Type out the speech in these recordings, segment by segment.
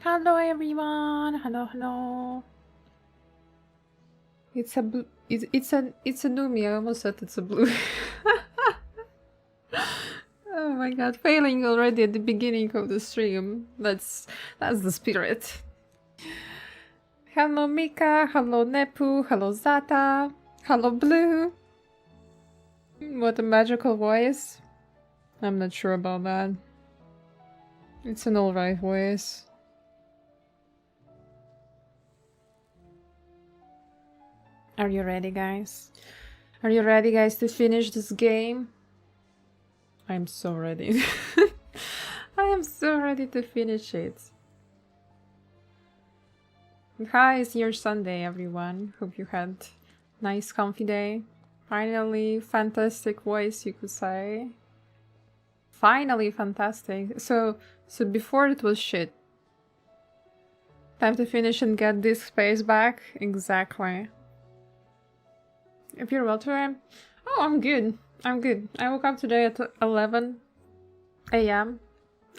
Hello everyone. Hello, hello. It's a blue. It's a Numi. I almost said it's a blue. Oh my god, failing already at the beginning of the stream. That's the spirit. Hello Mika. Hello Nepu. Hello Zata. Hello Blue. What a magical voice. I'm not sure about that. It's an alright voice. Are you ready, guys? Are you ready, guys, to finish this game? I'm so ready. I am so ready to finish it. How is your Sunday, everyone? Hope you had a nice, comfy day. Finally, fantastic voice, you could say. Finally, fantastic. So before it was shit. Time to finish and get this space back? Exactly. If you're well to oh, I'm good. I'm good. I woke up today at 11 a.m.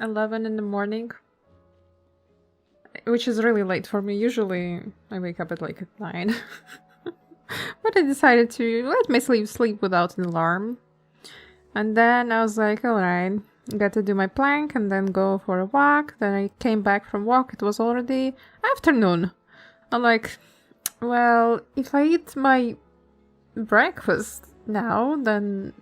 11 in the morning. Which is really late for me. Usually I wake up at like 9. But I decided to let myself sleep without an alarm. And then I was like, alright, got to do my plank and then go for a walk. Then I came back from walk. It was already afternoon. I'm like, well, if I eat my breakfast now, then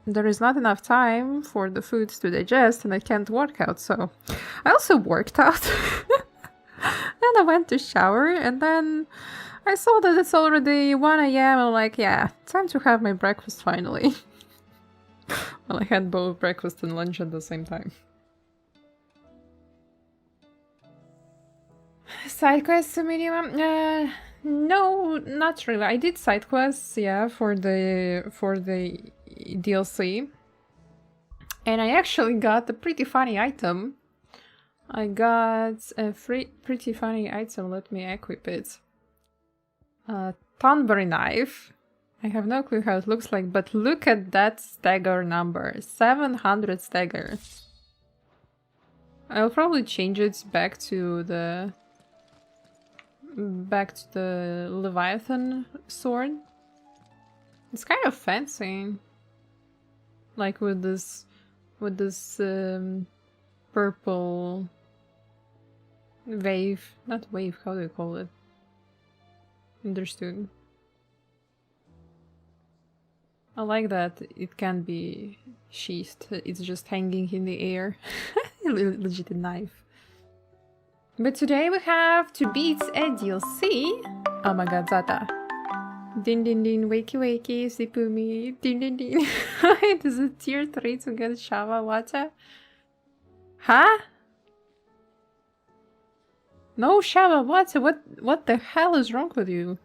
there is not enough time for the foods to digest and I can't work out, so I also worked out. Then I went to shower and then I saw that it's already 1 a.m. I'm like, yeah, time to have my breakfast finally. Well, I had both breakfast and lunch at the same time. Side quests minimum? No, not really. I did side quests, yeah, for the DLC. And I actually got a pretty funny item. I got a pretty funny item. Let me equip it. A Thornberry knife. I have no clue how it looks like, but look at that stagger number. 700 stagger. I'll probably change it back to the Leviathan sword. It's kind of fancy. Like with this purple wave. Not wave, how do you call it? Understood. I like that it can be sheathed. It's just hanging in the air. Legit a knife. But today we have to beat a DLC. Oh my god, Zata. Din din din, wakey wakey, Sipumi. Din din din. It is a tier 3 to get Shava water. Huh? No Shava water. What the hell is wrong with you?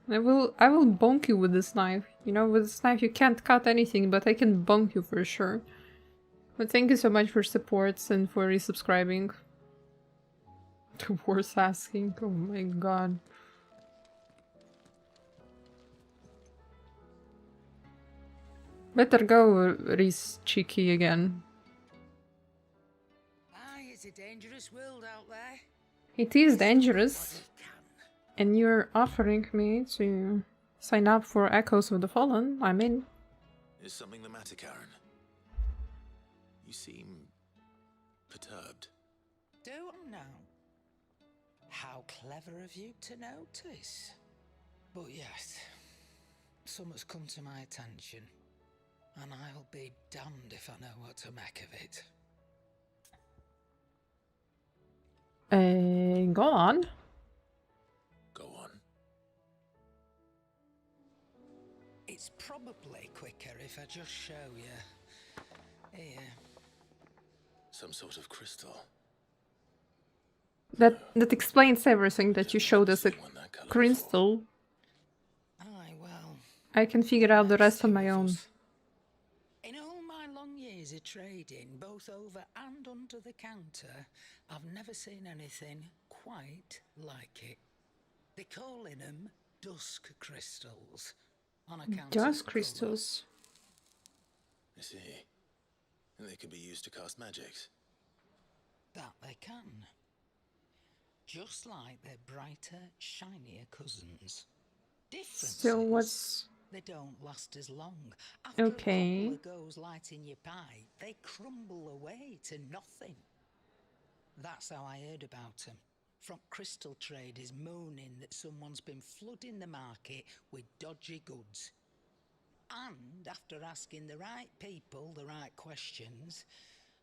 I will bonk you with this knife. You know, with this knife you can't cut anything, but I can bonk you for sure. But thank you so much for supports and for resubscribing. Worth asking. Oh my god. Better go, Reese Cheeky again. It's a dangerous world out there. It is dangerous. And you're offering me to sign up for Echoes of the Fallen. I'm in. Is something the matter, Karen? You seem perturbed. Don't know. How clever of you to notice. But yes, something's come to my attention, and I'll be damned if I know what to make of it. Go on. Go on. It's probably quicker if I just show you. Here. Some sort of crystal. That explains everything that you showed us a crystal. Aye, well. I can figure out the rest on my own. In all my long years of trading, both over and under the counter, I've never seen anything quite like it. They're calling them dusk crystals. On account Dusk of crystals. I see. And they can be used to cast magics. that they can. just like their brighter, shinier cousins. Difference Still, is, what's... they don't last as long. After Okay. a couple of goes lighting your pipe, they crumble away to nothing. That's how I heard about them. From crystal traders moaning that someone's been flooding the market with dodgy goods. And after asking the right people the right questions,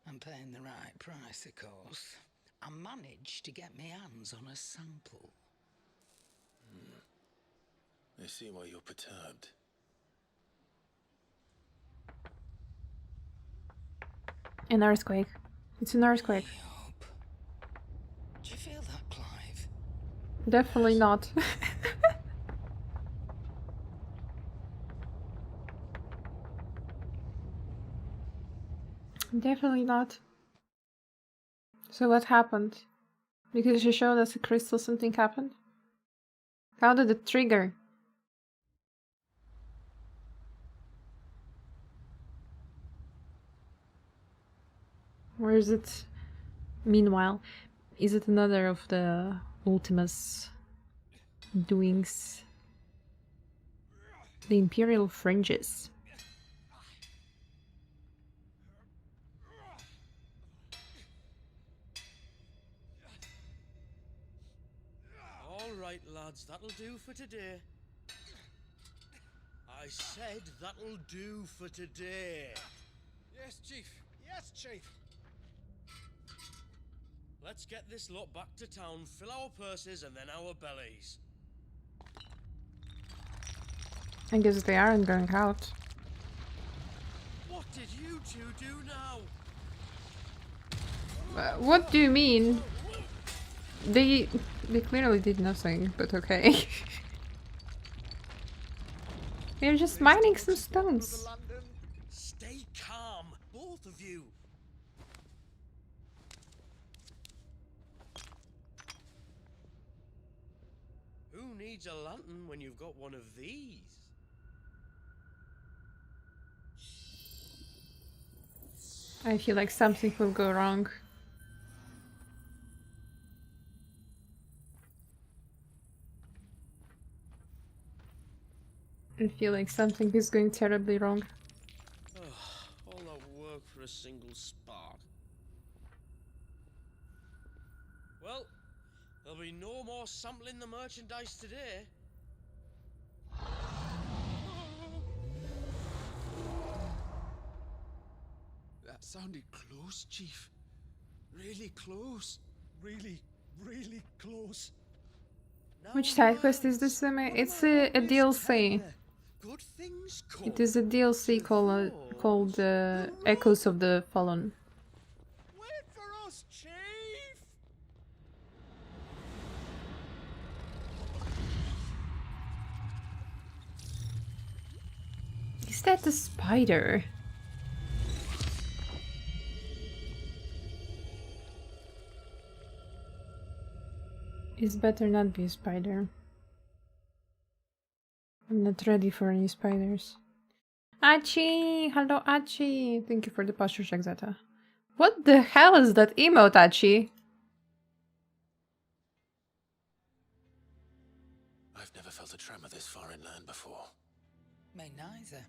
and paying the right price, of course, I managed to get my hands on a sample. I see why you're perturbed. An earthquake. It's an earthquake. Hope. Do you feel that, Clive? Definitely not. Definitely not. So what happened? Because you showed us a crystal, something happened? How did it trigger? Or is it... Meanwhile, is it another of the Ultima's doings? The Imperial Fringes. All right, lads, that'll do for today. I said that'll do for today. Yes, Chief. Yes, Chief. Let's get this lot back to town, fill our purses and then our bellies. I guess they aren't going out. What did you two do now? What do you mean? They clearly did nothing, but okay. They're just mining some stones. Stay calm, both of you. Who needs a lantern when you've got one of these? I feel like something will go wrong. I feel like something is going terribly wrong. All that work for a single spark. Well, there'll be no more sampling the merchandise today. That sounded close, Chief. Really close. Really, really close. Which side quest is this? It's a DLC. Good things come. It is a DLC called Echoes of the Fallen. Wait for us, Chief! Is that the spider? It's better not be a spider. I'm not ready for any spiders. Achi! Hello, Achi! Thank you for the posture check, Zeta. What the hell is that emote, Achi? I've never felt a tremor this far inland before. Me neither.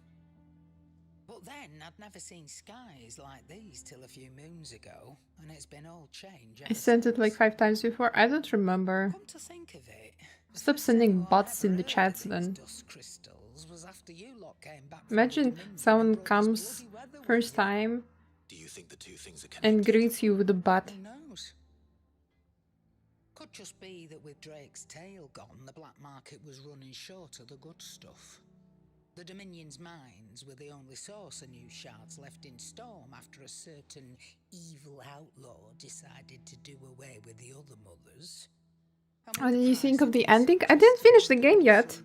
But then I'd never seen skies like these till a few moons ago, and it's been all change I ever sent it like since. 5 times before. I don't remember. Come to think of it, the Stop first sending anyone bots ever in the heard chats of then. these dust crystals was after you lot came back from Imagine the Dominion someone and brought this comes bloody weather with first you. time Do you think the two things are connected? and greets you with a bot. Who knows? Could just be that with Drake's tail gone, the black market was running short of the good stuff. The Dominion's mines were the only source of new shards left in Storm after a certain evil outlaw decided to do away with the other mothers. What did you think of the ending? I didn't finish the game yet.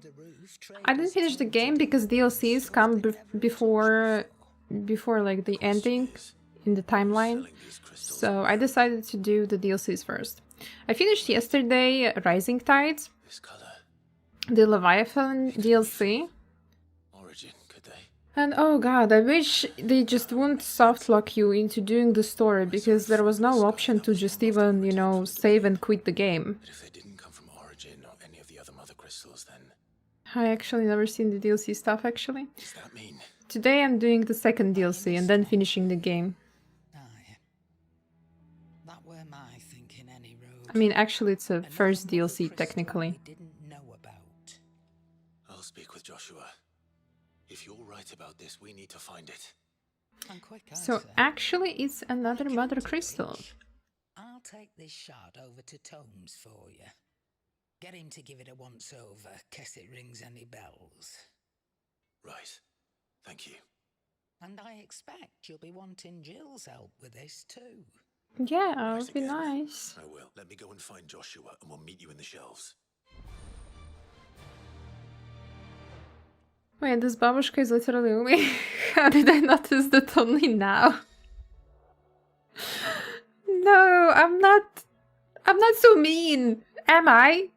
I didn't finish the game because DLCs come before like the ending in the timeline. So I decided to do the DLCs first. I finished yesterday Rising Tide, This color. the Leviathan DLC. Origin, could they? And oh god, I wish they just wouldn't softlock you into doing the story, because there was no option to just even, you know, save and quit the game. But if they didn't come from Origin or any of the other mother crystals, then I actually never seen the DLC stuff, actually. does that mean? Today I'm doing the second DLC and then finishing the game. Aye. That were my thinking any road. I mean, actually it's a Another first mother DLC crystal technically. we didn't know about. I'll speak with Joshua. If you're right about this, we need to find it. And quick, I So say. actually it's another Like mother County crystal. Bridge, I'll take this shard over to Tomes for you. Get him to give it a once over, case it rings any bells. Right. Thank you. And I expect you'll be wanting Jill's help with this too. Yeah, that Right would be again. nice. I will. Let me go and find Joshua and we'll meet you in the shelves. Wait, this babushka is literally Umi? How did I notice that only now? No, I'm not so mean, am I?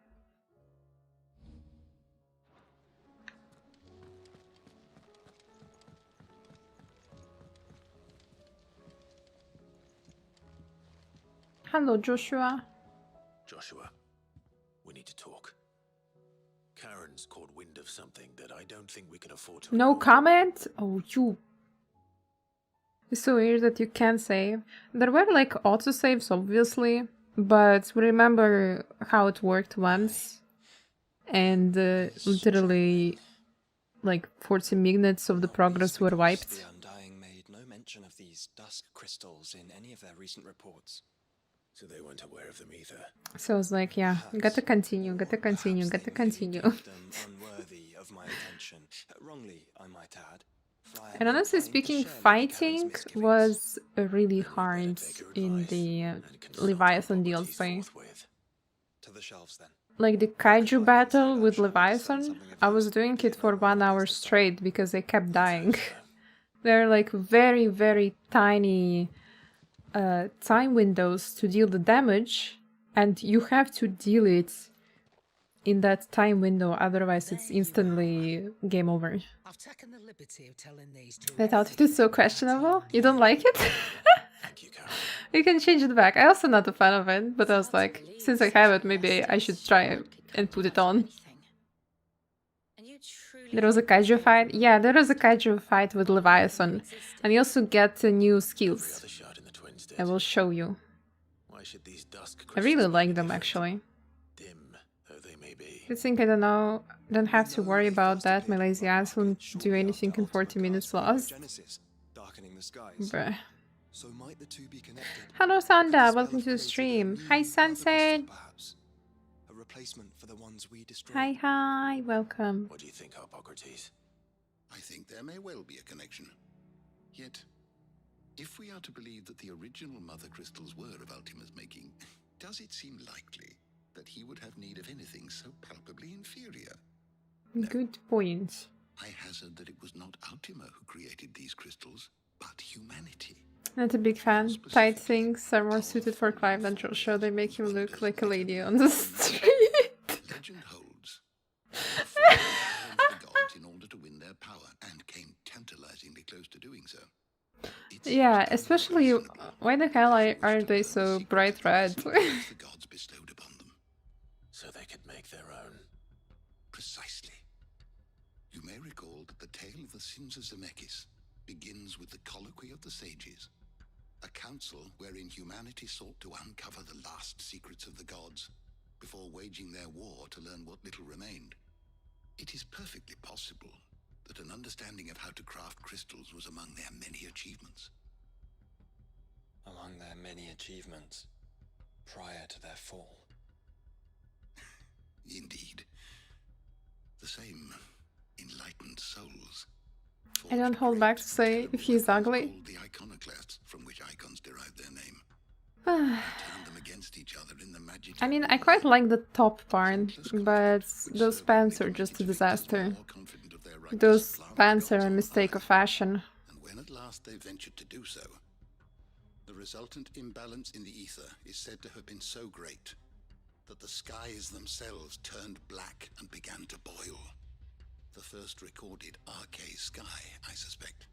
Hello, Joshua. Joshua, we need to talk. Karen's caught wind of something that I don't think we can afford to No ignore. comment? Oh, you. It's so weird that you can't save. There were like autosaves, obviously, but remember how it worked once? And literally, like 40 minutes of the progress were wiped. The Undying made no mention of these dusk crystals in any of their recent reports. So they weren't aware of them either. So I was like, yeah, gotta continue, gotta continue, gotta continue. Perhaps they merely deemed them unworthy of my attention. Wrongly, I might add. For I am And honestly inclined to speaking, share Lady fighting Karen's misgivings. was really hard Take your in advice the and consult Leviathan our properties DLC. forthwith. To the shelves then. Like the kaiju battle with Leviathan, I was doing it for 1 hour straight because I kept dying. They're like very, very tiny time windows to deal the damage, and you have to deal it in that time window, otherwise it's instantly game over. I've taken the liberty of telling these two. That outfit is so questionable. You don't like it? Thank you, Karen. You can change it back. I also not a fan of it, but I was like, since I have it, maybe I should try and put it on. There was a kaiju fight. Yeah, there was a kaiju fight with Leviathan, and you also get new The skills. other shard in the twins did. I will show you. Why should these dusk I really crystals like be them different? actually. Dim though they may be. I think I don't have to worry about that. My lazy ass won't do anything in 40 minutes lost. Genesis, darkening the skies. Bruh. So might the two be connected? Hello Could the Sanda, spell welcome have to the created a stream. new Hi mother crystal, Sunset. perhaps? A replacement for the ones we destroyed. Hi, hi, welcome. What do you think, Hippocrates? I think there may well be a connection. Yet, if we are to believe that the original mother crystals were of Ultima's making, does it seem likely that he would have need of anything so palpably inferior? Good point. I hazard that it was not Ultima who created these crystals, but humanity. Not a big fan. Tight things are more suited for Clive than Joshua. They make him look like a lady on the street. Legend holds. that the gods in order to win their power, and came tantalizingly close to doing so. It seems Yeah, to especially reasonably why the hell are they so secret bright red? secrets the gods bestowed upon them. So they could make their own. Precisely. You may recall that the tale of the sins of Zemeckis begins with the colloquy of the sages, a council wherein humanity sought to uncover the last secrets of the gods before waging their war to learn what little remained. It is perfectly possible that an understanding of how to craft crystals was among their many achievements. Among their many achievements, prior to their fall. Indeed. The same enlightened souls. I don't hold back to say if he's ugly. Called the iconoclasts, from which icons derive their name. Turned them against each other in the magic. I mean, I quite like the top part, but those pants are just a disaster. Those pants are a mistake of fashion. And when at last they ventured to do so, the resultant imbalance in the ether is said to have been so great that the skies themselves turned black and began to boil. The first recorded arcane sky, I suspect.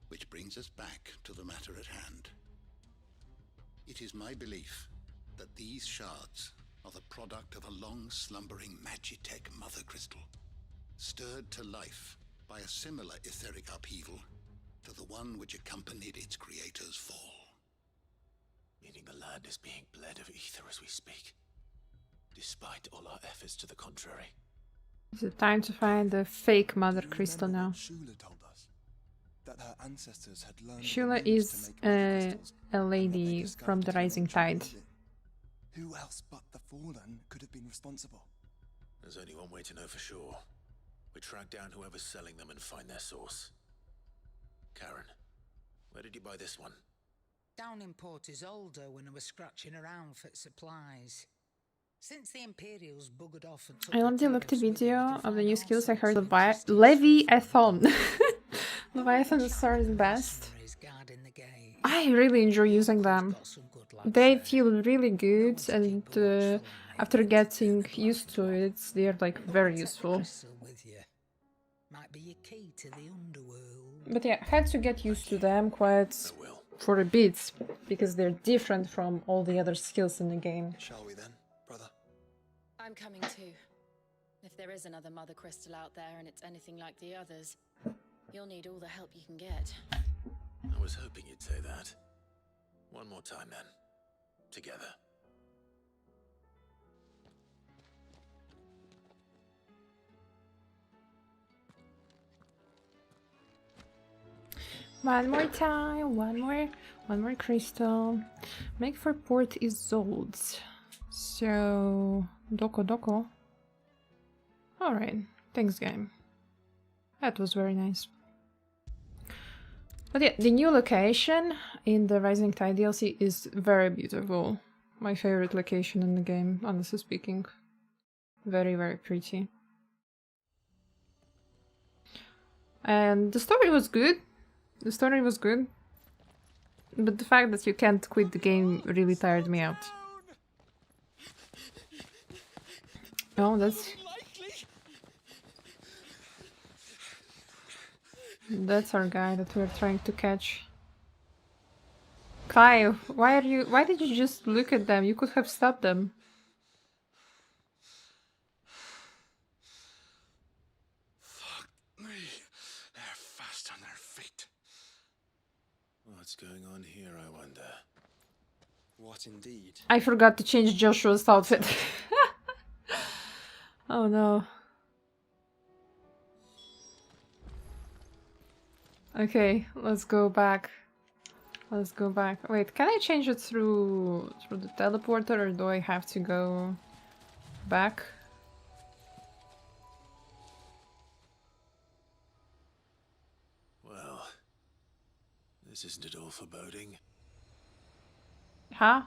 Which brings us back to the matter at hand. It is my belief that these shards are the product of a long-slumbering Magitech mother crystal, stirred to life by a similar etheric upheaval to the one which accompanied its creator's fall. Meaning the land is being bled of ether as we speak, despite all our efforts to the contrary. Is it time to find the fake mother crystal now? Shula told us that her ancestors had learned Shula the runes is to make mother crystals, a and that they lady discovered from the an Rising ancient Tide. building. Who else but the Fallen could have been responsible? There's only one way to know for sure. We track down whoever's selling them and find their source. Karen, where did you buy this one? Down in Port Isolde when I was scratching around for supplies. Since the Imperials buggered off and took I love the tariffs looked with them, video you can of the find new all skills I sorts heard of of interesting Leviathan. stuff. Leviathan is the best. Mercenaries guarding the gate. I really enjoy using them. Got some good lads They there. feel really good, to and keep a watchful eye after and getting turn a used to blind it, they're like very Take the useful. crystal with you. Might be your key to the underworld. But yeah, had to get used to them quite I will. for a bit, because they're different from all the other skills in the game. Shall we then, brother? I'm coming too. If there is another mother crystal out there and it's anything like the others, you'll need all the help you can get. I was hoping you'd say that. One more time then. Together. One more time, one more crystal. Make for Port Isolde. So, Doko. Alright, thanks game. That was very nice. But yeah, the new location in the Rising Tide DLC is very beautiful. My favorite location in the game, honestly speaking. Very, very pretty. And the story was good. The story was good. But the fact that you can't quit the game really tired me out. Oh, that's our guy that we're trying to catch. Kai, why did you just look at them? You could have stopped them. Fuck me. They're fast on their feet. What's going on here, I wonder? What indeed? I forgot to change Joshua's outfit. Oh no. Okay, let's go back. Let's go back. Wait, can I change it through the teleporter, or do I have to go back? Well, this isn't at all foreboding. Huh?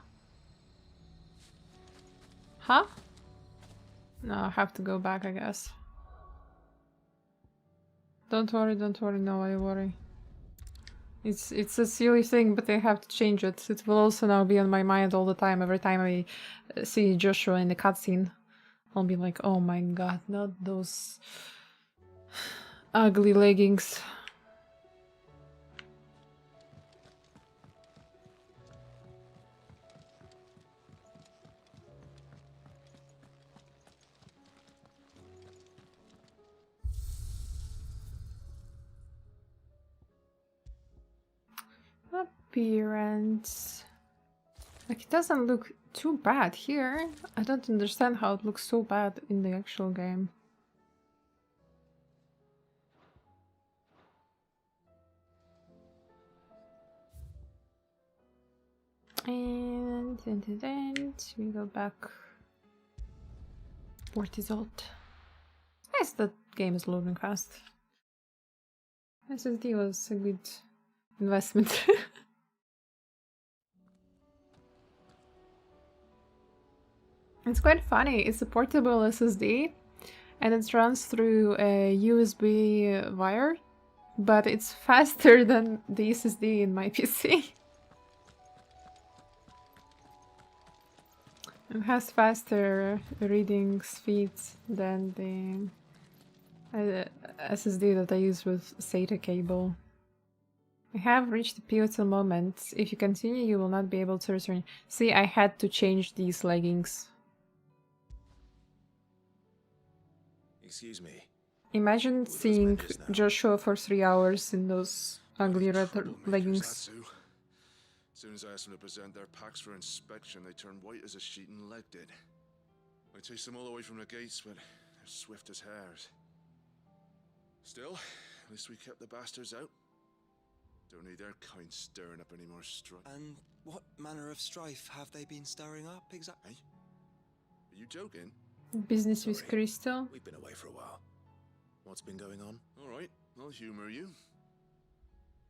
Huh? No, I have to go back, I guess. Don't worry, no, I worry. It's a silly thing, but I have to change it. It will also now be on my mind all the time. Every time I see Joshua in the cutscene, I'll be like, oh my god, not those ugly leggings. Appearance. Like, it doesn't look too bad here. I don't understand how it looks so bad in the actual game. And we go back. Port Isolde. Nice that game is loading fast. SSD was a good investment. It's quite funny. It's a portable SSD and it runs through a USB wire, but it's faster than the SSD in my PC. It has faster reading speeds than SSD that I use with SATA cable. I have reached the pivotal moment. If you continue, you will not be able to return. See, I had to change these leggings. Excuse me. Imagine seeing Joshua for 3 hours in those ugly red leggings. As soon as I asked them to present their packs for inspection, they turned white as a sheet and legged it. I chased them all the way from the gates, but they're swift as hares. Still, at least we kept the bastards out. Don't need their kind stirring up any more strife. And what manner of strife have they been stirring up exactly? Hey? Are you joking? Business with Crystal. We've been away for a while. What's been going on? Alright, I'll humor you.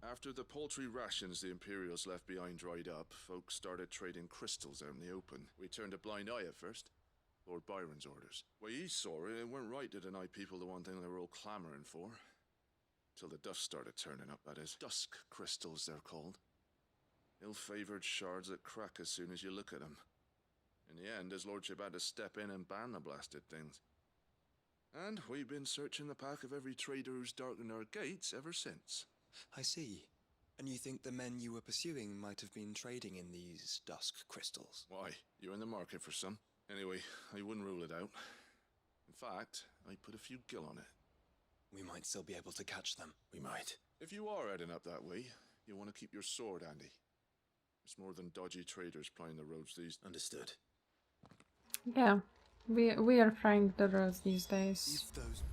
After the paltry rations the Imperials left behind dried up, folks started trading crystals out in the open. We turned a blind eye at first. Lord Byron's orders. Way he saw it, it weren't right to deny people the one thing they were all clamoring for. Till the dust started turning up, that is. Dusk crystals, they're called. Ill-favoured shards that crack as soon as you look at them. In the end, his lordship had to step in and ban the blasted things. And we've been searching the pack of every trader who's darkened our gates ever since. I see. And you think the men you were pursuing might have been trading in these dusk crystals? Why? You're in the market for some. Anyway, I wouldn't rule it out. In fact, I'd put a few gil on it. We might still be able to catch them. We might. If you are heading up that way, you'll want to keep your sword handy. There's more than dodgy traders plying the roads these. Understood. Yeah, we are trying the roads these days. If those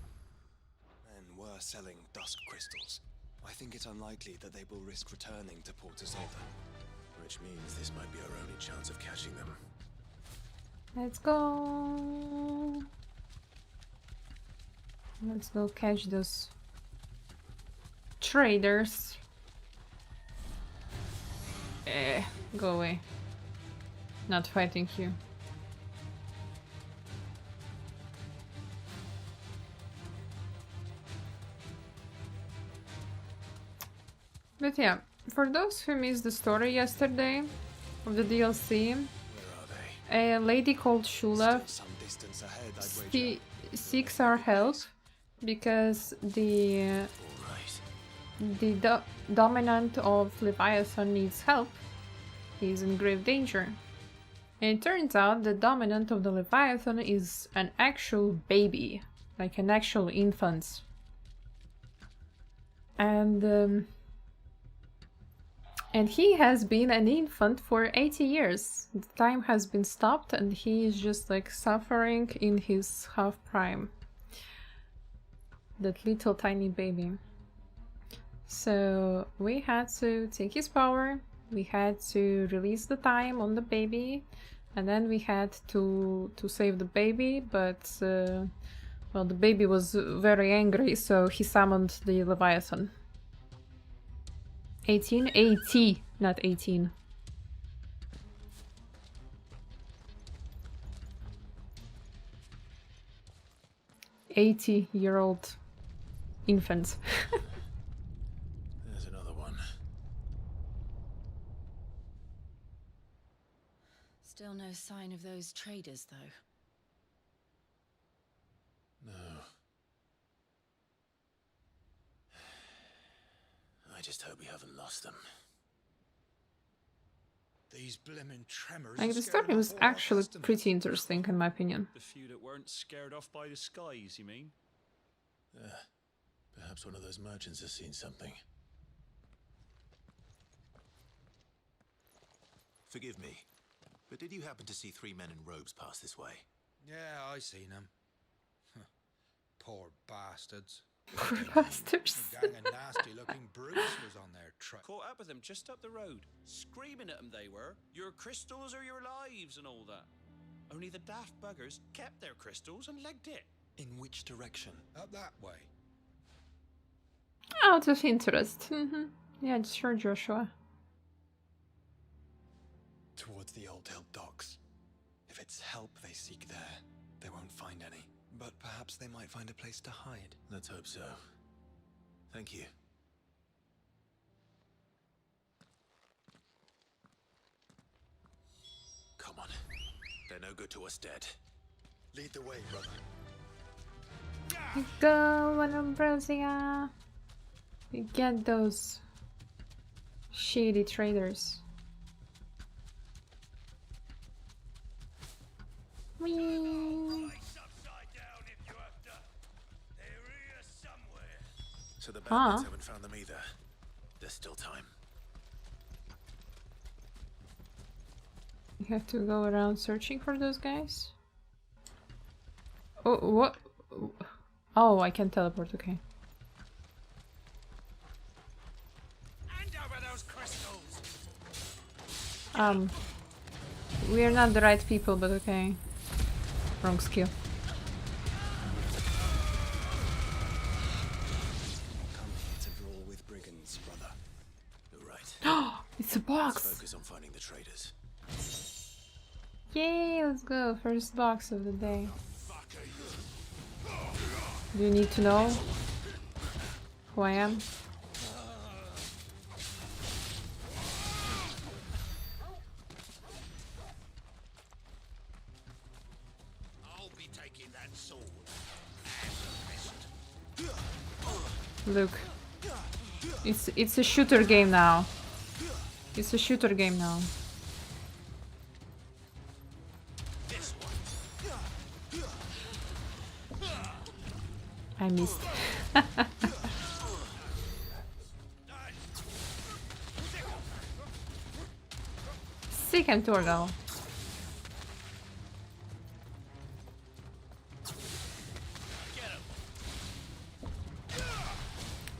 men were selling dusk crystals, I think it unlikely that they will risk returning to Port Isolde. Which means this might be our only chance of catching them. Let's go. Let's go catch those traders. Go away. Not fighting you. But yeah, for those who missed the story yesterday of the DLC, Where are they? a lady called Shula Still some distance ahead, I'd wager. seeks our help because the dominant of Leviathan needs help. He's in grave danger. And it turns out the dominant of the Leviathan is an actual baby, like an actual infant. And he has been an infant for 80 years. The time has been stopped and he is just like suffering in his half prime. That little tiny baby. So we had to take his power, we had to release the time on the baby, and then we had to save the baby, but well, the baby was very angry, so he summoned the Leviathan. 18? 80, not 18. "80-year-old infant." There's another one. Still no sign of those traders, though. No. I just hope we haven't lost them. These blimmin' tremors. Like, the story was actually pretty interesting in my opinion. The few that weren't scared off by the skies, you mean? Perhaps one of those merchants has seen something. Forgive me, but did you happen to see 3 men in robes pass this way? Yeah, I seen them. Poor bastards. Poor bastards. A gang of nasty-looking brutes was on their track. Caught up with them just up the road. Screaming at them they were. Your crystals or your lives and all that. Only the daft buggers kept their crystals and legged it. In which direction? Up that way. Out of interest. Yeah, sure, Joshua. Towards the Old Hill docks. If it's help they seek there, they won't find any. But perhaps they might find a place to hide. Let's hope so. Thank you. Come on. They're no good to us dead. Lead the way, brother. You go, Ambrosia. You get those shady traders. Whee! So the bandits haven't found them either. There's still time. You have to go around searching for those guys? Oh, what? Oh, I can teleport, okay. We are not the right people, but okay. Wrong skill. Come here to brawl with brigands, brother. You're right. It's a Let's box! focus on finding the traders. Yay, let's go. First box of the day. Do you need to know who I am? I'll be taking that sword. Look. It's a shooter game now. It's a shooter game now. I missed. Sick and Torgal.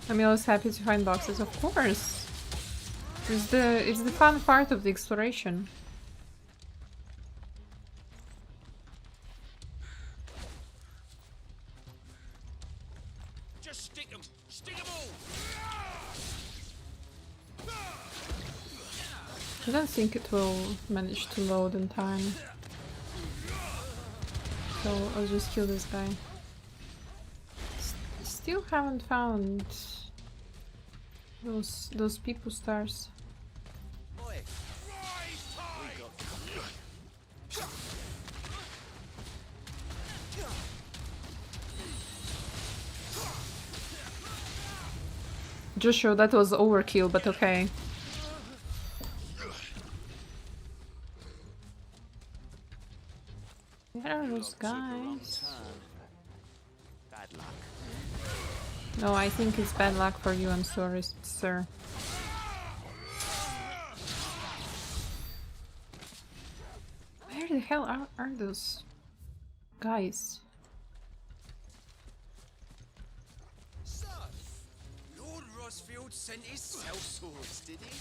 I'm always happy to find boxes, of course. It's the fun part of the exploration. Just stick 'em! Stick 'em all! I don't think it will manage to load in time. So I'll just kill this guy. Still haven't found those people stars. Boy. Joshua, that was overkill, but okay. Where are those guys? Bad luck. No, I think it's bad luck for you, I'm sorry, sir. Where the hell are those guys? So, Lord Rosfield sent his cell swords, did he?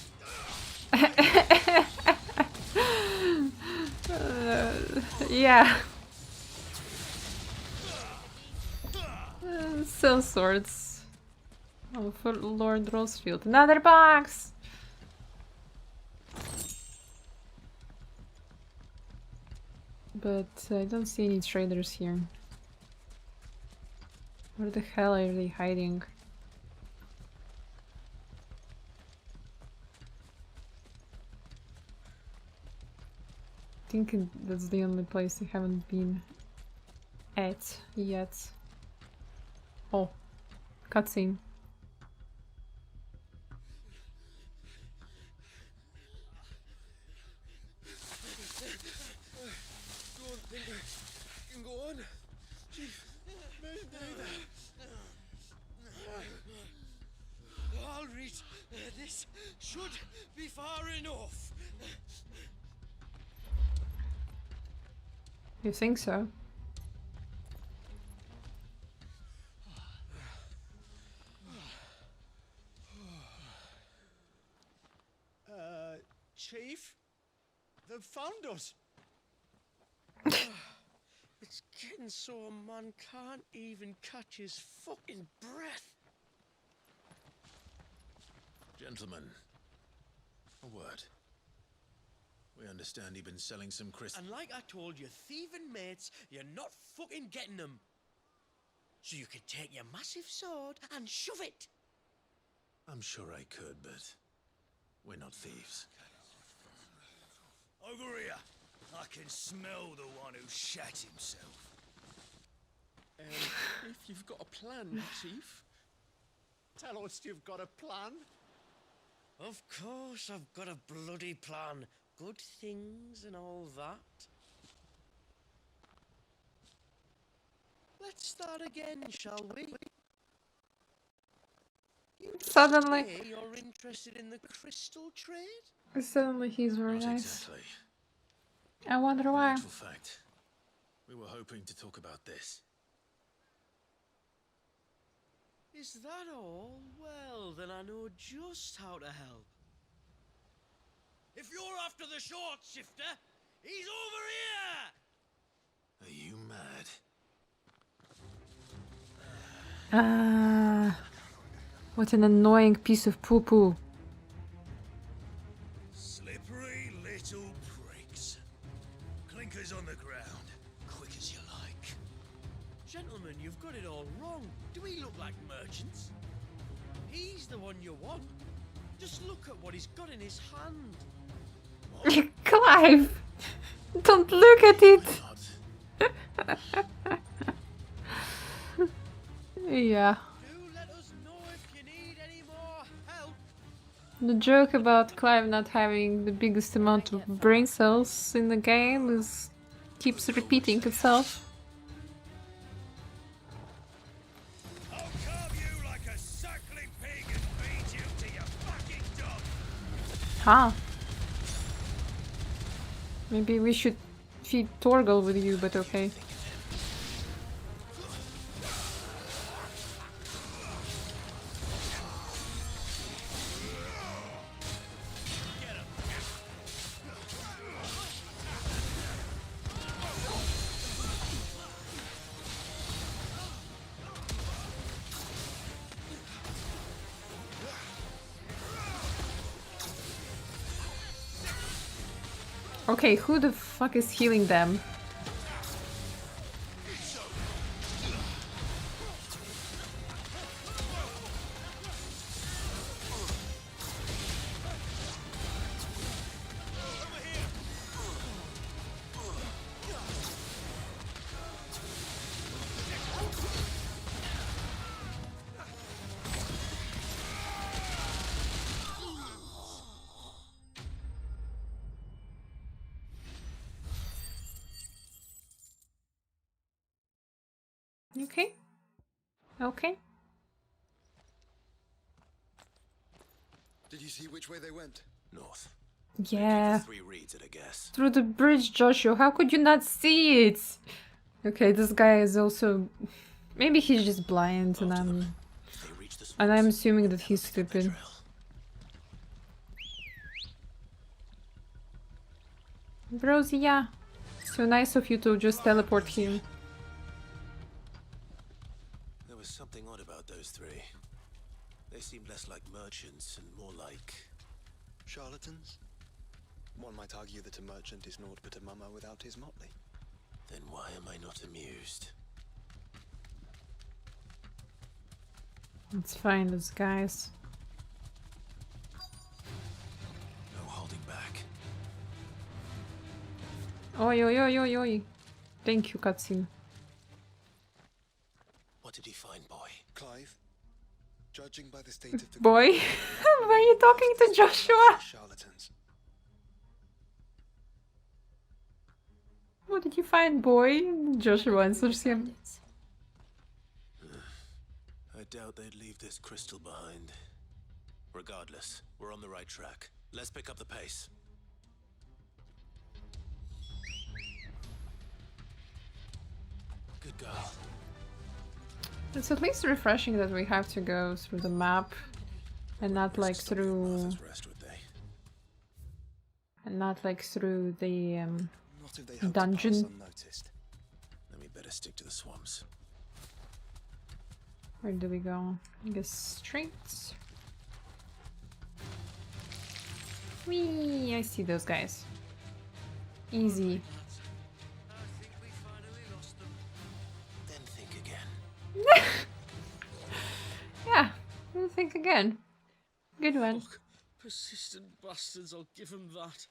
Yeah. Cell swords. Oh, for Lord Rosefield. Another box! But I don't see any traders here. Where the hell are they hiding? I think that's the only place I haven't been at yet. Oh, cutscene. Don't think I can go on. Chief, maybe. I'll reach. This should be far enough. You think so? Chief? They've found us. It's getting so a man can't even catch his fucking breath. Gentlemen, a word. We understand you've been selling some crystals. And like I told your thieving mates, you're not fucking getting them. So you can take your massive sword and shove it. I'm sure I could, but we're not thieves. Over here. I can smell the one who shat himself. If you've got a plan, Chief, tell us you've got a plan. Of course I've got a bloody plan. Good things and all that. Let's start again, shall we? You Suddenly. say you're interested in the crystal trade? Suddenly he's very Not nice. exactly. I wonder why. In actual fact, we were hoping to talk about this. Is that all? Well, then I know just how to help. If you're after the short shifter, he's over here! Are you mad? Ah, what an annoying piece of poo-poo. Slippery little pricks. Clinkers on the ground, quick as you like. Gentlemen, you've got it all wrong. Do we look like merchants? He's the one you want. Just look at what he's got in his hand. Clive! Don't look at it! Yeah. Do let us know if you need any more help. The joke about Clive not having the biggest amount of brain cells in the game is keeps repeating itself. I'll carve you like a suckling pig and feed you to your fucking dog. Huh. Maybe we should feed Torgal with you, but okay. Okay, who the fuck is healing them? Okay. Okay. Did you see which way they went? North. Yeah. 3 reads at a guess. Through the bridge, Joshua. How could you not see it? Okay, this guy is also... Maybe he's just blind and I'm assuming that he's stupid. Rosie, yeah. So nice of you to just teleport him. There was something odd about those 3. They seemed less like merchants and more like... Charlatans? One might argue that a merchant is naught but a mummer without his motley. Then why am I not amused? Let's find those guys. No holding back. Oi, oi, oi, oi, oi. Thank you, cutscene. What did he find, boy? Clive, judging by the state of the boy? Why are you talking to Joshua? Charlatans. What did you find, boy? Joshua answers him. I doubt they'd leave this crystal behind. Regardless, we're on the right track. Let's pick up the pace. Good girl. It's at least refreshing that we have to go through the map and not like through... And not like through the dungeon. Then we better stick to the swamps. Where do we go? I guess straight. Whee! I see those guys. Easy. Then think again. Yeah, we'll think again. Good one. Look, persistent bastards, I'll give them that.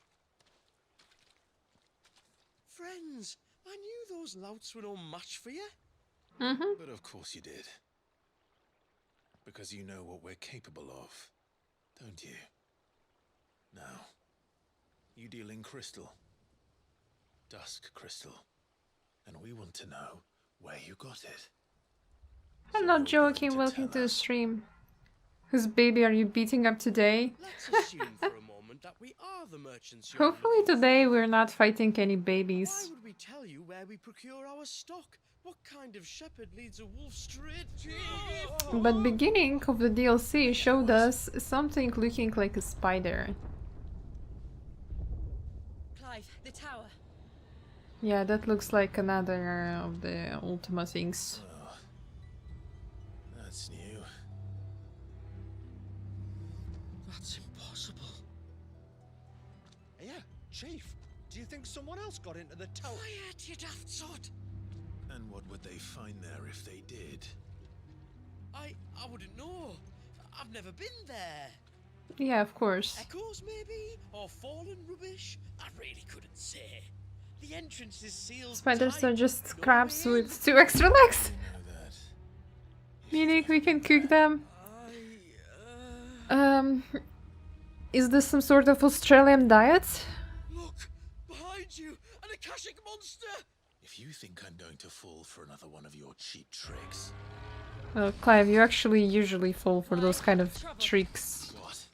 Friends, I knew those louts were no match for you. But of course you did. Because you know what we're capable of, don't you? Now, you deal in crystal. Dusk crystal. And we want to know where you got it. I'm not joking, welcome to the stream. Whose baby are you beating up today? Let's assume for a moment that we are the merchants you're Hopefully today we're not fighting any babies. Why would we tell you where we procure our stock? What kind of shepherd leads a wolf straight? But beginning of the DLC showed us something looking like a spider. Clive, the tower. Yeah, that looks like another of the Ultima things. Oh, that's new. That's impossible. Yeah, Chief. Do you think someone else got into the tower? Quiet, you daft sot! And what would they find there if they did? I wouldn't know. I've never been there. Yeah, of course. Echoes, maybe? Or fallen rubbish? I really couldn't say. The entrance is sealed. Spiders are just crabs with 2 extra legs. Meaning we can cook them. Is this some sort of Australian diet? Look, behind you, an Akashic monster. If you think I'm going to fall for another one of your cheap tricks. Well, Clive, you actually usually fall for those kind of tricks. What?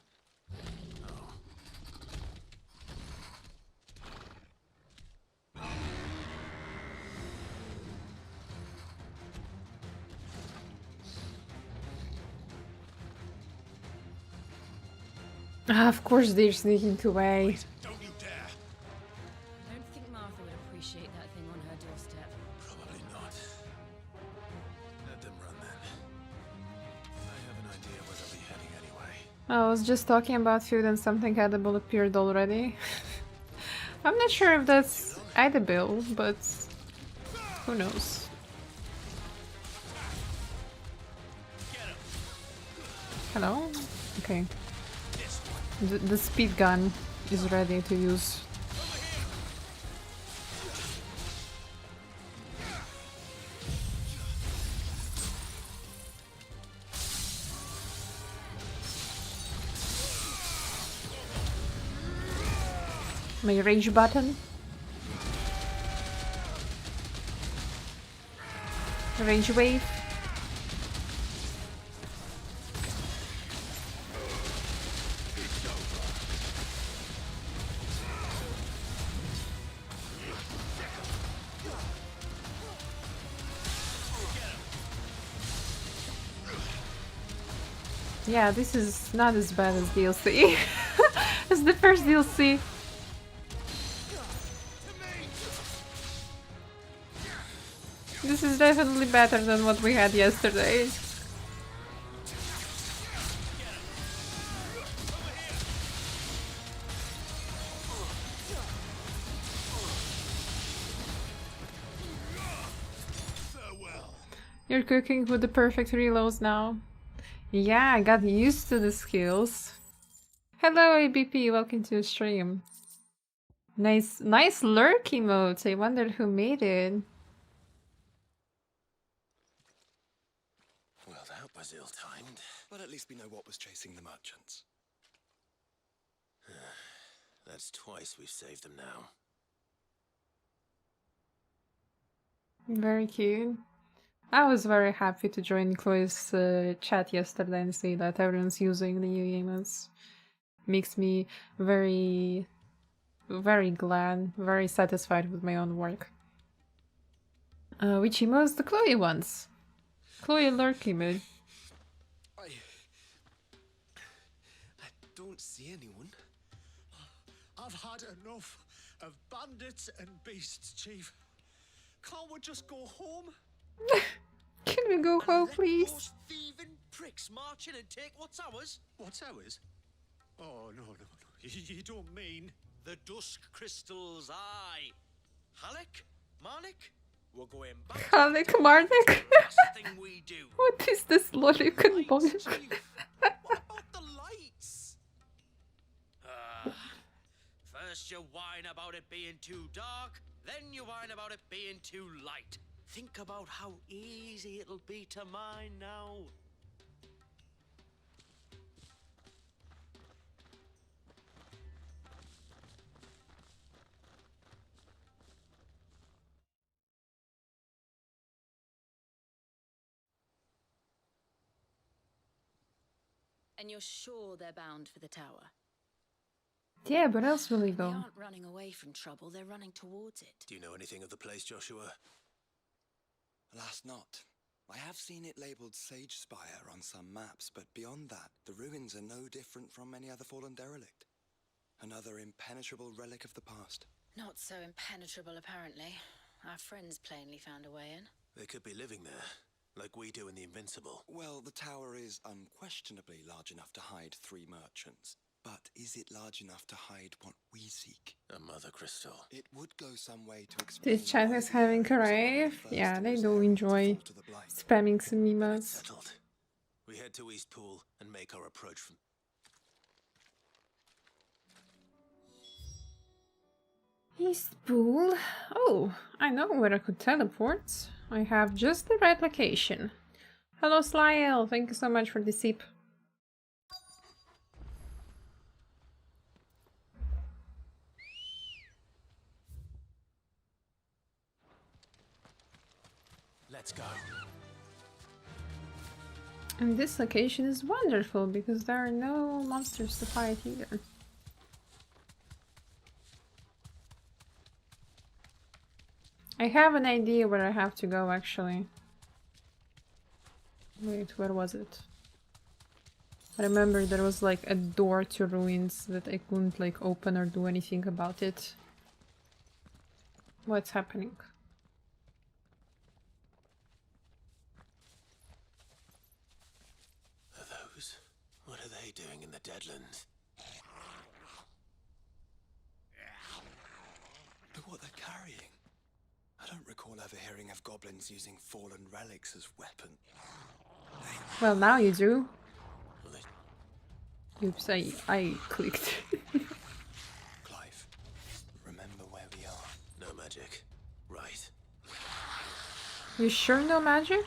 Ah, of course they're sneaking away. Don't you dare! I don't think Martha would appreciate that thing on her doorstep. Probably not. Let them run then. I have an idea where they'll be heading anyway. I was just talking about food and something edible appeared already. I'm not sure if that's edible, but who knows. Hello? Okay. The speed gun is ready to use. My rage button. Rage wave. Yeah, this is not as bad as DLC. As the first DLC. This is definitely better than what we had yesterday. You're cooking with the perfect reloads now. Yeah, I got used to the skills. Hello ABP, welcome to the stream. Nice lurk emote. I wonder who made it. Well, that was ill-timed. But at least we know what was chasing the merchants. That's twice we've saved them now. Very cute. I was very happy to join Chloe's chat yesterday and see that everyone's using the new emotes. Makes me very glad, very satisfied with my own work. Which emotes? The Chloe ones. Chloe lurk emote. I don't see anyone. I've had enough of bandits and beasts, Chief. Can't we just go home? Can we go home, please? Those thieving pricks march in and take what's ours. What's ours? Oh, no. You don't mean... The dusk crystals, aye. Halleck? Marnik? We're going back. Halleck Marnik? Last thing we do. What is this lolicon boy? What about the lights? First you whine about it being too dark, then you whine about it being too light. Think about how easy it'll be to mine now. And you're sure they're bound for the tower? Yeah, but else will we They go? aren't running away from trouble, they're running towards it. Do you know anything of the place, Joshua? Alas, not. I have seen it labeled Sage Spire on some maps, but beyond that, the ruins are no different from any other fallen derelict. Another impenetrable relic of the past. Not so impenetrable, apparently. Our friends plainly found a way in. They could be living there, like we do in the Invincible. Well, the tower is unquestionably large enough to hide 3 merchants. But is it large enough to hide what we seek? A mother crystal. It would go some way to explain. This chat is having a rave. Yeah, they do enjoy spamming some memes. Settled. We head to East Pool and make our approach from... East Pool. Oh, I know where I could teleport. I have just the right location. Hello, Slyel. Thank you so much for the sip. Let's go. And this location is wonderful because there are no monsters to fight either. I have an idea where I have to go actually. Wait, where was it? I remember there was like a door to ruins that I couldn't like open or do anything about it. What's happening? Are those? What are they doing in the Deadlands? Look what they're carrying. I don't recall ever hearing of goblins using fallen relics as weapons. Well, now you do. Oops, I clicked. Clive, remember where we are. No magic. Right. You sure no magic?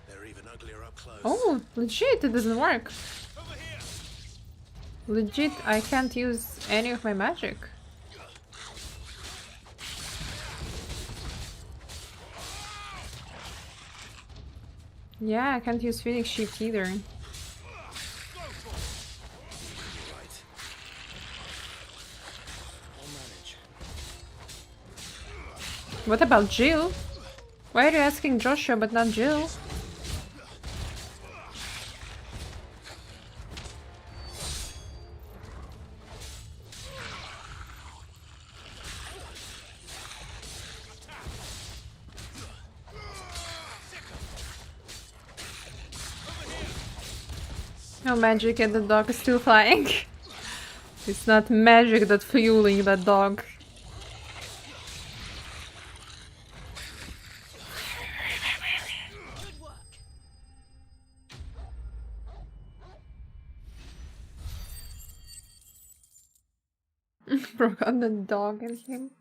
They're even uglier up close. Oh, legit, it doesn't work. Legit, I can't use any of my magic. Yeah, I can't use Phoenix Shift either. What about Jill? Why are you asking Joshua but not Jill? No magic and the dog is still flying. It's not magic that's fueling that dog. Broke on the dog in him.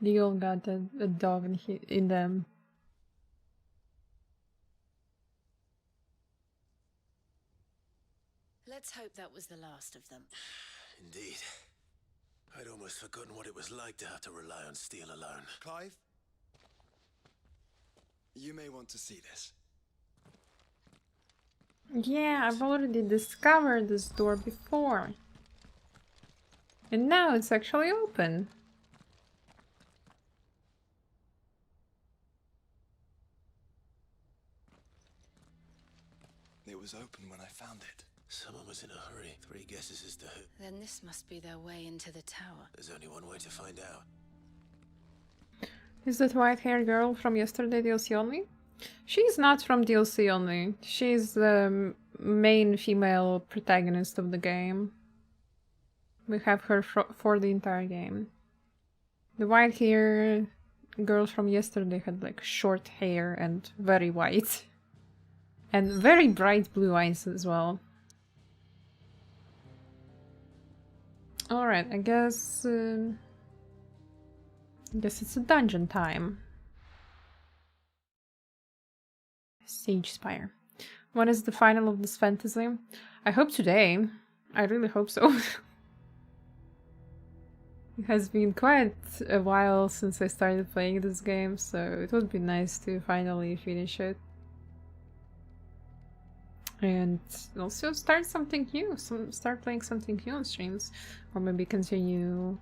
Leo got a dog in them. Let's hope that was the last of them. Indeed. I'd almost forgotten what it was like to have to rely on steel alone. Clive? You may want to see this. Yeah, I've already discovered this door before. And now it's actually open. It was open when I found it. Someone was in a hurry. 3 guesses as to who. Then this must be their way into the tower. There's only one way to find out. Is that white-haired girl from yesterday DLC only? She's not from DLC only. She's the main female protagonist of the game. We have her for the entire game. The white-haired girl from yesterday had like short hair and very white. And very bright blue eyes as well. Alright, I guess it's a dungeon time. Sage Spire. When is the final of this fantasy? I hope today. I really hope so. It has been quite a while since I started playing this game, so it would be nice to finally finish it. And also start something new, start playing something new on streams. Or maybe continue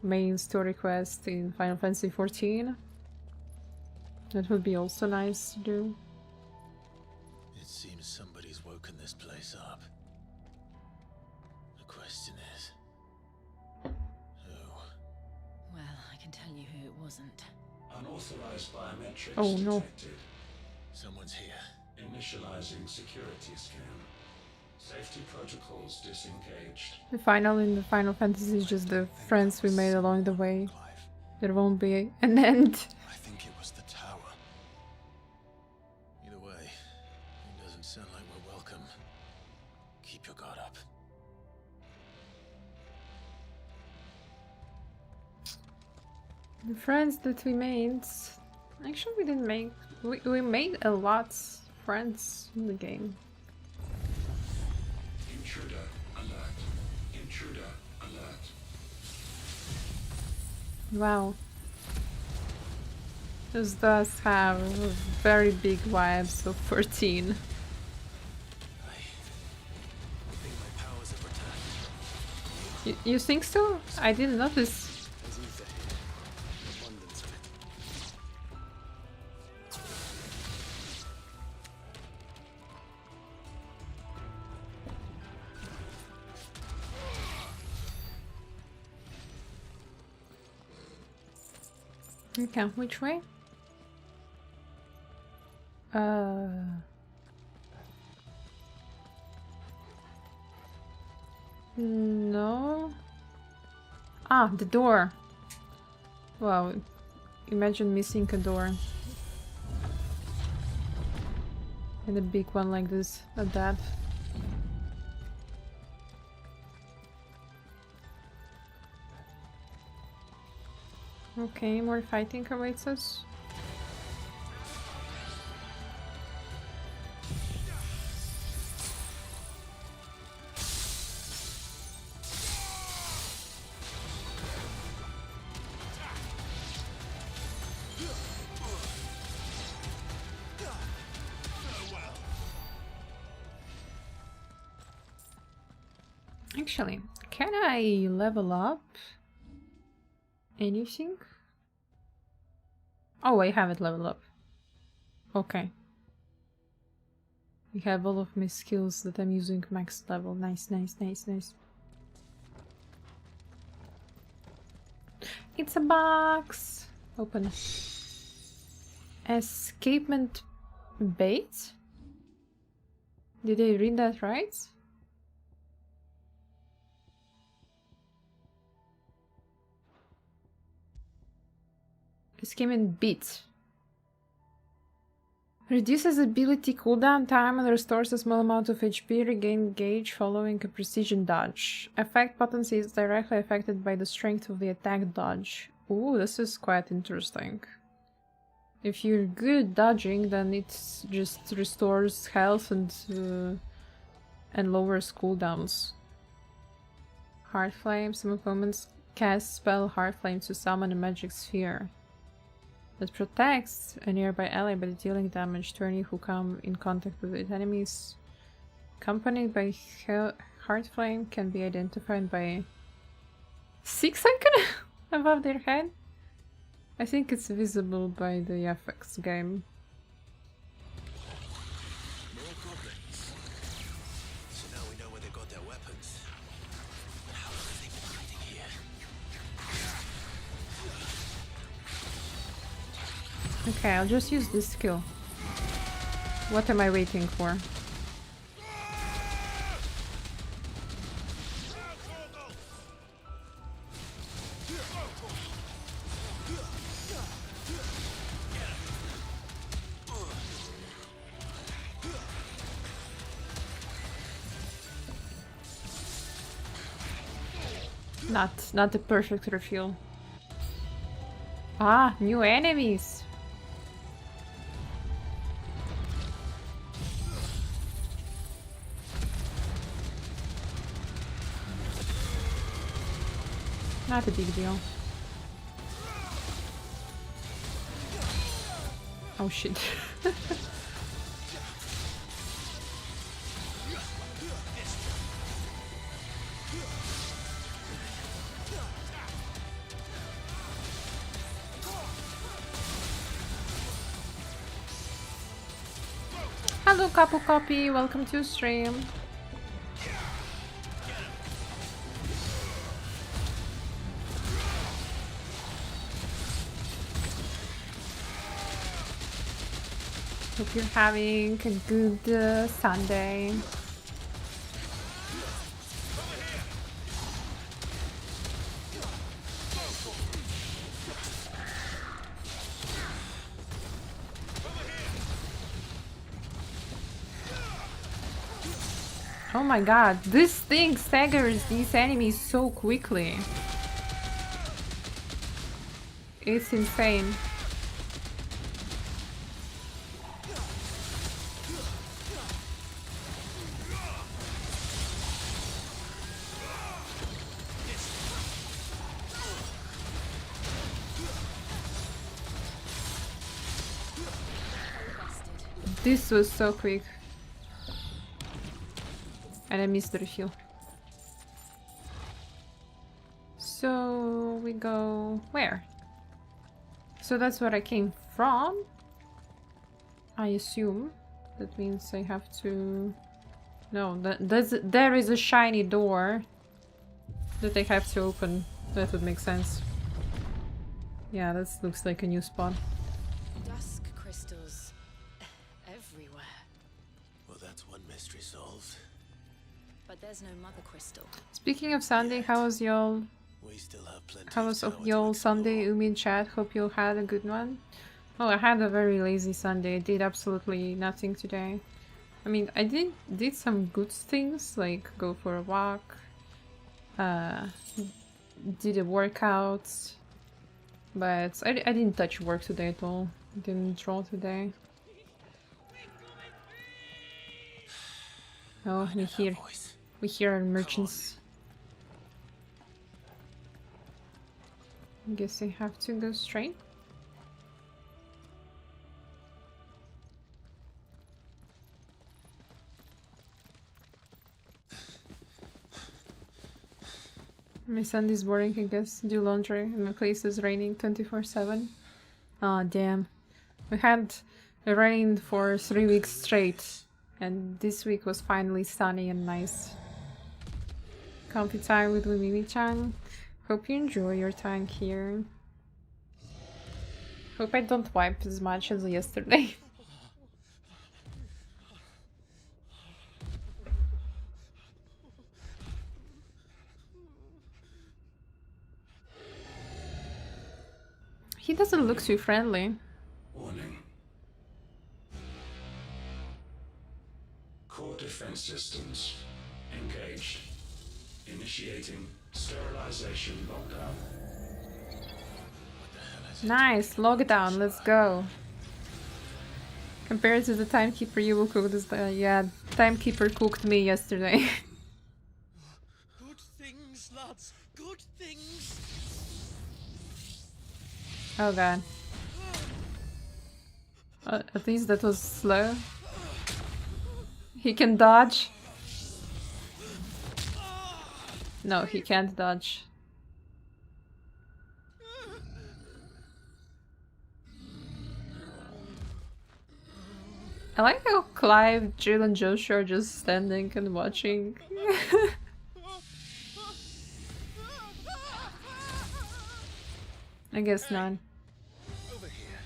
main story quest in Final Fantasy XIV. That would be also nice to do. It seems somebody's woken this place up. The question is... who? Well, I can tell you who it wasn't. Unauthorized biometrics Oh no. detected. Someone's here. Initializing security scan. Safety protocols disengaged. The final in the Final Fantasy is just the friends we made along the way. There won't be an end. I think it was the tower. Either way, it doesn't sound like we're welcome. Keep your guard up. The friends that we made... Actually, we didn't make... We made a lot of friends in the game. Intruder alert. Intruder alert. Wow. This does have very big vibes of 14. You think so? I didn't notice. Okay, which way? No. Ah, the door. Wow, imagine missing a door. And a big one like this at that. Okay, more fighting awaits us. Actually, can I level up anything? Oh, I have it leveled up. Okay. I have all of my skills that I'm using max level. Nice, nice, nice, nice. It's a box! Open. Escapement bait? Did I read that right? Escapement beat. Reduces ability cooldown time and restores a small amount of HP regained gauge following a precision dodge. Effect potency is directly affected by the strength of the attack dodge. Ooh, this is quite interesting. If you're good at dodging, then it just restores health and lowers cooldowns. Heart Flame. Some opponents cast spell Heart Flame to summon a magic sphere that protects a nearby ally by dealing damage to any who come in contact with it. Enemies accompanied by Heart Flame can be identified by 6 icon above their head. I think it's visible by the FX game. More goblins. So now we know where they got their weapons. But how long have they been hiding here? Okay, I'll just use this skill. What am I waiting for? Not the perfect refuel. Ah, new enemies. Not a big deal. Oh shit. Hello Kapu Copy, welcome to stream. Hope you're having a good Sunday. Oh my god, this thing staggers these enemies so quickly. It's insane. This was so quick. And I missed the refill. So we go where? So that's where I came from, I assume. That means I have to... No, there is a shiny door that I have to open. That would make sense. Yeah, that looks like a new spot. Dusk crystals everywhere. Well, that's one mystery solved. But there's no mother crystal. Speaking of Sunday, how was y'all? We still have plenty. How was y'all Sunday? Umi in chat. Hope you had a good one. Oh, I had a very lazy Sunday. I did absolutely nothing today. I mean, I did some good things, like go for a walk, did a workout, but I didn't touch work today at all. Didn't draw today. Oh, we hear our merchants. I guess I have to go straight. My Sunday's boring, I guess. Do laundry and my place is raining 24/7. Aw, damn. We had rain for 3 weeks straight, and this week was finally sunny and nice. Comfy time with Mimi-chan. Hope you enjoy your time here. Hope I don't wipe as much as yesterday. He doesn't look too friendly. Warning. Core defense systems engaged. Initiating sterilization lockdown. Nice, lockdown, let's go. Compared to the timekeeper you will cook this yeah, timekeeper cooked me yesterday. Good things, lads. Good things. Oh god. At least that was slow. He can dodge. No, he can't dodge. I like how Clive, Jill and Joshua are just standing and watching. I guess not. Over here.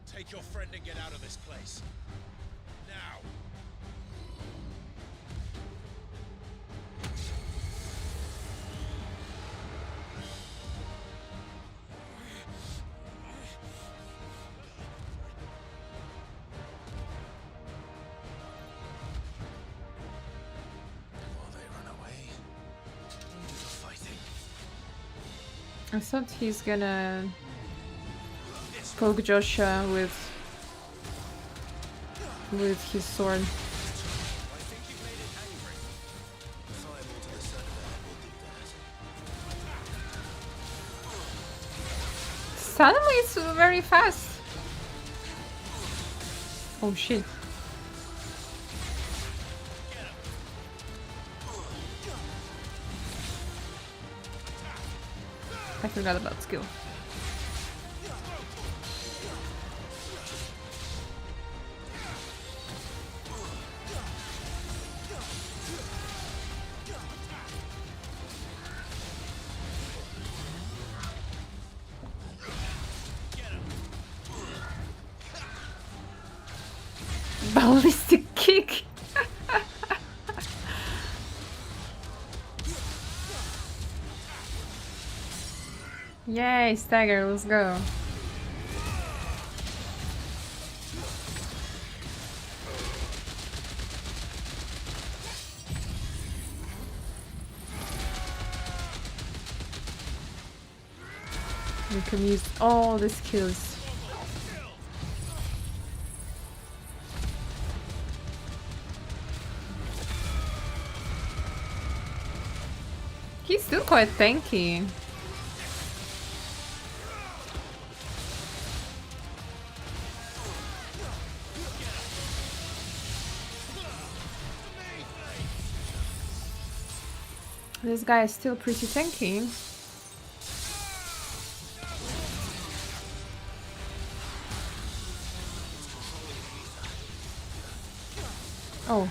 Take your friend and get out of this place. Now. I thought he's gonna poke Joshua with his sword. Suddenly it's very fast. Oh shit. I forgot about skill. Ballistic kick. Yay, stagger, let's go. We can use all the skills. He's still quite tanky. This guy is still pretty tanky. Oh.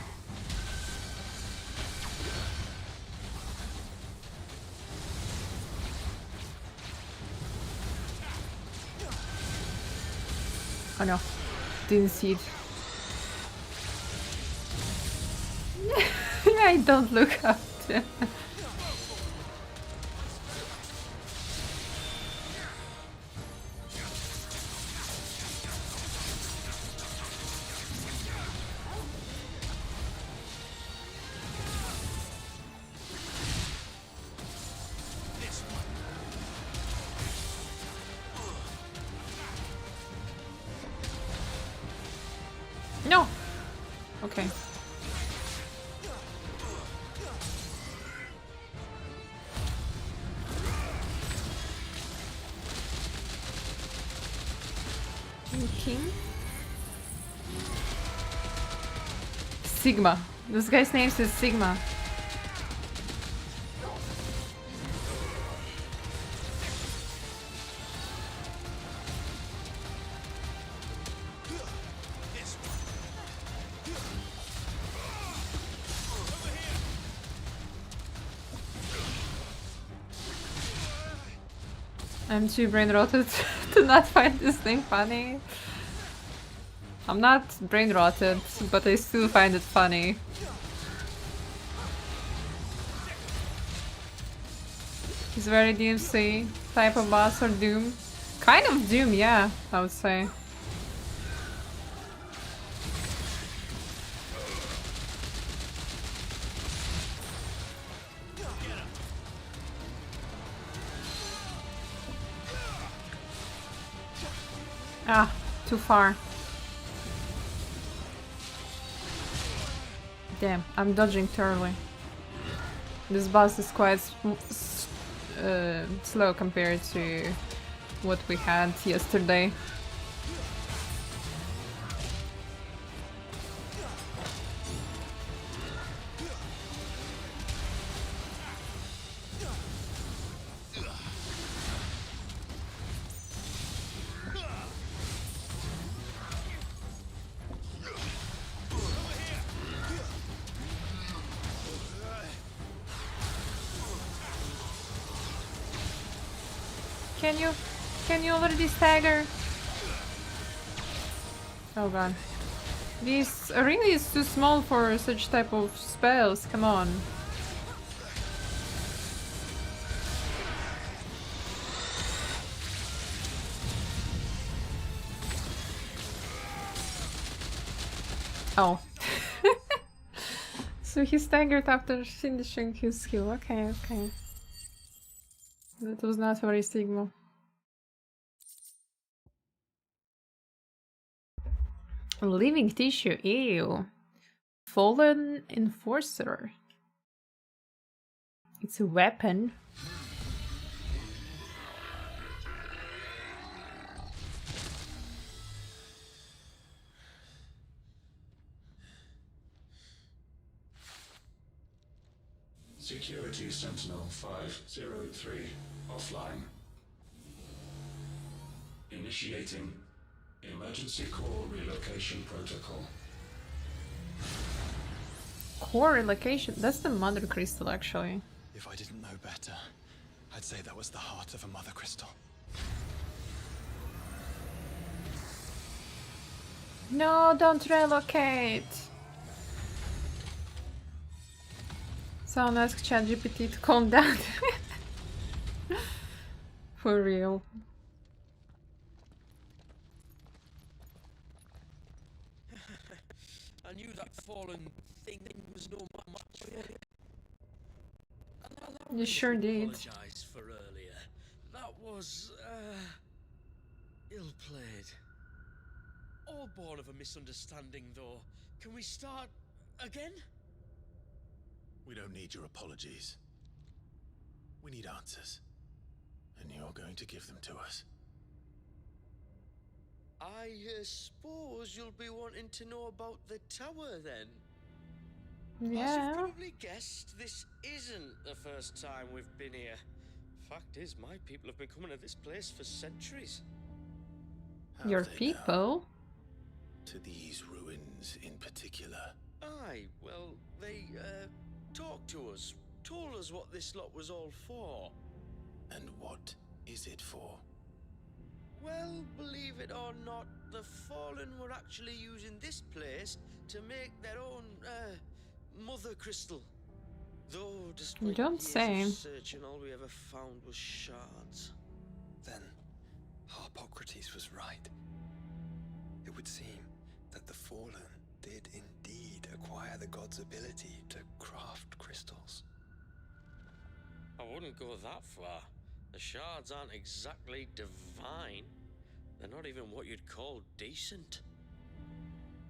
Oh no, didn't see it. I don't look up. No. Okay. King. Sigma. This guy's name is Sigma. I'm too brain rotted to not find this thing funny. I'm not brain rotted, but I still find it funny. He's very DMC type of boss or Doom. Kind of Doom, yeah, I would say. Ah, too far. Damn, I'm dodging thoroughly. This boss is quite slow compared to what we had yesterday. Can you already stagger? Oh god. This arena is too small for such type of spells, come on. Oh. So he staggered after finishing his skill. Okay, okay. That was not very Sigma. Living tissue, ew. Fallen Enforcer. It's a weapon. Security Sentinel 503 offline. Initiating emergency core relocation protocol. Core relocation? That's the mother crystal, actually. If I didn't know better, I'd say that was the heart of a mother crystal. No, don't relocate! Someone asked ChatGPT to calm down. For real. I knew that fallen thing was no match for you. You sure did. Apologize for earlier. That was, ill-played. All born of a misunderstanding, though. Can we start again? We don't need your apologies. We need answers. And you're going to give them to us. I suppose you'll be wanting to know about the tower, then? As Yeah. you've probably guessed, this isn't the first time we've been here. Fact is, my people have been coming to this place for centuries. How Your have they people? now? To these ruins in particular. Aye, well, they, talked to us, told us what this lot was all for. And what is it for? Well, believe it or not, the Fallen were actually using this place to make their own, mother crystal. Though, despite Don't years say. of searching, all we ever found was shards. Then, Harpocrates was right. It would seem that the Fallen did indeed acquire the god's ability to craft crystals. I wouldn't go that far. The shards aren't exactly divine. They're not even what you'd call decent.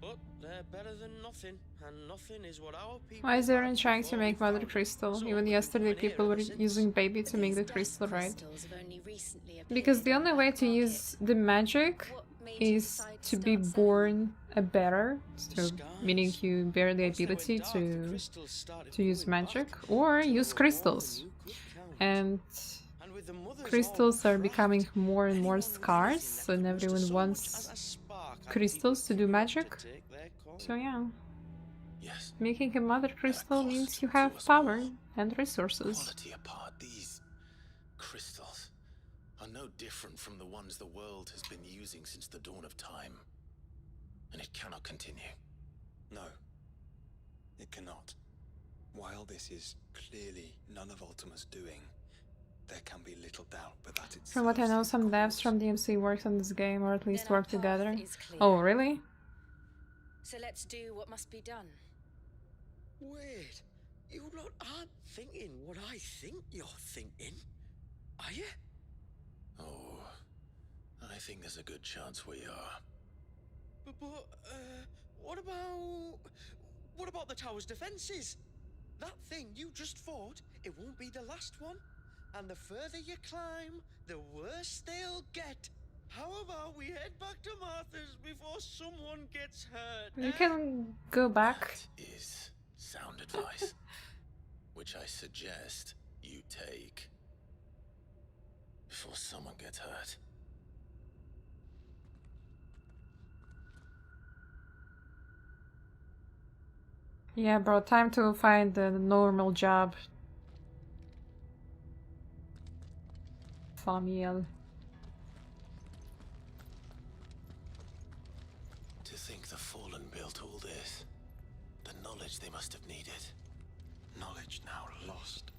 But they're better than nothing, and nothing is what our people... Why is everyone trying to make mother crystal? Even yesterday people were using baby to make the crystal, right? Because the only way to use the magic is to be born a bearer, so meaning you bear the ability to use magic, or use crystals. And crystals are becoming more and more scarce, and everyone wants crystals to do magic. So yeah, Yes. making a mother crystal means you have power and resources. Quality apart, these crystals are no different from the ones the world has been using since the dawn of time. And it cannot continue. No, it cannot. While this is clearly none of Ultima's doing, there can be little doubt but that it's... From what I know, some devs from DMC worked on this game, or at least worked together. Oh, really? So let's do what must be done. Wait, you lot aren't thinking what I think you're thinking, are you? Oh, I think there's a good chance we are. But what about the tower's defenses? That thing you just fought, it won't be the last one. And the further you climb, the worse they'll get. How about we head back to Martha's before someone gets hurt? You can go back. That is sound advice, which I suggest you take before someone gets hurt. Yeah, bro, time to find a normal job. Famiel. To think the Fallen built all this, the knowledge they must have needed. Knowledge now lost.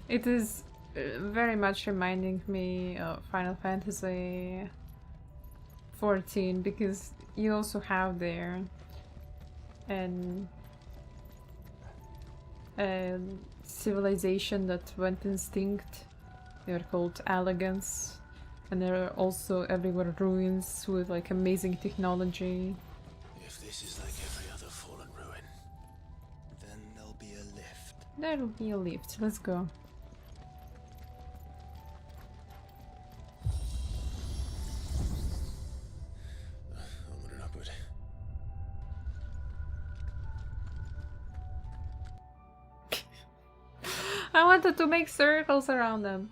It is very much reminding me of Final Fantasy XIV, because you also have there a civilization that went extinct. They were called Elegance, and there are also everywhere ruins with like amazing technology. If this is like every other Fallen ruin, Then there'll be a lift. There'll be a lift. Let's go. open it up, but I wanted to make circles around them.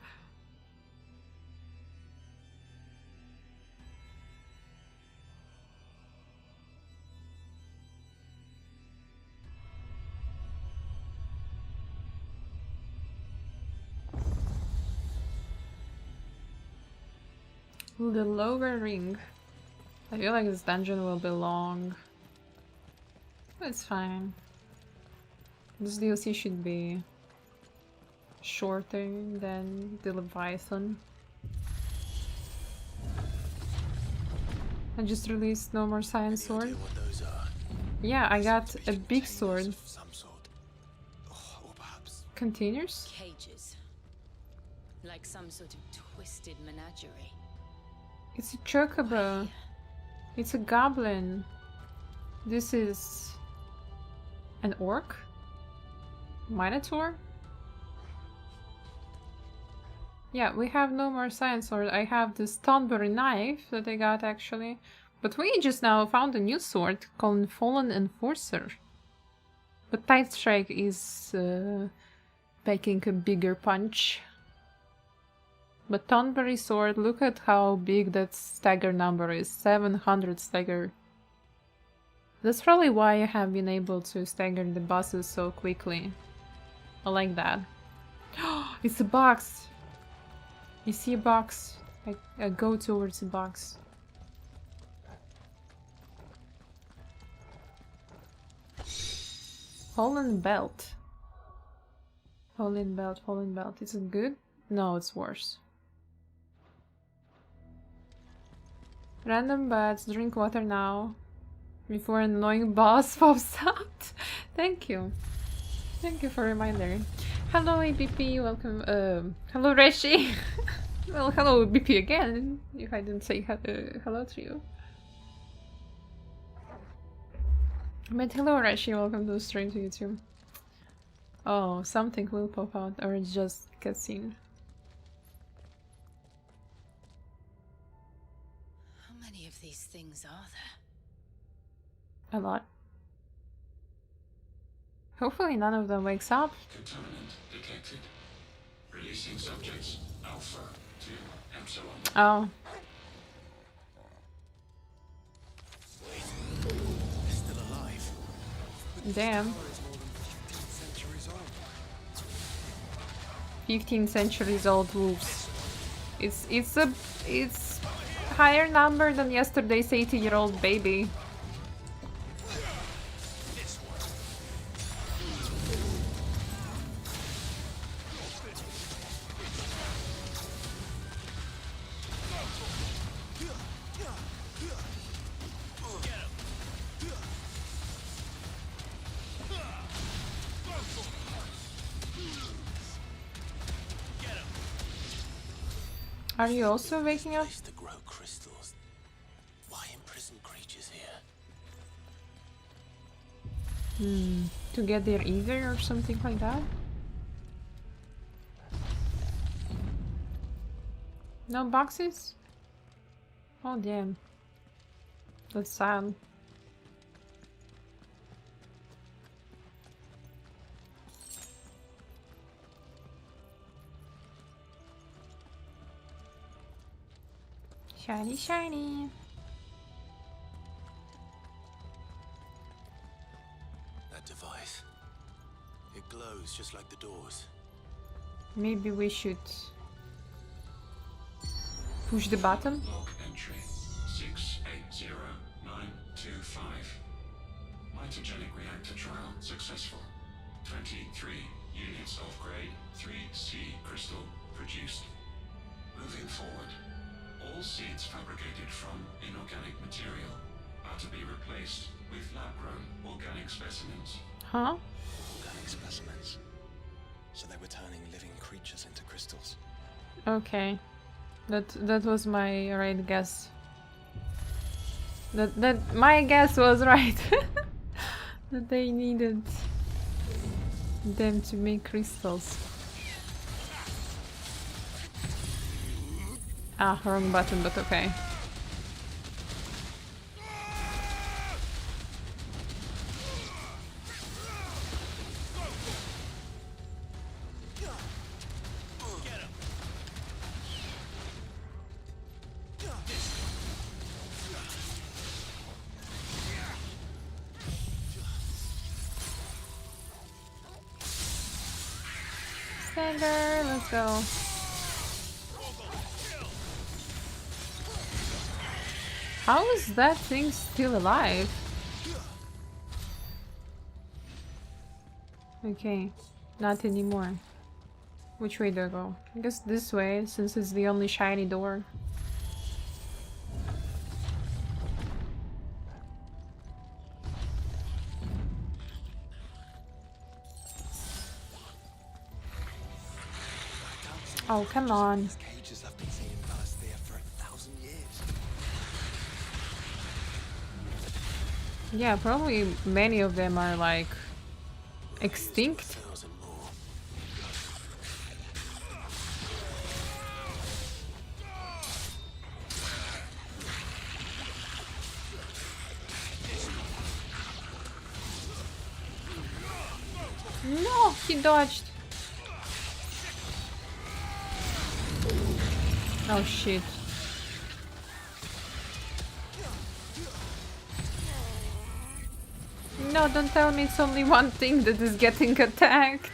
The lower ring. I feel like this dungeon will be long. It's fine. This DLC should be shorter than the Leviathan. I just released No More Science Sword. Yeah, I got a big sword. Containers? Cages. Like some sort of twisted menagerie. It's a chocobo. It's a goblin. This is an orc? Minotaur? Yeah, we have No More Science Sword. I have this Thornberry knife that I got actually. But we just now found a new sword called Fallen Enforcer. But Tight Strike is packing a bigger punch. But Thornberry sword, look at how big that stagger number is. 700 stagger. That's probably why I have been able to stagger the bosses so quickly. I like that. It's a box! You see a box? I go towards the box. Fallen belt. Fallen belt, fallen belt. Is it good? No, it's worse. Random bats, drink water now. Before an annoying boss pops out. Thank you. Thank you for a reminder. Hello ABP, welcome. Hello Reshi. Well, hello BP again, if I didn't say hello to you. But hello Reshi, welcome to the stream to YouTube. Oh, something will pop out, or it's just cutscene. How many of these things are there? A lot. Hopefully none of them wakes up. Contaminant detected. Releasing subjects Alpha to Epsilon. Oh. Still alive. Damn. 15 centuries old wolves. It's higher number than yesterday's 80-year-old baby. Are you also waking up? To grow crystals. Why imprison creatures here? To get their ether or something like that? No boxes? Oh damn. That's sad. Shiny, shiny. That device. It glows just like the doors. Maybe we should push the button. Log entry 680925. Mitogenic reactor trial successful. 23 units of grade 3C crystal produced. Moving forward. All seeds fabricated from inorganic material are to be replaced with lab-grown organic specimens. Huh? Organic specimens. So they were turning living creatures into crystals. Okay. That was my right guess. That my guess was right. That they needed them to make crystals. Ah, wrong button, but okay. Stagger, let's go. How is that thing still alive? Okay, not anymore. Which way do I go? I guess this way, since it's the only shiny door. Oh, come on. Cages I've been seeing burst there for 1,000 years. Yeah, probably many of them are like extinct. No, he dodged. Oh shit. No, don't tell me it's only one thing that is getting attacked.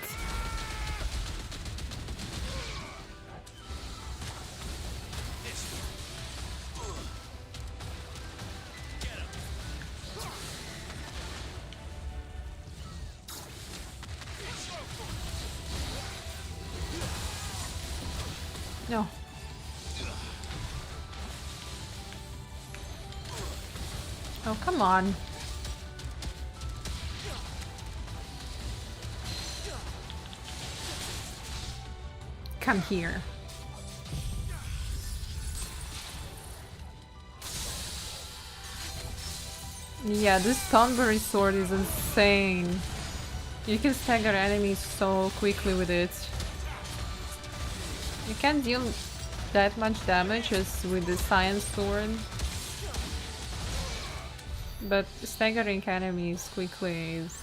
No. Oh, come on. Come here. Yeah, this Thornberry sword is insane. You can stagger enemies so quickly with it. You can't deal that much damage as with the science sword. But staggering enemies quickly is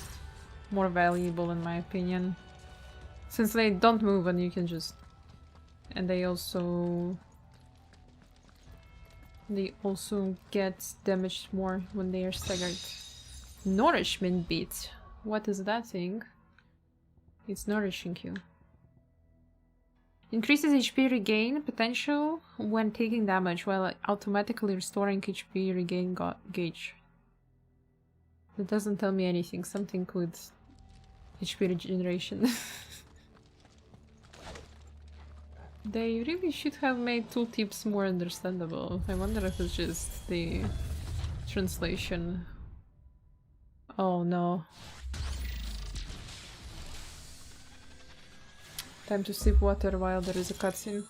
more valuable in my opinion. Since they don't move and you can just... And they also get damaged more when they are staggered. Nourishment beat. What is that thing? It's nourishing you. Increases HP regain potential when taking damage while automatically restoring HP regain gauge. That doesn't tell me anything. Something with HP regeneration. They really should have made tooltips more understandable. I wonder if it's just the translation. Oh no. Time to sip water while there is a cutscene.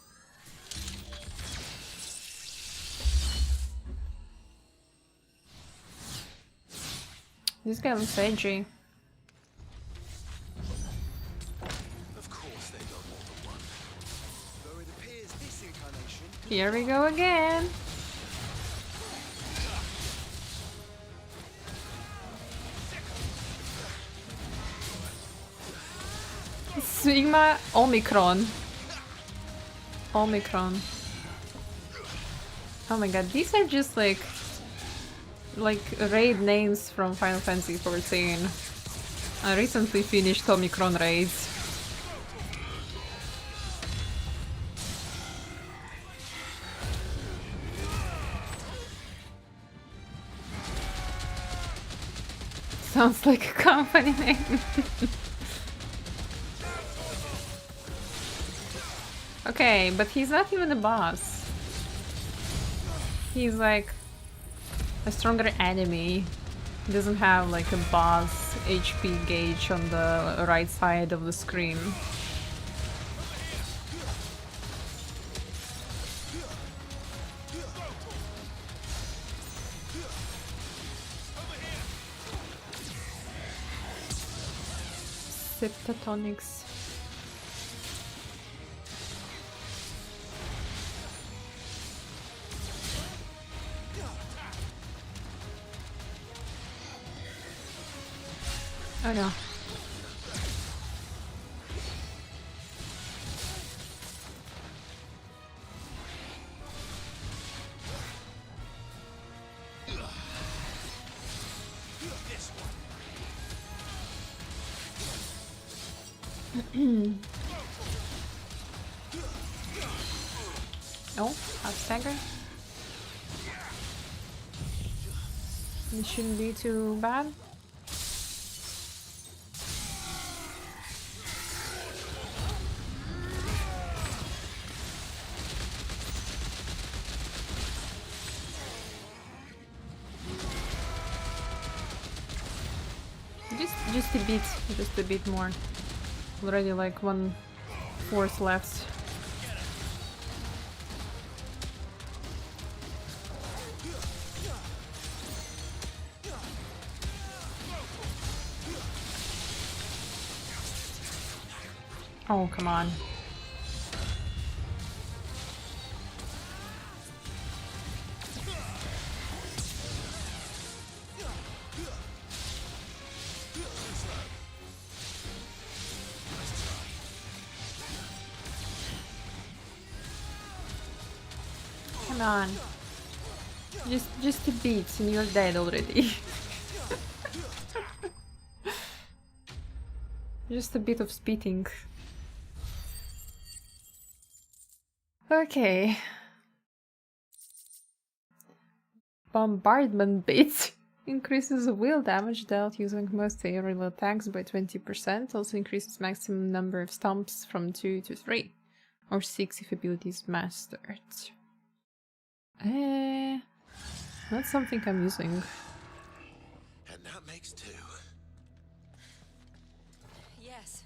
This guy looks edgy. Of course they got more than one. Though it appears this incarnation... Here we go again. Sigma Omicron. Omicron. Oh my god, these are just like raid names from Final Fantasy XIV. I recently finished Omicron raids. Sounds like a company name. Okay, but he's not even a boss. He's like a stronger enemy. He doesn't have like a boss HP gauge on the right side of the screen. Septatonics. Oh no. Oh, I'll stagger. It shouldn't be too bad. Just a bit more. Already like 1/4 left. Oh, come on. Come on. Just a bit and you're dead already. Just a bit of spitting. Okay. Bombardment bit increases will damage dealt using most aerial attacks by 20%. Also increases maximum number of stomps from 2 to 3. Or 6 if ability is mastered. That's something I'm using. And that makes 2. Yes,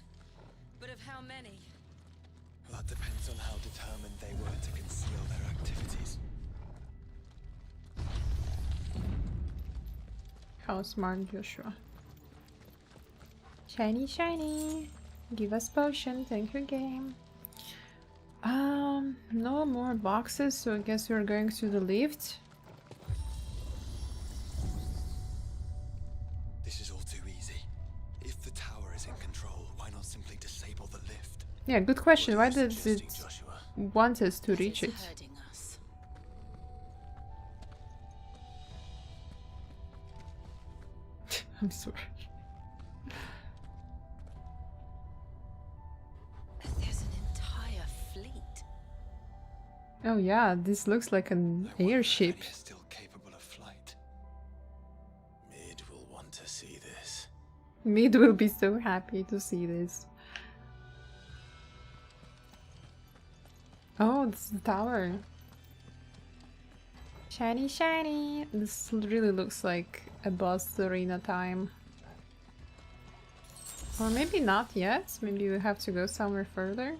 but of how many? That depends on how determined they were to conceal their activities. How smart, Joshua. Shiny, shiny! Give us potion, thank you, game. No more boxes, so I guess we're going to the lift. This is all too easy. If the tower is in control, why not simply disable the lift? Yeah, good question. Why does it want us to reach it? I'm sorry. There's an entire fleet. Oh yeah, this looks like an airship. Still capable of flight. Mid will want to see this. Mid will be so happy to see this. Oh, it's the tower. Shiny, shiny! This really looks like a boss arena time. Or maybe not yet. Maybe we have to go somewhere further.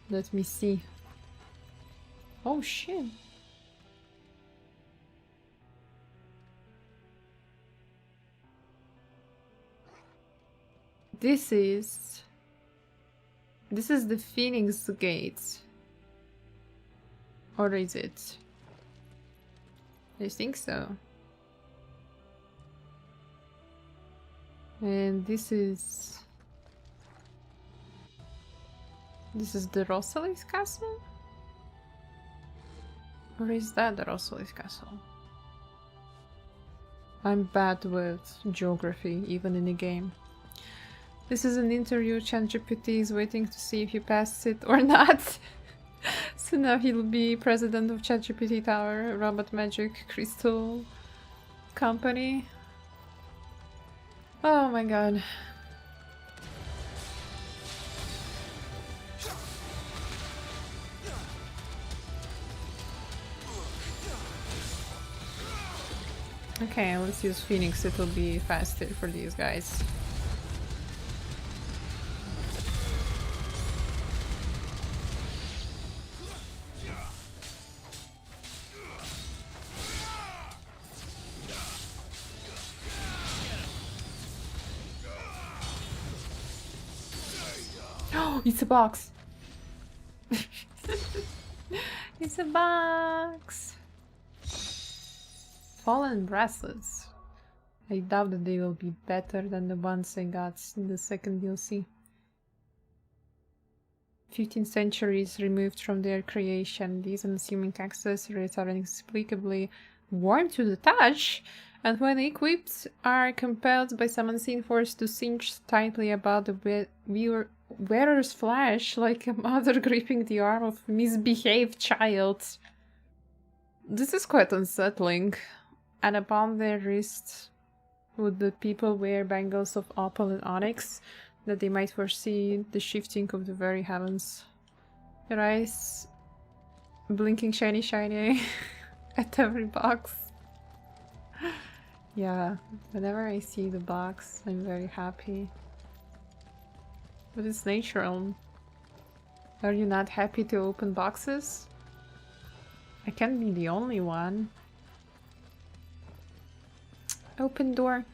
Let me see. Oh shit. This is the Phoenix Gate. Or is it? I think so. And this is the Rosalie's castle? Or is that the Rosalie's castle? I'm bad with geography, even in a game. This is an interview. ChatGPT is waiting to see if you passed it or not. So now he'll be president of ChatGPT Tower, Robot Magic Crystal Company. Oh my god. Okay, let's use Phoenix, it'll be faster for these guys. Oh, it's a box! It's a box! Fallen bracelets. I doubt that they will be better than the ones I got in the second DLC. 15th centuries removed from their creation. These unassuming accessories are inexplicably warm to the touch, and when equipped, are compelled by some unseen force to cinch tightly about the wearer's flesh, like a mother gripping the arm of a misbehaved child. This is quite unsettling. And upon their wrists would the people wear bangles of opal and onyx, that they might foresee the shifting of the very heavens. Their eyes blinking shiny shiny at every box. Yeah, whenever I see the box, I'm very happy. But it's natural. Are you not happy to open boxes? I can't be the only one. Open door.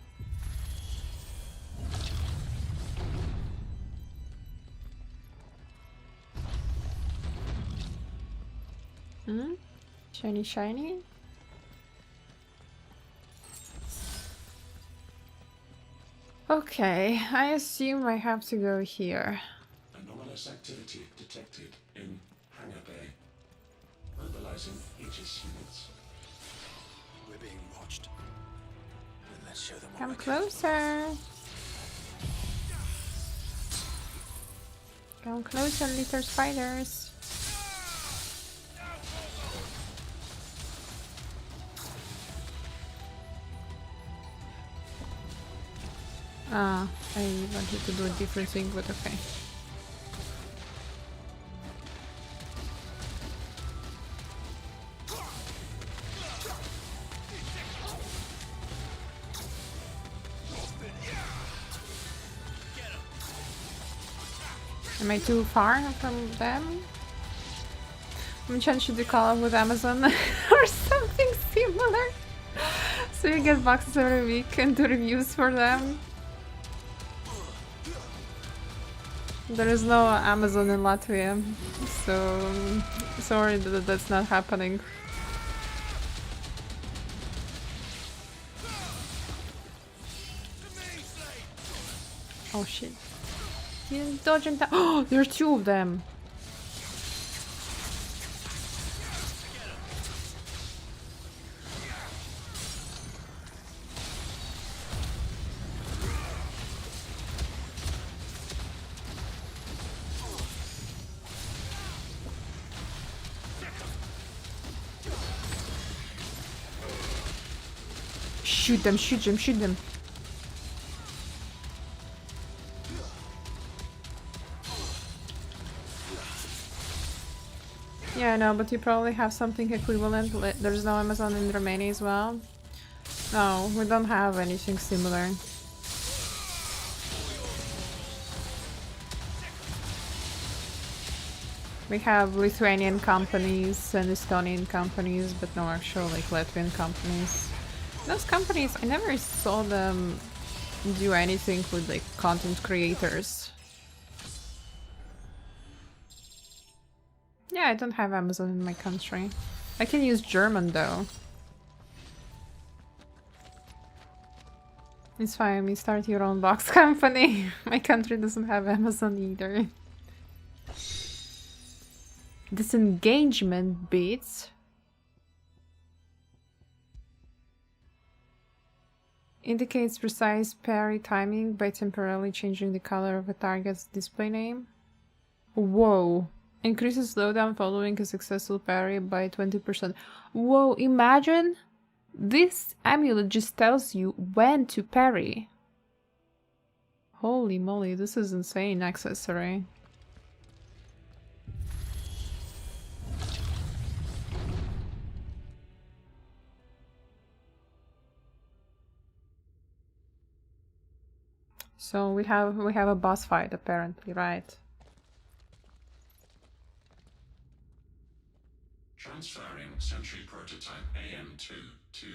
Hmm? Shiny shiny? Okay, I assume I have to go here. Anomalous activity detected in Hangar Bay. Mobilizing Aegis units. We're being watched. Then let's show them what Come we're capable of. closer. Come closer, little spiders. Ah, I wanted to do a different thing, but okay. Am I too far from them? Maybe should we call up with Amazon or something similar? So you get boxes every week and do reviews for them. There is no Amazon in Latvia, so sorry that that's not happening. Oh shit. He didn't dodge and oh, there are two of them. Shoot them, shoot them, shoot them. Yeah, no, but you probably have something equivalent. There's no Amazon in Romania as well. No, we don't have anything similar. We have Lithuanian companies and Estonian companies, but no actual like Latvian companies. Those companies, I never saw them do anything with like content creators. Yeah, I don't have Amazon in my country. I can use German though. It's fine, you start your own box company. My country doesn't have Amazon either. Disengagement beats. Indicates precise parry timing by temporarily changing the color of a target's display name. Whoa. Increases slowdown following a successful parry by 20%. Whoa, imagine! This amulet just tells you when to parry. Holy moly, this is insane accessory. So we have a boss fight apparently, right? Transferring Sentry Prototype AM2 to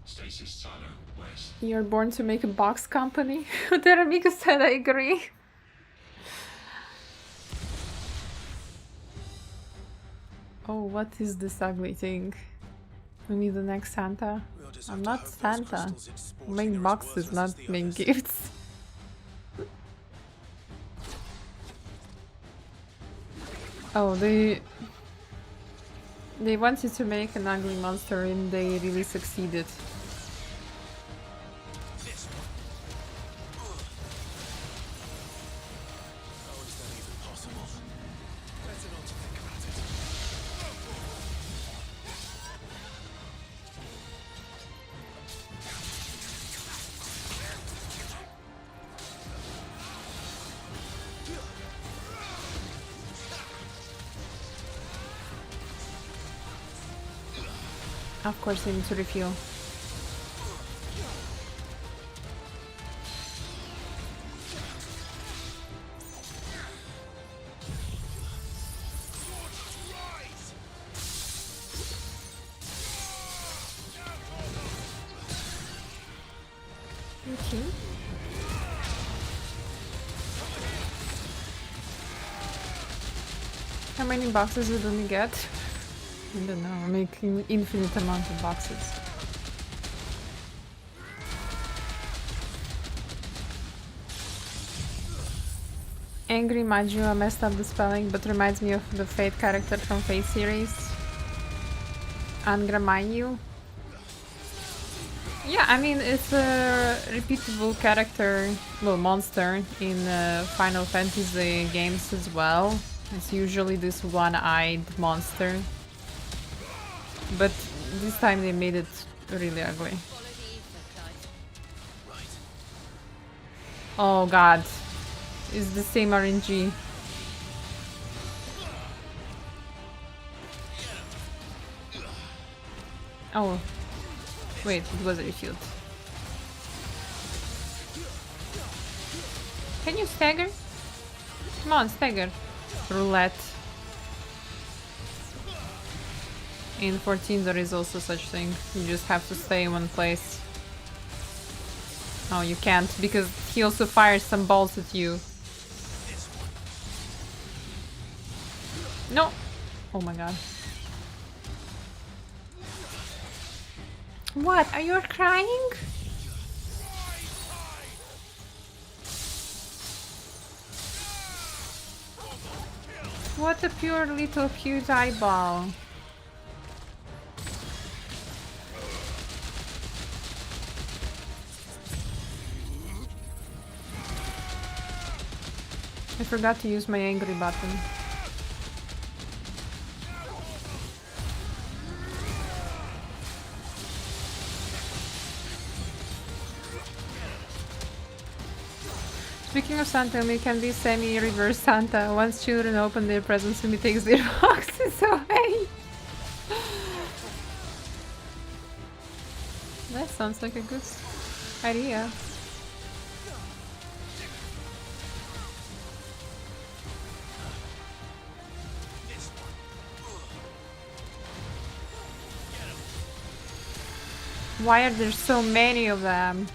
Stasis Silo West. You're born to make a box company? Teramika said I agree. Oh, what is this ugly thing? We need the next Santa? I'm not Santa. Make boxes, not make gifts. Oh, they wanted to make an ugly monster and they really succeeded. Of course I need to refuel. Okay. How many boxes did we get? I don't know, making infinite amount of boxes. Angry Majua messed up the spelling, but reminds me of the Fate character from Fate series. Angramayu. Yeah, I mean, it's a repeatable character, well, monster in Final Fantasy games as well. It's usually this one-eyed monster. But this time they made it really ugly. Oh god. It's the same RNG. Oh. Wait, it was refilled. Can you stagger? Come on, stagger. Roulette. In 14 there is also such thing. You just have to stay in one place. Oh, you can't, because he also fires some balls at you. No! Oh my god. What? Are you crying? What a pure little cute eyeball. I forgot to use my angry button. Speaking of Santa, we can be semi-reverse Santa. Once children open their presents, Umi takes their boxes away. That sounds like a good idea. Why are there so many of them?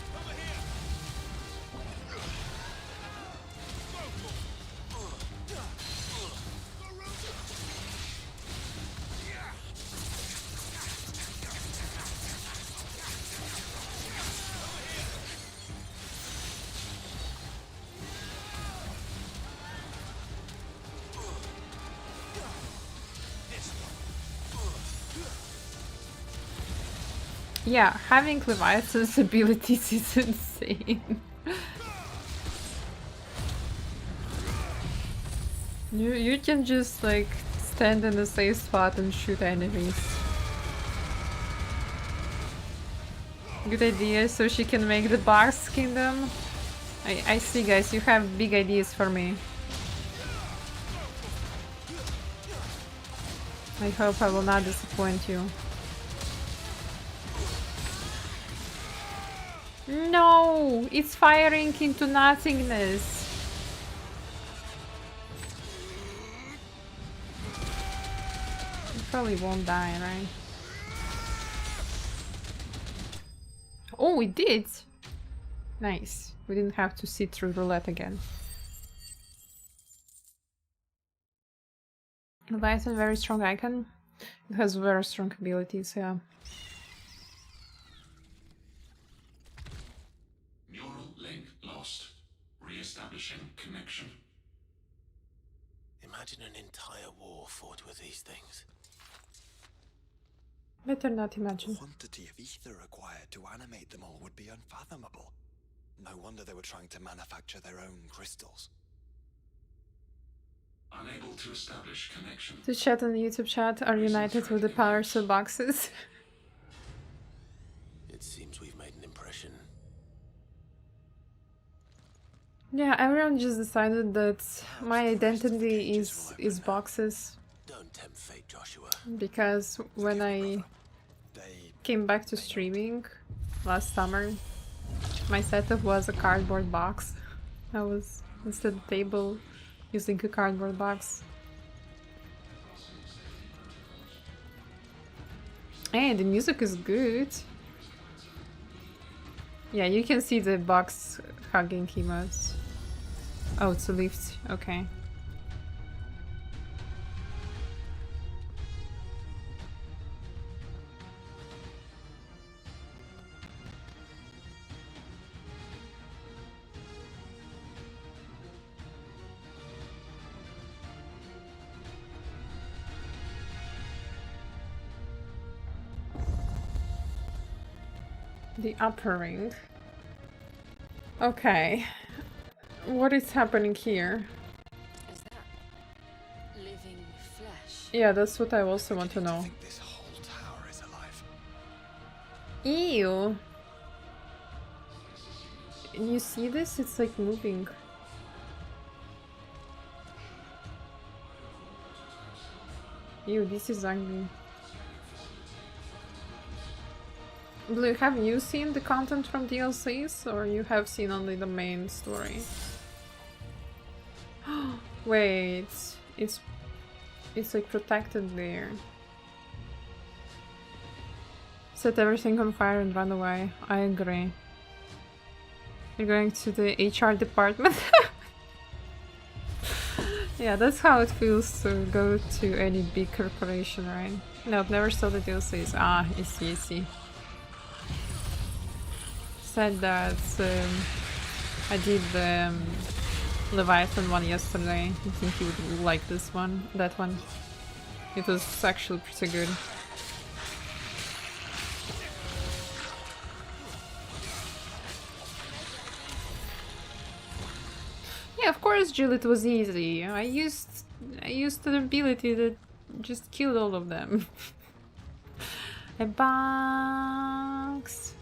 Yeah, having Leviathan's abilities is insane. You can just like stand in a safe spot and shoot enemies. Good idea, so she can make the boss kingdom. I see, guys, you have big ideas for me. I hope I will not disappoint you. No! It's firing into nothingness! You probably won't die, right? Oh, we did! Nice. We didn't have to sit through roulette again. Leviathan, very strong icon. It has very strong abilities, yeah. Re-establishing connection. Imagine an entire war fought with these things. Better not imagine. The quantity of ether required to animate them all would be unfathomable. No wonder they were trying to manufacture their own crystals. Unable to establish connection. The chat and the YouTube chat are united with the powers of boxes. It seems we've made an impression. Yeah, everyone just decided that my identity is boxes. Don't tempt fate, Joshua. Because when I... They came back to streaming last summer, my setup was a cardboard box. I was, instead of table, using a cardboard box. Hey, the music is good. Yeah, you can see the box hugging emotes. Oh, it's a lift. Okay. The upper ring. Okay. What is happening here? Is that living flesh? Yeah, that's what I also want to know. This whole tower is alive. Ew. And you see this? It's like moving. Ew, this is ugly. Blue, have you seen the content from DLCs, or you have seen only the main story? Wait, it's like protected there. Set everything on fire and run away. I agree. You're going to the HR department? Yeah, that's how it feels to go to any big corporation, right? No, I've never saw the DLCs. Ah, I see, I see. Said that I did the Leviathan one yesterday. I think you would like this one, that one. It was actually pretty good. Yeah, of course, Jill, it was easy. I used the ability that just killed all of them. A box.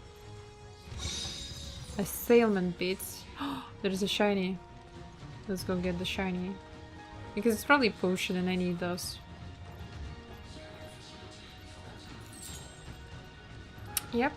Assailment bits. There's a shiny. Let's go get the shiny. Because it's probably potion and I need those. Yep.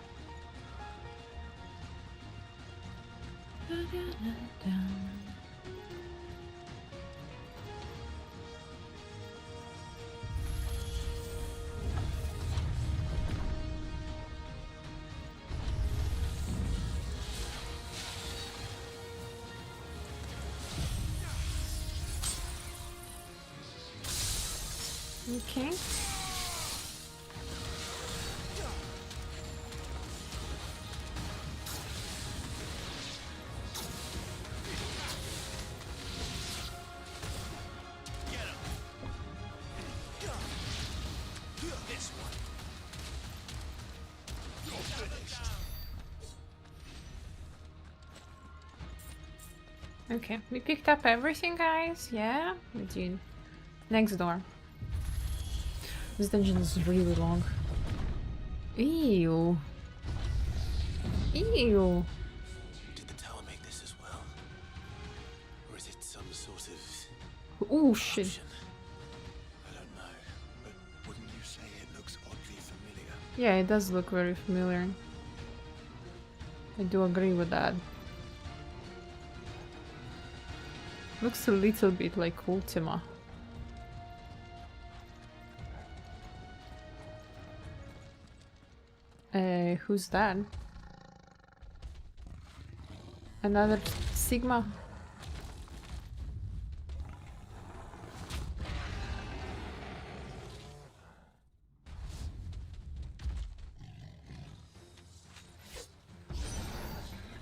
Okay. Okay, we picked up everything, guys. Yeah, we did. Next door. This dungeon is really long. Ew. Ew. Did the tower make this as well? Or is it some sort of... Oh shit. option? I don't know, but wouldn't you say it looks oddly familiar? Yeah, it does look very familiar. I do agree with that. Looks a little bit like Ultima. Who's that? Another Sigma?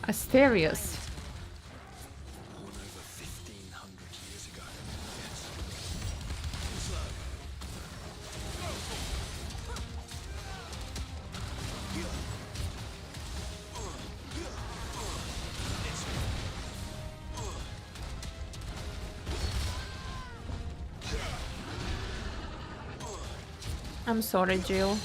Asterius. Born over 1,500 years ago. I'm sorry, Jill.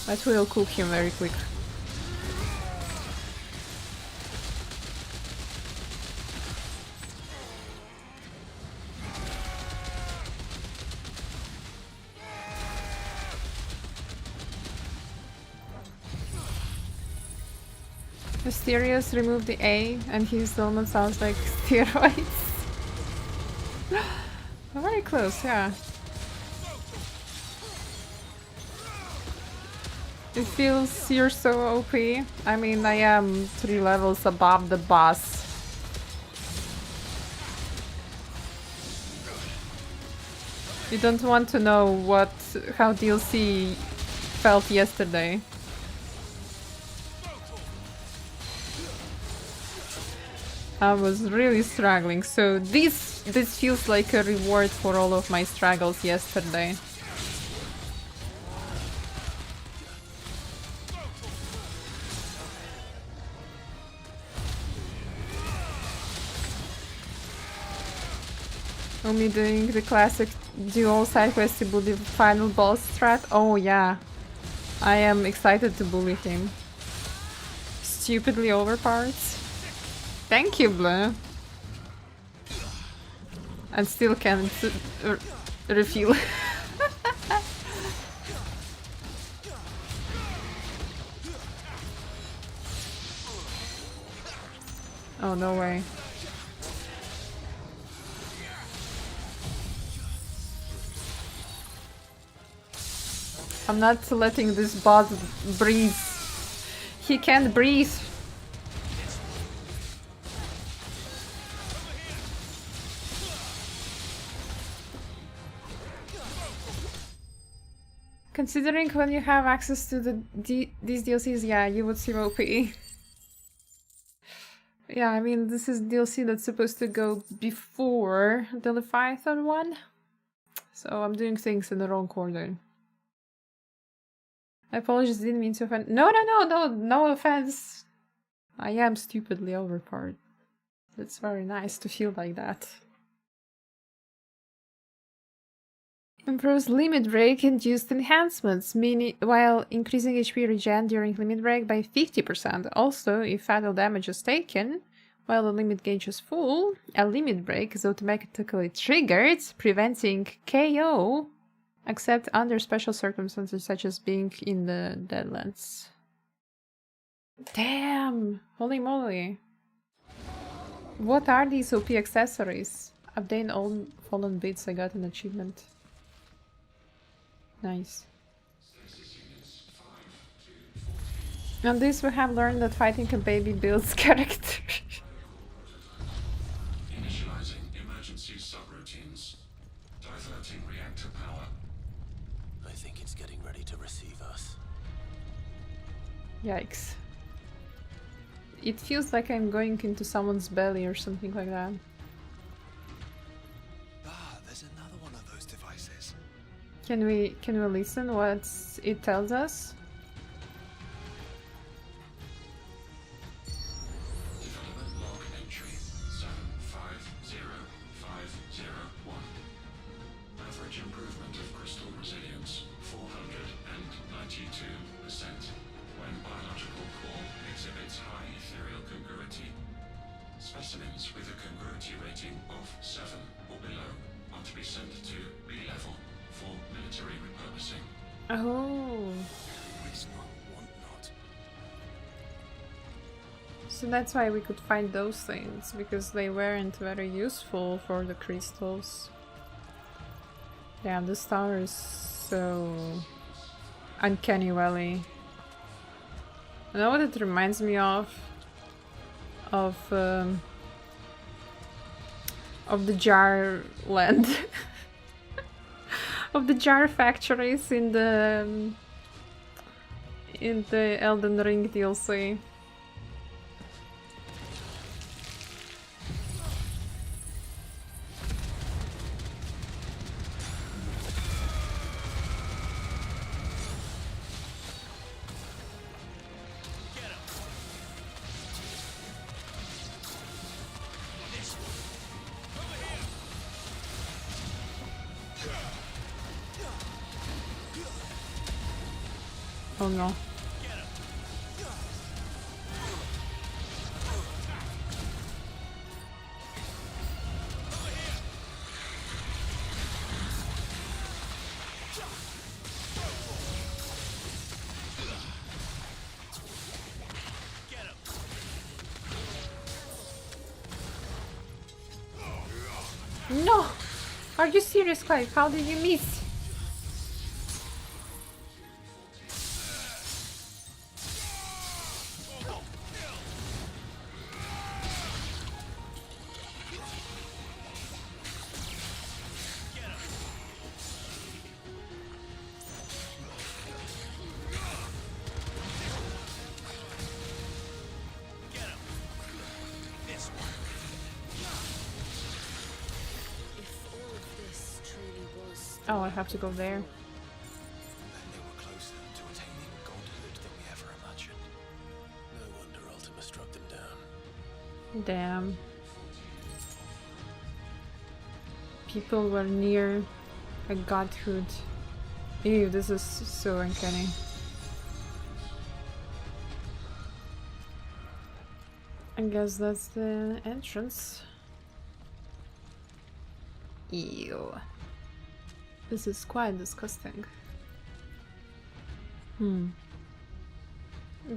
But we'll cook him very quick. Mysterious removed the A and his almost sounds like steroids. Very close, yeah. It feels you're so OP. I mean, I am 3 levels above the boss. You don't want to know how DLC felt yesterday. I was really struggling, so this feels like a reward for all of my struggles yesterday. Only doing the classic dual side quest to bully the final boss strat. Oh yeah, I am excited to bully him. Stupidly overpowered. Thank you, Blue. And still can't refuel. Oh, no way. I'm not letting this boss breathe. He can't breathe. Considering when you have access to these DLCs, yeah, you would see OP. Yeah, I mean, this is DLC that's supposed to go before the Leviathan one. So I'm doing things in the wrong order. I apologize, didn't mean to offend. No offense. I am stupidly overpowered. It's very nice to feel like that. Improves limit break induced enhancements, while increasing HP regen during limit break by 50%. Also, if fatal damage is taken while the limit gauge is full, a limit break is automatically triggered, preventing KO, except under special circumstances such as being in the Deadlands. Damn! Holy moly! What are these OP accessories? Obtain all fallen bits. I got an achievement. Nice. On this we have learned that fighting a baby builds character. Initializing emergency subroutines. Diverting reactor power. I think it's getting ready to receive us. Yikes. It feels like I'm going into someone's belly or something like that. There's another one of those devices. Can we listen what it tells us? Development log entry 750501. Average improvement of crystal resilience 492% when biological core exhibits high ethereal congruity. Specimens with a congruity rating of 7 or below are to be sent to B level for military repurposing. Oh. So that's why we could find those things, because they weren't very useful for the crystals. Yeah, this tower is so uncanny valley. You know what it reminds me of? Of the jar land. Of the jar factories in the Elden Ring DLC. Oh no. No! Are you serious, Clive? How did you miss? Oh, I have to go there. Then they were closer to attaining godhood than we ever imagined. No wonder Ultima struck them down. Damn. People were near a godhood. Ew, this is so uncanny. I guess that's the entrance. Ew. This is quite disgusting.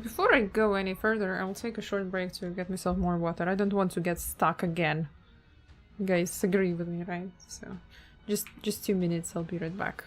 Before I go any further, I'll take a short break to get myself more water. I don't want to get stuck again. You guys agree with me, right? So, just 2 minutes, I'll be right back.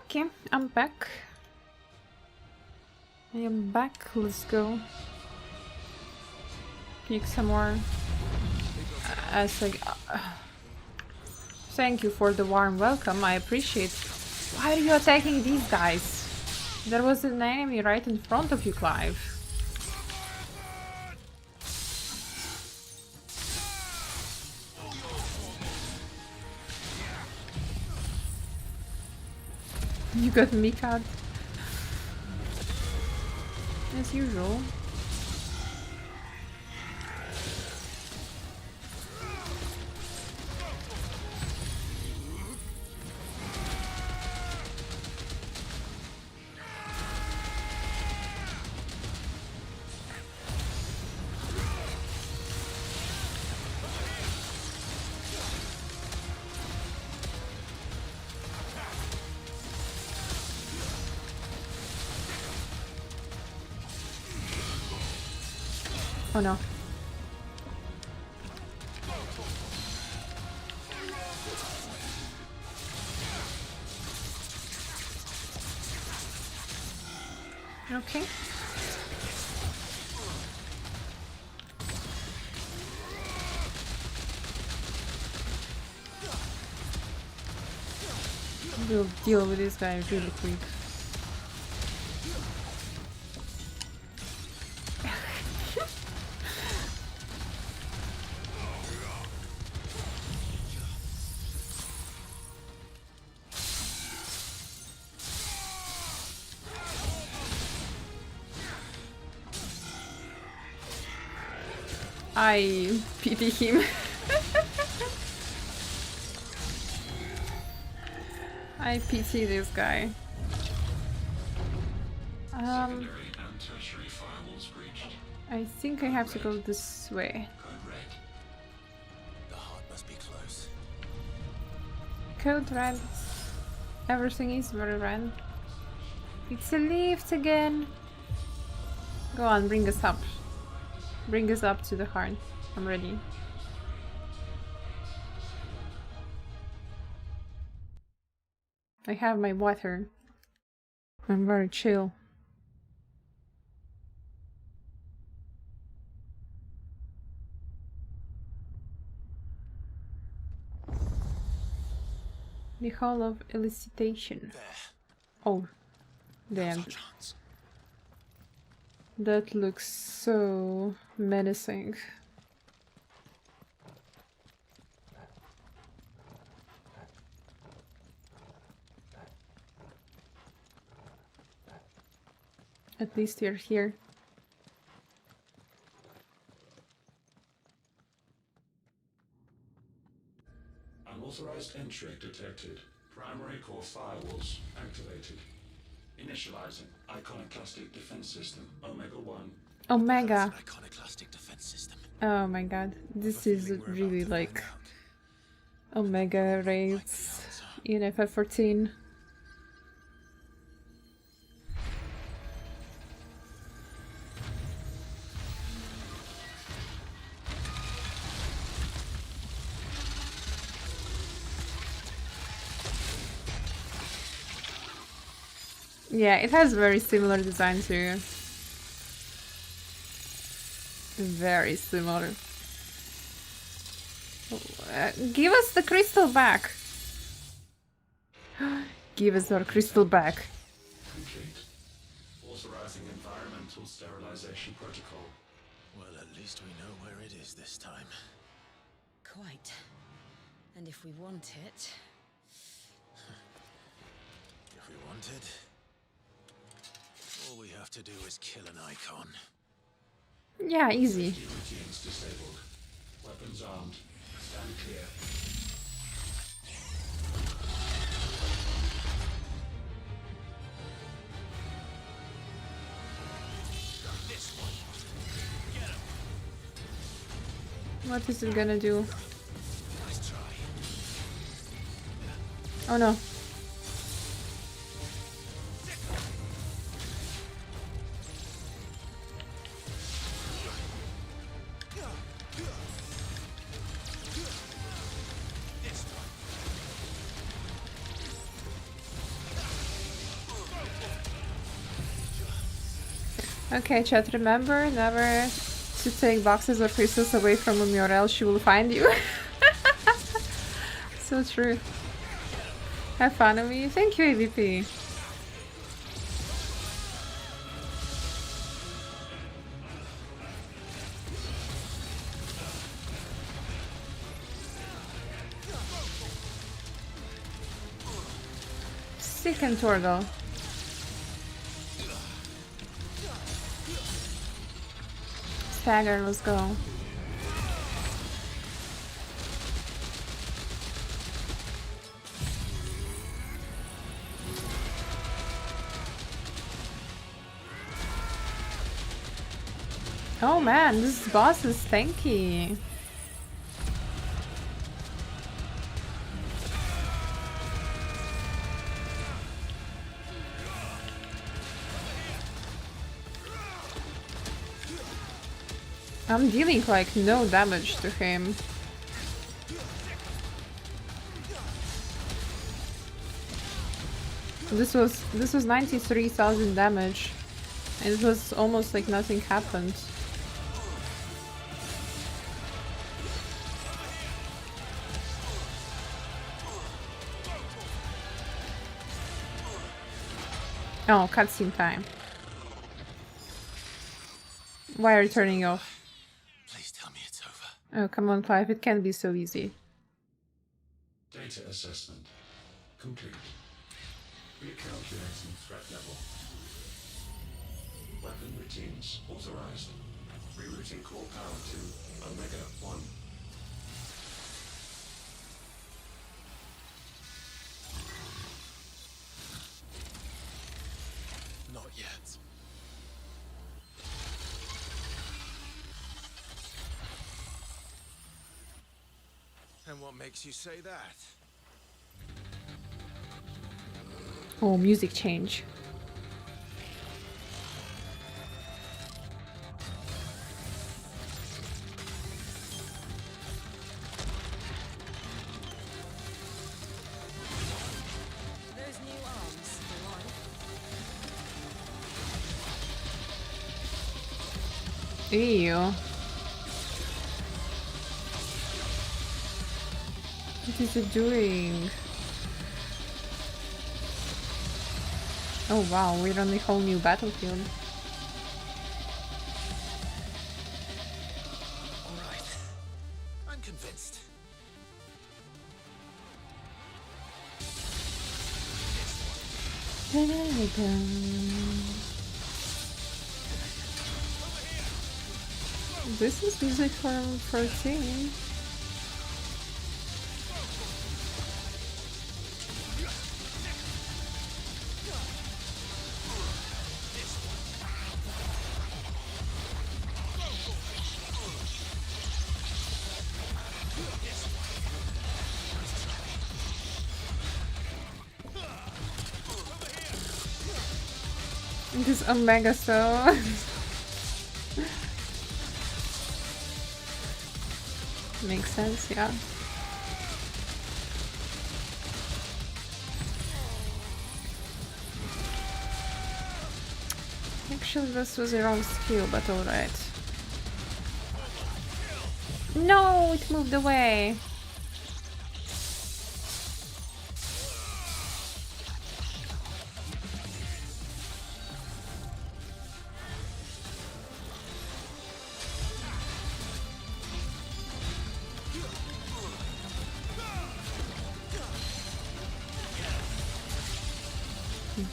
Okay, I'm back. I am back. Let's go. Pick some more. Thank you for the warm welcome. I appreciate. Why are you attacking these guys? There was an enemy right in front of you, Clive. You got me cut. As usual. Oh no. Okay. We'll deal with this guy really quick. I pity him. I pity this guy. I think I have to go this way. The heart must be close. code red. Everything is very red. It's a lift again. Go on, bring us up. Bring us up to the heart. I'm ready. I have my water. I'm very chill. The Hall of Elicitation. Oh, damn. That looks so menacing. At least you're here. Unauthorized entry detected. Primary core firewalls activated. Initializing iconoclastic defense system Omega-1. Omega. Iconoclastic defense system. Oh my god, this is really like Omega raids in FF14. Yeah, it has very similar design too. Very similar. Give us the crystal back. Give us our crystal back. Complete. Authorizing environmental sterilization protocol. Well, at least we know where it is this time. Quite. And if we want it... If we want it, all we have to do is kill an icon. Yeah, easy. Routines disabled. Weapons armed. Stand clear. This one. Get him. What is it gonna do? Nice try. Oh no. Okay, chat, remember never to take boxes or crystals away from him or else she will find you. So true. Have fun with me. Thank you, AVP. Sick and Torgal. Stagger, let's go. Oh man, this boss is tanky. I'm dealing like no damage to him. This was 93,000 damage, and it was almost like nothing happened. Oh, cutscene time. Why are you turning off? Please tell me it's over. Oh, come on, Clive, it can't be so easy. Data assessment complete. Recalculating threat level. Weapon routines authorized. Rerouting core power to Omega-1. Not yet. And what makes you say that? Oh, music change. Those new arms, the one. Ew. What is it doing? Oh wow, we're on a whole new battlefield. Alright. I'm convinced. This is music from 14. This Omega Soul. Makes sense, yeah. Actually, this was a wrong skill, but alright. No, it moved away.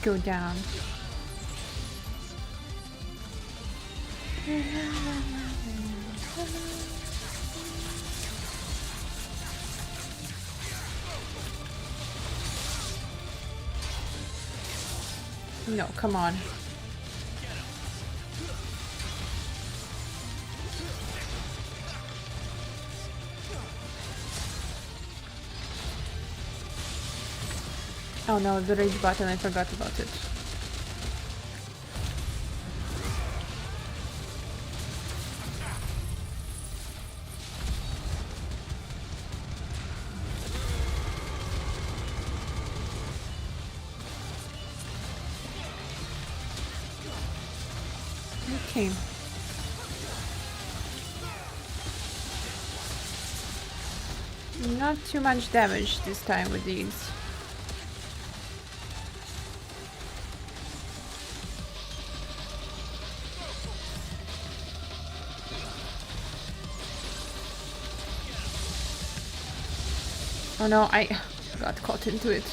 Go down. No, come on. Oh no, the rage button, I forgot about it. Okay. Not too much damage this time with these. Oh no, I got caught into it.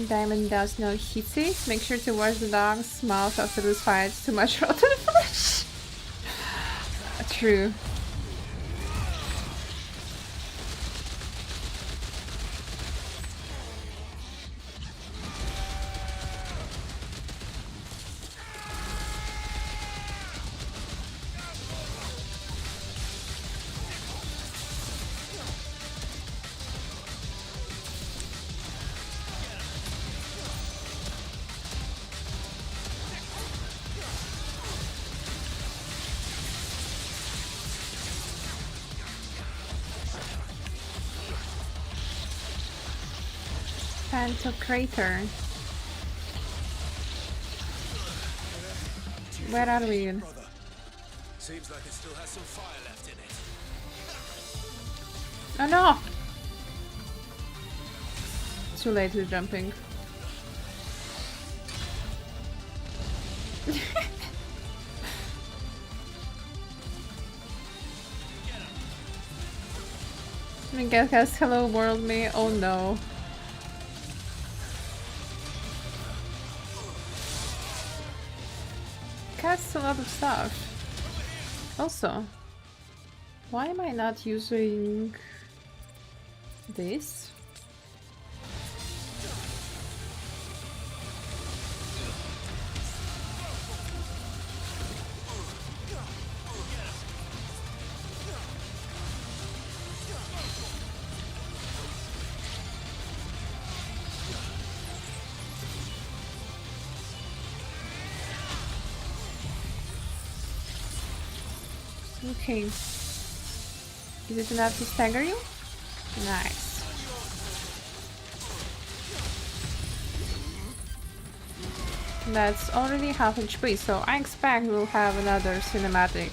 Diamond does no hitsy. Make sure to wash the dog's mouth after this fight. Too much rotten flesh. True. Crater. Where are we? Seems like it still has some fire left in it. Oh no! Too late with jumping. Miguel has hello world me. Oh no. lot of stuff. Also, why am I not using this? Okay. Is it enough to stagger you? Nice. That's already half HP, so I expect we'll have another cinematic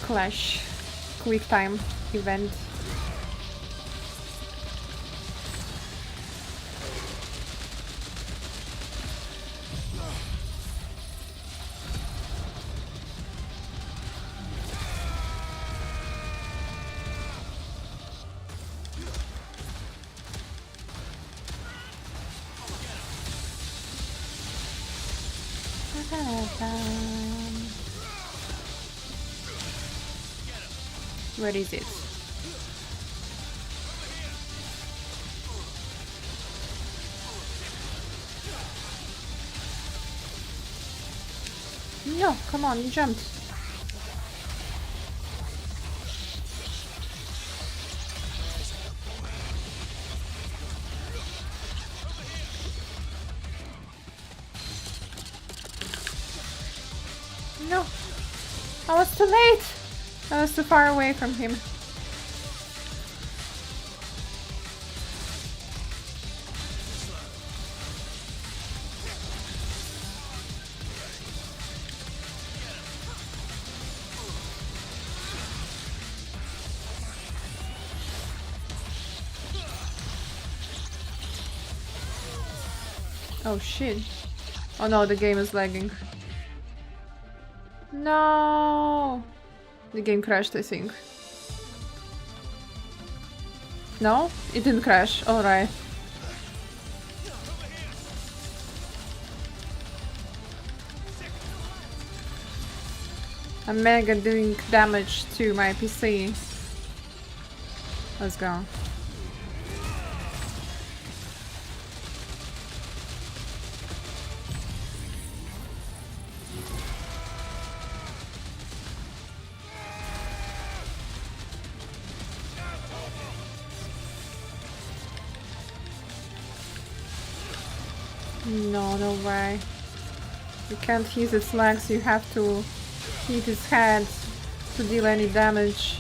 clash quick time event. Where is it? No, come on, you jumped. No, I was too late. I was too far away from him. Oh shit. Oh no, the game is lagging. No! The game crashed, I think. No? It didn't crash. Alright. I'm mega doing damage to my PC. Let's go. No, no way. You can't hit its legs, you have to hit its head to deal any damage.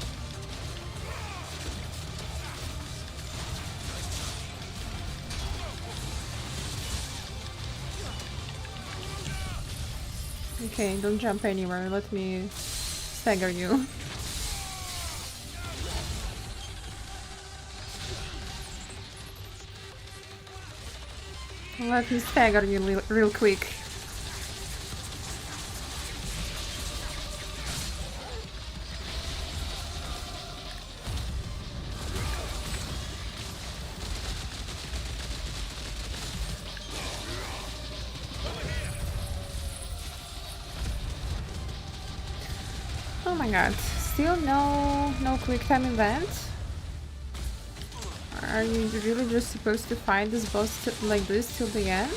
Okay, don't jump anywhere, let me stagger you. Let me stagger you real quick. Oh my god, still no quick time event? Are you really just supposed to fight this boss like this till the end?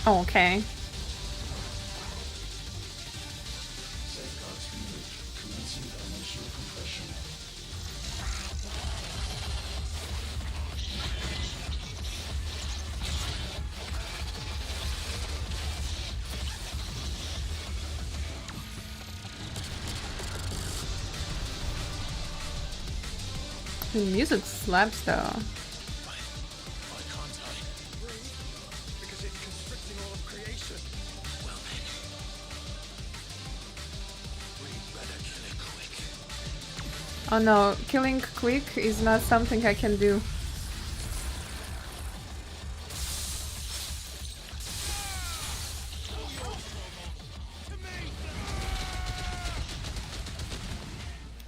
Oh, okay. The music slaps though. Why can't I? Because it's constricting all of creation. Well then, we better kill it quick. Oh no, killing quick is not something I can do.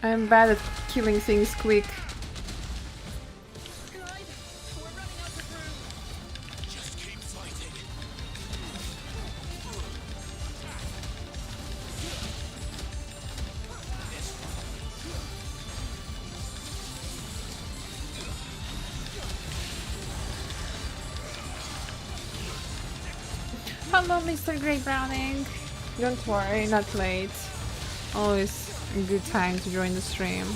I'm bad at killing things quick. Just keep fighting. Hello, Mr. Grey Browning. Don't worry, not late. Always a good time to join the stream.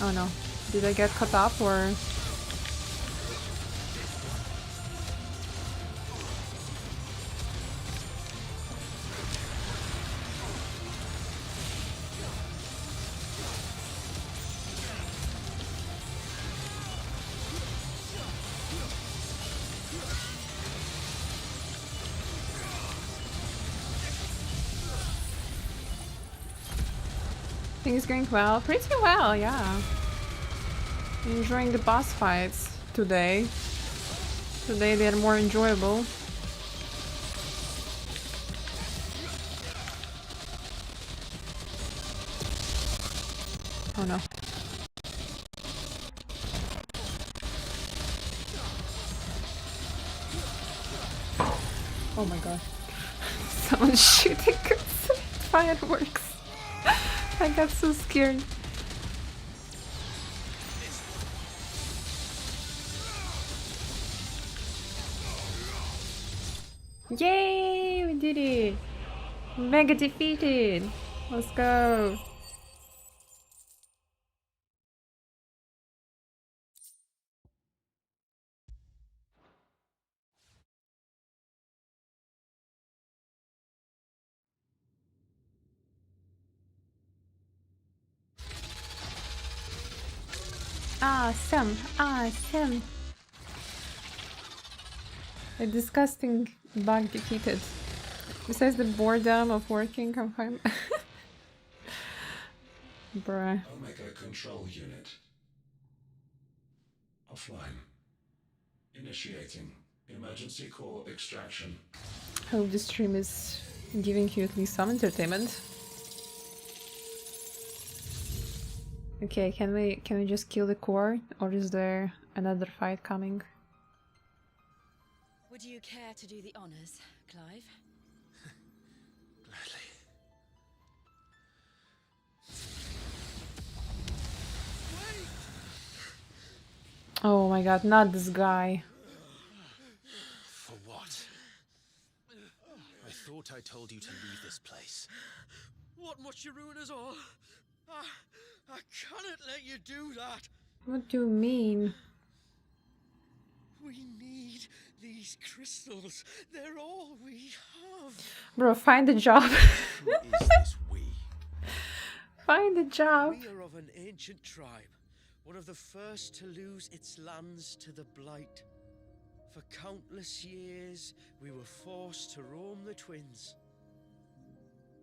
Oh no, did I get cut up or? Things going well? Pretty well, yeah. Enjoying the boss fights today. Today they're more enjoyable. Oh no. Oh my god. Someone's shooting fireworks. I got so scared. Yay! We did it! Mega defeated! Let's go! Awesome! Awesome! A disgusting bug defeated. Besides the boredom of working from home. Bruh. Omega control unit. Offline. Initiating emergency core extraction. Hope this stream is giving you at least some entertainment. Okay, can we just kill the core, or is there another fight coming? Would you care to do the honors, Clive? Gladly. Oh my god, not this guy. For what? I thought I told you to leave this place. What must you ruin us all? I cannot let you do that. What do you mean? We need these crystals. They're all we have. Bro, find a job. Who is this we? Find a job. We are of an ancient tribe, one of the first to lose its lands to the Blight. For countless years, we were forced to roam the Twins.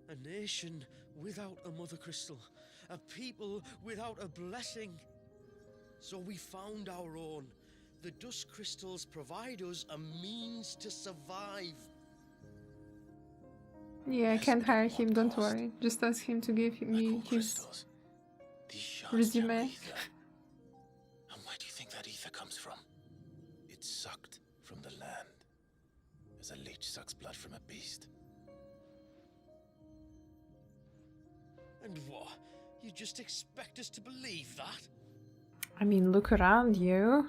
A nation without a mother crystal, a people without a blessing. So we found our own. The dust crystals provide us a means to survive. Yeah, I can't hire him, don't worry. Just ask him to give me his resume. And where do you think that ether comes from? It's sucked from the land, as a leech sucks blood from a beast. And what? You just expect us to believe that? I mean, look around you.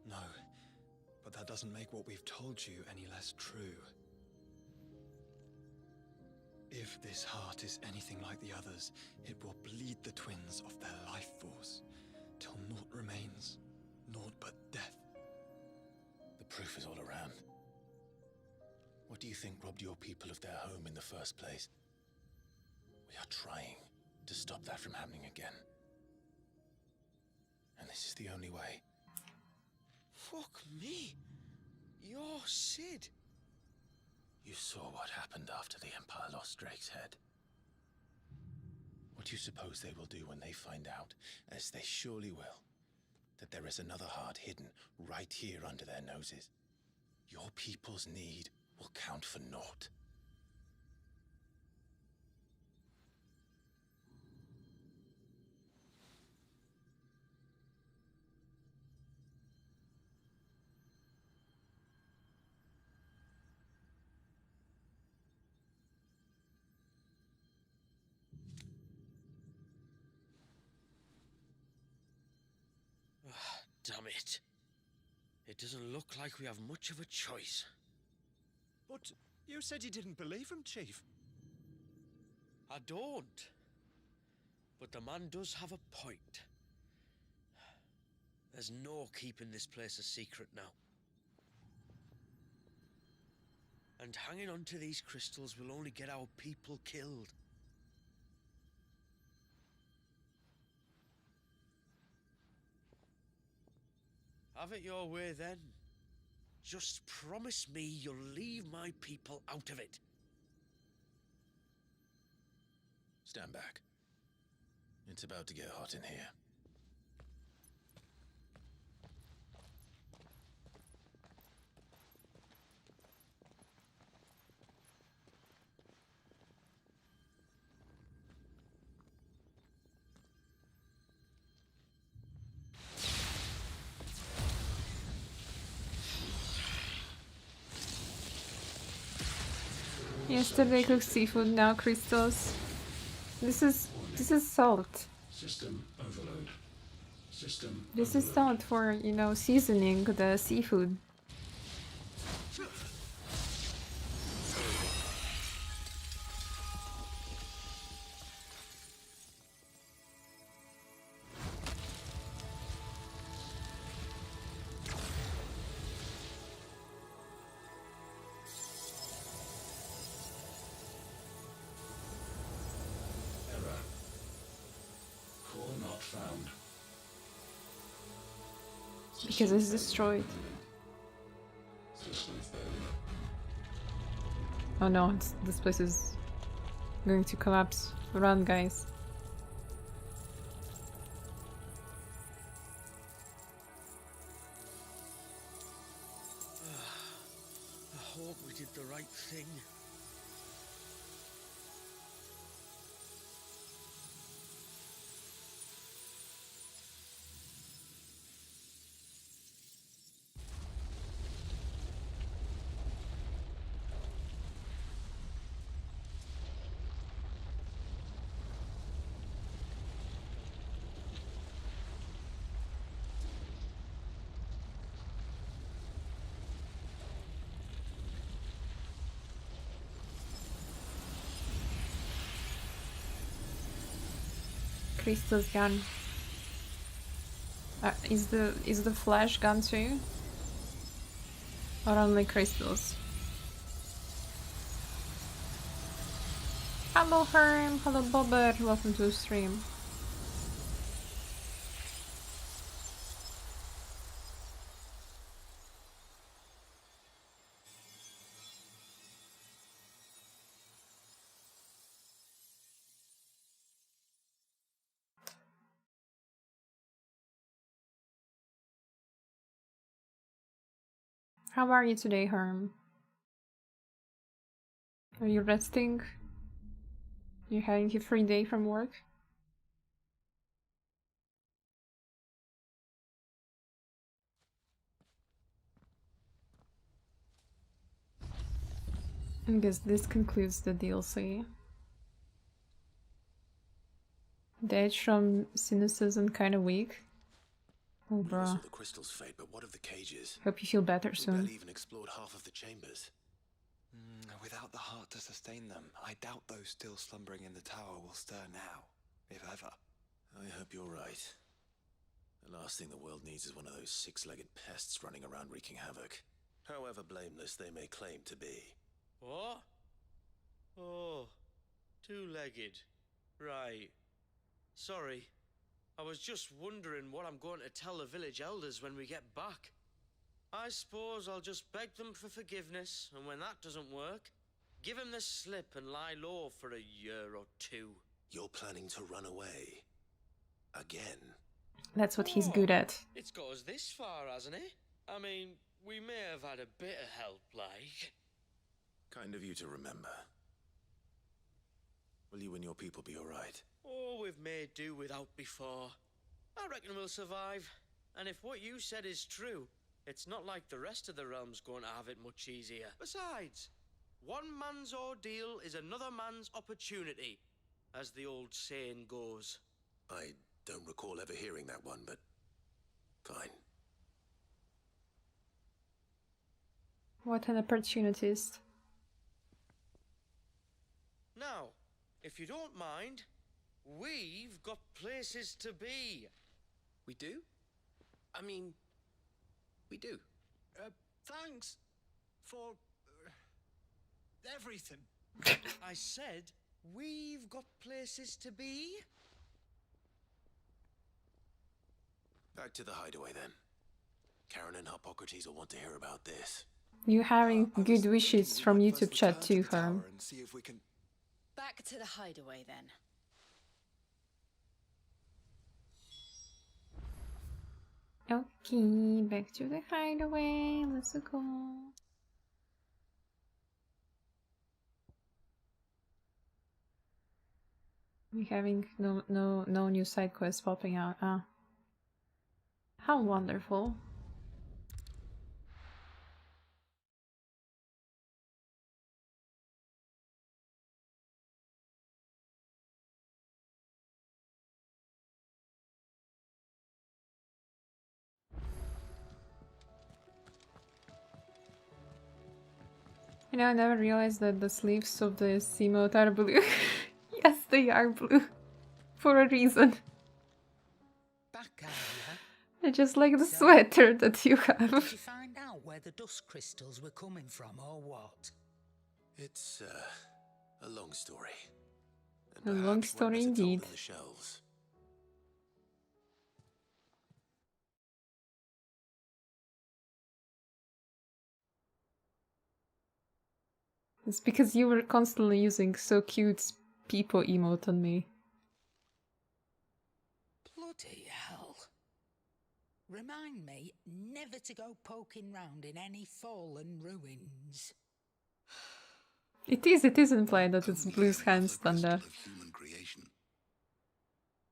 No, but that doesn't make what we've told you any less true. If this heart is anything like the others, it will bleed the twins of their life force, till naught remains, naught but death. The proof is all around. What do you think robbed your people of their home in the first place? We are trying to stop that from happening again. And this is the only way. Fuck me. You're Sid. You saw what happened after the Empire lost Drake's head. What do you suppose they will do when they find out, as they surely will, that there is another heart hidden right here under their noses? your people's need will count for naught. Damn it. It doesn't look like we have much of a choice. But you said you didn't believe him, Chief. I don't. But the man does have a point. There's no keeping this place a secret now. And hanging on to these crystals will only get our people killed. Have it your way then. Just promise me you'll leave my people out of it. Stand back. It's about to get hot in here. Yesterday cooked seafood, now crystals. This is salt. System overload. System This is salt for, you know, seasoning the seafood. error. Core not found. Because it's destroyed. System failure. Oh no, this place is going to collapse. Run, guys. I hope we did the right thing. Crystal's gone. Is the flash gone too? Or only crystals? Hello Herm, hello Bobber, welcome to the stream. How are you today, Herm? Are you resting? You having a free day from work? I guess this concludes the DLC. The edge from cynicism kinda weak. Oh, We all saw bruh. the crystals fade, but what of the cages? Hope you feel better We soon. barely even explored half of the chambers. Without the heart to sustain them, I doubt those still slumbering in the tower will stir now, if ever. I hope you're right. The last thing the world needs is one of those six-legged pests running around wreaking havoc. However blameless they may claim to be. What? Oh, two-legged. Right. Sorry. I was just wondering what I'm going to tell the village elders when we get back. I suppose I'll just beg them for forgiveness, and when that doesn't work, give them the slip and lie low for a year or two. You're planning to run away. Again. That's what he's good at. It's got us this far, hasn't it? I mean, We may have had a bit of help, like. Kind of you to remember. Will you and your people be alright? Oh, we've made do without before. I reckon we'll survive. And if what you said is true, it's not like the rest of the realm's going to have it much easier. Besides, one man's ordeal is another man's opportunity, as the old saying goes. I don't recall ever hearing that one, but fine. What an opportunist. Now, if you don't mind, we've got places to be. We do? I mean, we do. Thanks for everything. I said we've got places to be. Back to the hideaway then. Karen and Hippocrates will want to hear about this. You having good wishes from YouTube chat too, Herm. And see if we can... Back to the hideaway then. Okay, back to the hideaway. Let's go. We having no new side quests popping out. Ah, how wonderful. You know, I never realized that the sleeves of the emote are blue. Yes, they are blue. For a reason. Back out here. I just like the sweater that you have. Did you find out where the dust crystals were coming from, or what? It's a long story. A long story indeed. In the shelves. It's because you were constantly using so cute people emote on me. Bloody hell. Remind me never to go poking round in any fallen ruins. It is implied that it's Blue's hands thunder. Of human creation.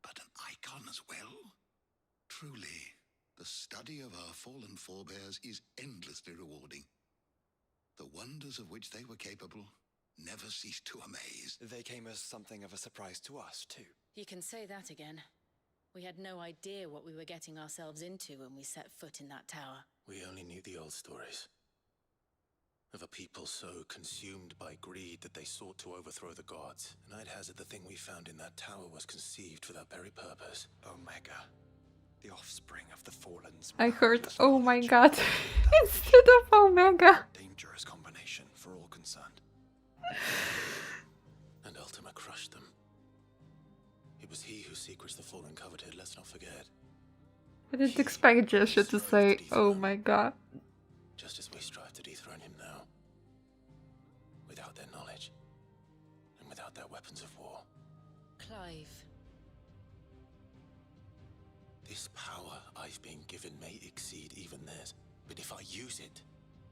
But an icon as well? Truly, the study of our fallen forebears is endlessly rewarding. The wonders of which they were capable never ceased to amaze. They came as something of a surprise to us, too. You can say that again. We had no idea what we were getting ourselves into when we set foot in that tower. We only knew the old stories. Of a people so consumed by greed that they sought to overthrow the gods. And I'd hazard the thing we found in that tower was conceived for that very purpose. Omega. The offspring of the Fallen's. I heard, oh my god, instead of Omega. Dangerous combination for all concerned. And Ultima crushed them. It was he whose secrets the Fallen coveted, let's not forget. I didn't expect Joshua to say, oh my god. Just as we strive to dethrone him now. Without their knowledge. And without their weapons of war. Clive. This power I've been given may exceed even theirs, but if I use it,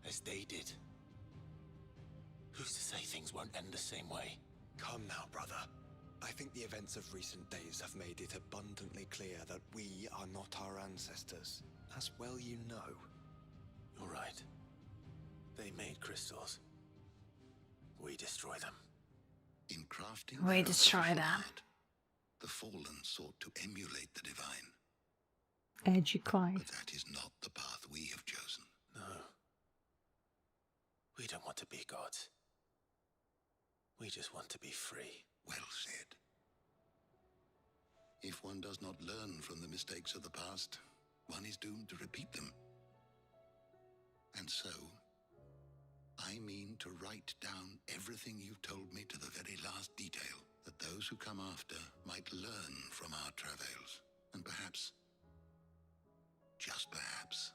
as they did, who's to say things won't end the same way? Come now, brother. I think the events of recent days have made it abundantly clear that we are not our ancestors, as well you know. You're right. They made crystals. We destroy them. In crafting, We destroy them. The Fallen sought to emulate the divine. Edgy Clive. But that is not the path we have chosen. No. We don't want to be gods. We just want to be free. Well said. If one does not learn from the mistakes of the past, one is doomed to repeat them. And so, I mean to write down everything you've told me to the very last detail, that those who come after might learn from our travails, and perhaps, just perhaps,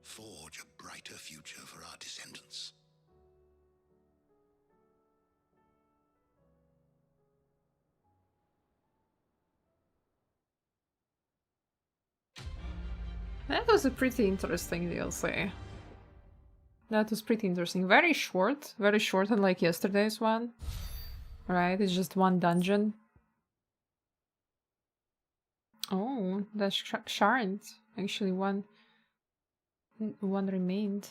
forge a brighter future for our descendants. That was a pretty interesting DLC. That was pretty interesting. Very short, unlike yesterday's one. Right, it's just one dungeon. Oh, that's shard. Actually, one remained.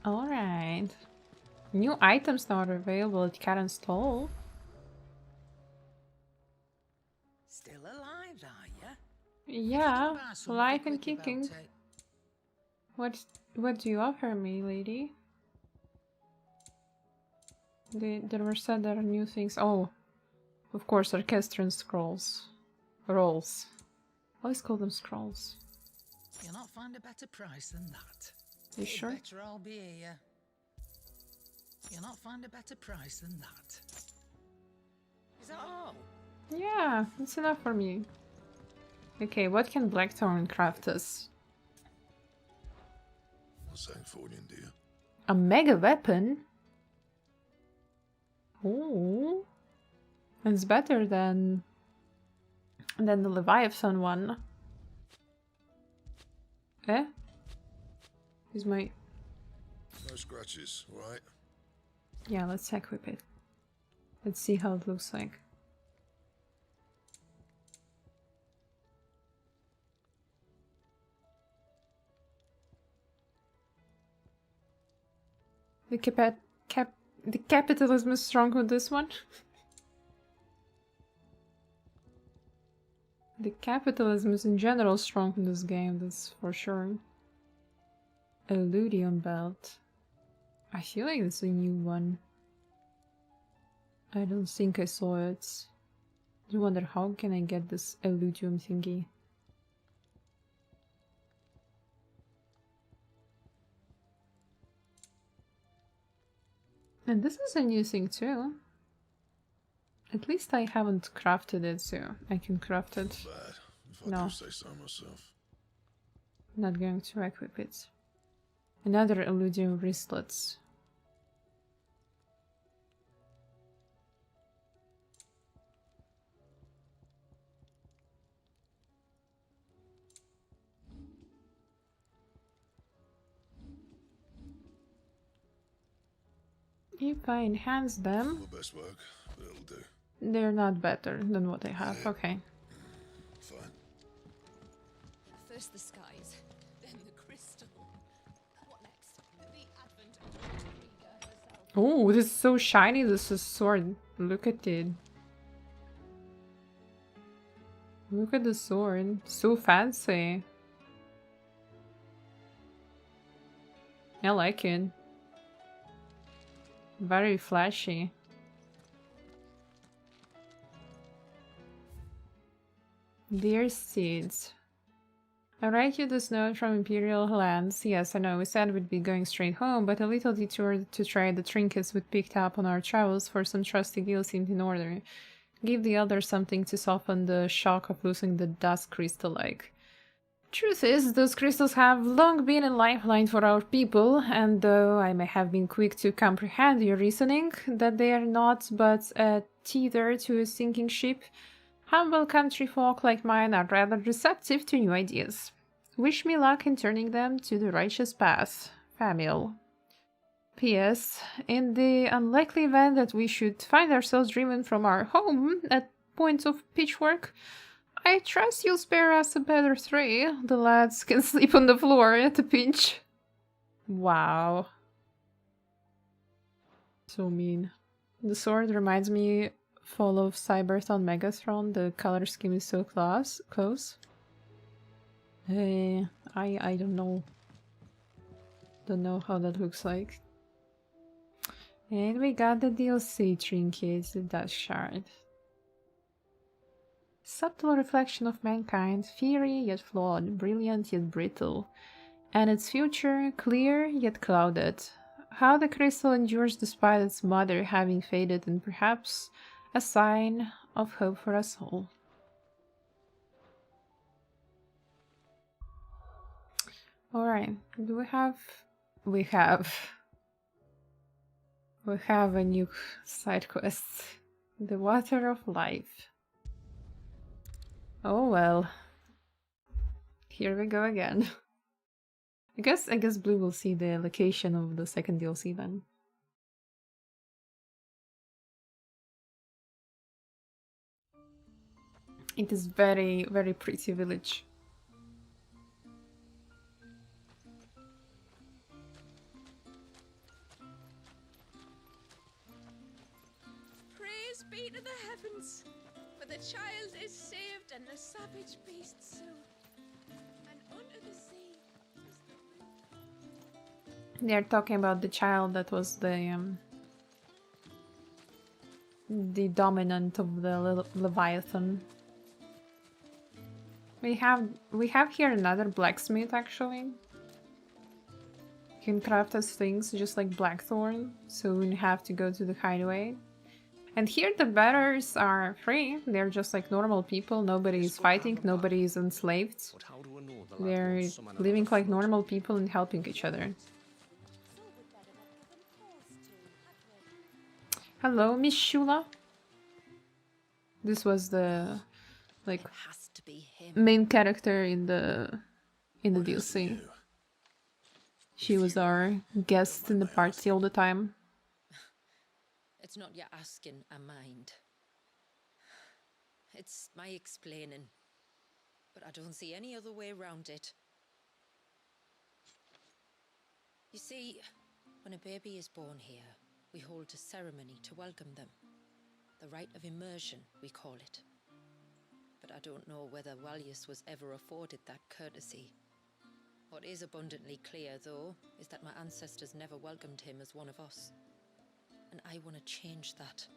Alright. New items now are available at Karen's stall. Still alive, are ya? Yeah, alive and kicking. What do you offer me, lady? There were said there are new things. Oh, of course, orchestrion scrolls. Rolls. I always call them scrolls. You'll not find a better price than that. You sure? Better I'll be here. You'll not find a better price than that. Is that all? Yeah, that's enough for me. Okay, what can Blackthorn craft us? What's that for you, dear? A mega weapon? Oh, it's better than the Leviathan one. Eh? Is my... No scratches, right? Yeah, let's equip it. Let's see how it looks like. The capitalism is strong with this one. The capitalism is in general strong in this game, that's for sure. Eludium belt. I feel like it's a new one. I don't think I saw it. I wonder how can I get this Eludium thingy. And this is a new thing too. At least I haven't crafted it, so I can craft it. Bad, if I No. do say so myself. Not going to equip it. Another Eludium wristlets. If I enhance them, The best work, but it'll do. they're not better than what I have. Okay. Fine. First the skies, then the crystal. What next? The advent of Ultima herself. Oh, this is so shiny, this is sword. Look at it. Look at the sword. So fancy. I like it. Very flashy. Dear Seeds, I write you this note from Imperial lands. Yes, I know, we said we'd be going straight home, but a little detour to try the trinkets we picked up on our travels for some trusty gil seemed in order. Give the others something to soften the shock of losing the dust crystal-like. Truth is, those crystals have long been a lifeline for our people, and though I may have been quick to comprehend your reasoning, that they are not but a tether to a sinking ship, humble country folk like mine are rather receptive to new ideas. Wish me luck in turning them to the righteous path. Famil. P.S. In the unlikely event that we should find ourselves driven from our home at point of pitchfork, I trust you'll spare us a better tray. The lads can sleep on the floor at a pinch. Wow. So mean. The sword reminds me full of Cyberthon Megatron. The color scheme is so close. I don't know. Don't know how that looks like. And we got the DLC trinkets, the Dust Shard. Subtle reflection of mankind, fiery yet flawed, brilliant yet brittle, and its future clear yet clouded. How the crystal endures despite its mother having faded, and perhaps a sign of hope for us all. Alright, do we have... We have a new side quest. The Water of Life. Oh well. Here we go again. I guess Blue will see the location of the second DLC then. It is very, very pretty village. Praise be to the heavens, for the child is saved and the savage beasts soon. And under the sea is the They're talking about the child that was the dominant of the Leviathan. We have here another blacksmith actually. You can craft us things just like Blackthorn, so we have to go to the hideaway. And here the bearers are free. They're just like normal people. Nobody is fighting. Nobody is enslaved. They're living like normal people and helping each other. Hello, Miss Shula. This was the like main character in the DLC. She was our guest in the party all the time. It's not your asking, I mind. It's my explaining. But I don't see any other way around it. You see, when a baby is born here, we hold a ceremony to welcome them. The rite of immersion, we call it. But I don't know whether Walius was ever afforded that courtesy. What is abundantly clear, though, is that my ancestors never welcomed him as one of us. And I want to change that.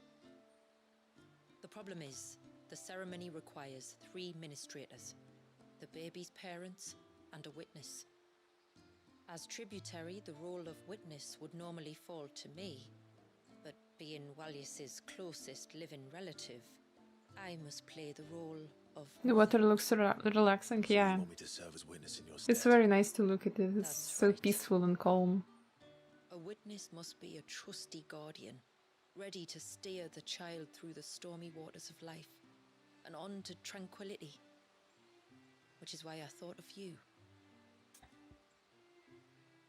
The problem is, the ceremony requires 3 ministrators, the baby's parents and a witness. As tributary, the role of witness would normally fall to me, but being Walius's closest living relative, I must play the role of... The water looks relaxing, yeah. It's very nice to look at it, it's so peaceful and calm. A witness must be a trusty guardian, ready to steer the child through the stormy waters of life and on to tranquility. Which is why I thought of you.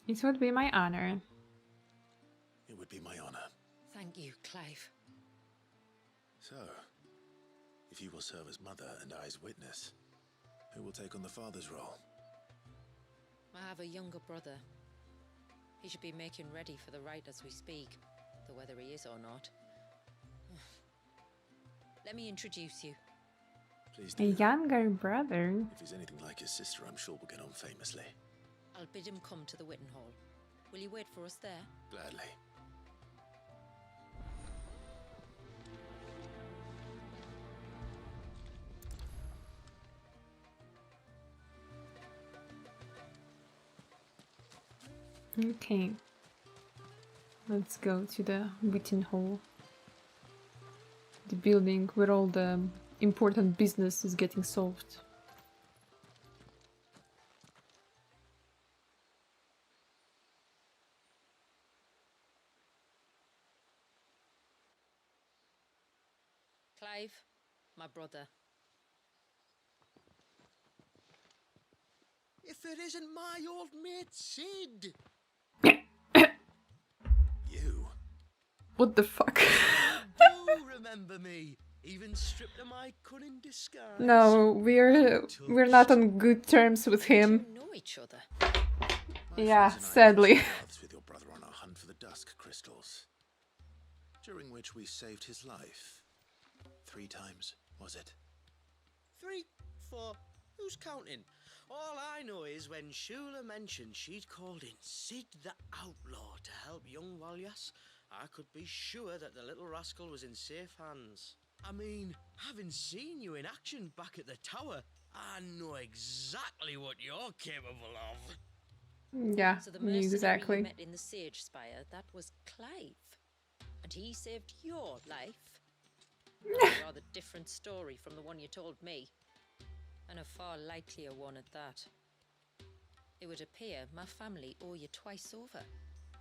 It would be my honor. It would be my honor. Thank you, Clive. So, if you will serve as mother and I as witness, who will take on the father's role? I have a younger brother. He should be making ready for the rite as we speak, though whether he is or not. Let me introduce you. Please do. A younger brother? If he's anything like his sister, I'm sure we'll get on famously. I'll bid him come to the Witten Hall. Will you wait for us there? Gladly. Okay. Let's go to the Witten Hall. The building where all the important business is getting solved. Clive, my brother. If it isn't my old mate Sid! You? What the fuck? Do remember me? Even stripped of my cunning disguise. No, we're not on good terms with him. We know each other. Yeah, sadly. With your brother on our hunt for the dusk crystals, during which we saved his life. 3 times, was it? 3, 4, who's counting? All I know is when Shula mentioned she'd called in Sid the Outlaw to help young Walias, I could be sure that the little rascal was in safe hands. I mean, having seen you in action back at the tower, I know exactly what you're capable of. Yeah, so the mercenary exactly. you met in the Sage Spire, that was Clive. And he saved your life. A rather different story from the one you told me. And a far likelier one at that. It would appear my family owe you twice over,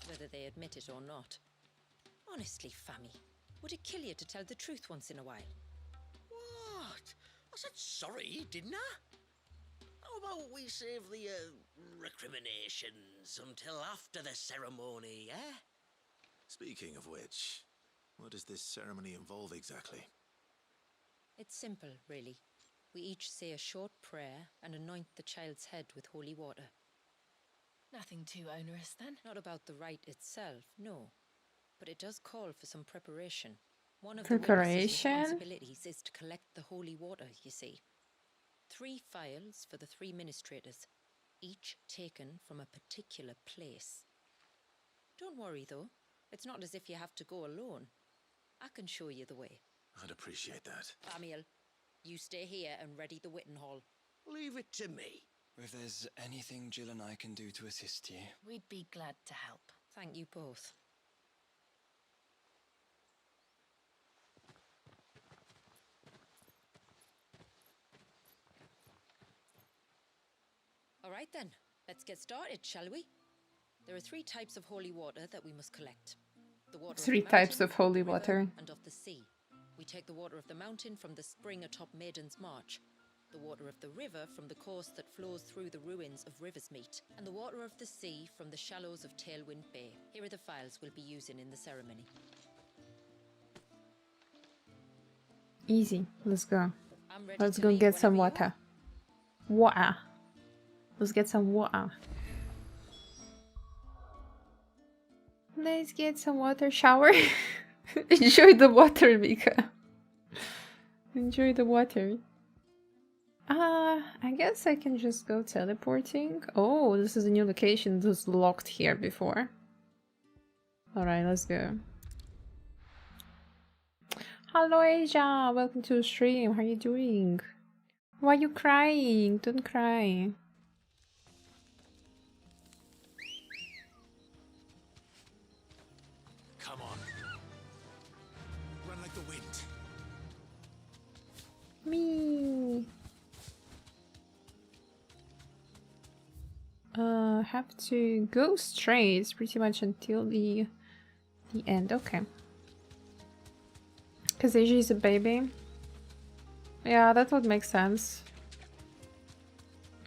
whether they admit it or not. Honestly, Fammy, would it kill you to tell the truth once in a while? What? I said sorry, didn't I? How about we save the recriminations until after the ceremony, eh? Speaking of which, what does this ceremony involve exactly? It's simple, really. We each say a short prayer and anoint the child's head with holy water. Nothing too onerous, then? Not about the rite itself, no. But it does call for some preparation. One of Preparation? the witness's responsibilities is to collect the holy water, you see. 3 phials for the 3 ministrators, each taken from a particular place. Don't worry, though. It's not as if you have to go alone. I can show you the way. I'd appreciate that. Amiel, you stay here and ready the Witten Hall. Leave it to me. If there's anything Jill and I can do to assist you... We'd be glad to help. Thank you both. All right then, let's get started, shall we? There are 3 types of holy water that we must collect. The water 3 of the types mountain, of holy the river, water. and of the sea. We take the water of the mountain from the spring atop Maiden's March, the water of the river from the course that flows through the ruins of Riversmeet, and the water of the sea from the shallows of Tailwind Bay. Here are the phials we'll be using in the ceremony. Easy. Let's go. I'm ready Let's to go leave get some whenever you water. Water. Let's get some water. Let's get some water. Shower. Enjoy the water, Mika. Enjoy the water. I guess I can just go teleporting. Oh, this is a new location. This was locked here before. Alright, let's go. Hello, Asia. Welcome to the stream. How are you doing? Why are you crying? Don't cry. Come on. Run like the wind. Me. Have to go straight pretty much until the end. Okay. Because Asia is a baby. Yeah, that would make sense.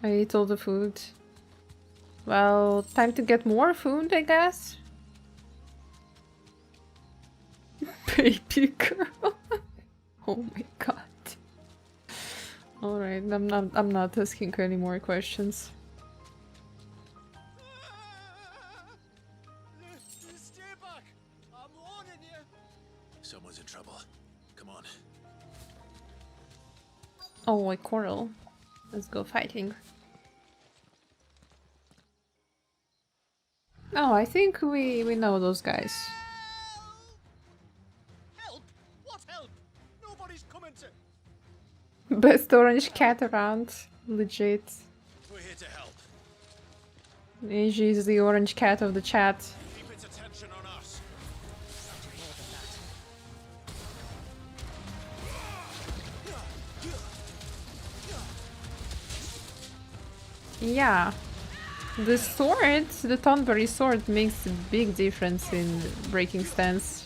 I ate all the food. Well, time to get more food, I guess. Baby girl. Oh my god. Alright, I'm not asking any more questions. Stay back. I'm warning you. Someone's in trouble. Come on. Oh, a coral. Let's go fighting. Oh, I think we know those guys. Help! What help? Nobody's coming to. Best orange cat around. Legit. We're here to help. Asia is the orange cat of the chat. Keep its attention on us. Yeah. The sword, the Thornberry sword, makes a big difference in breaking stance.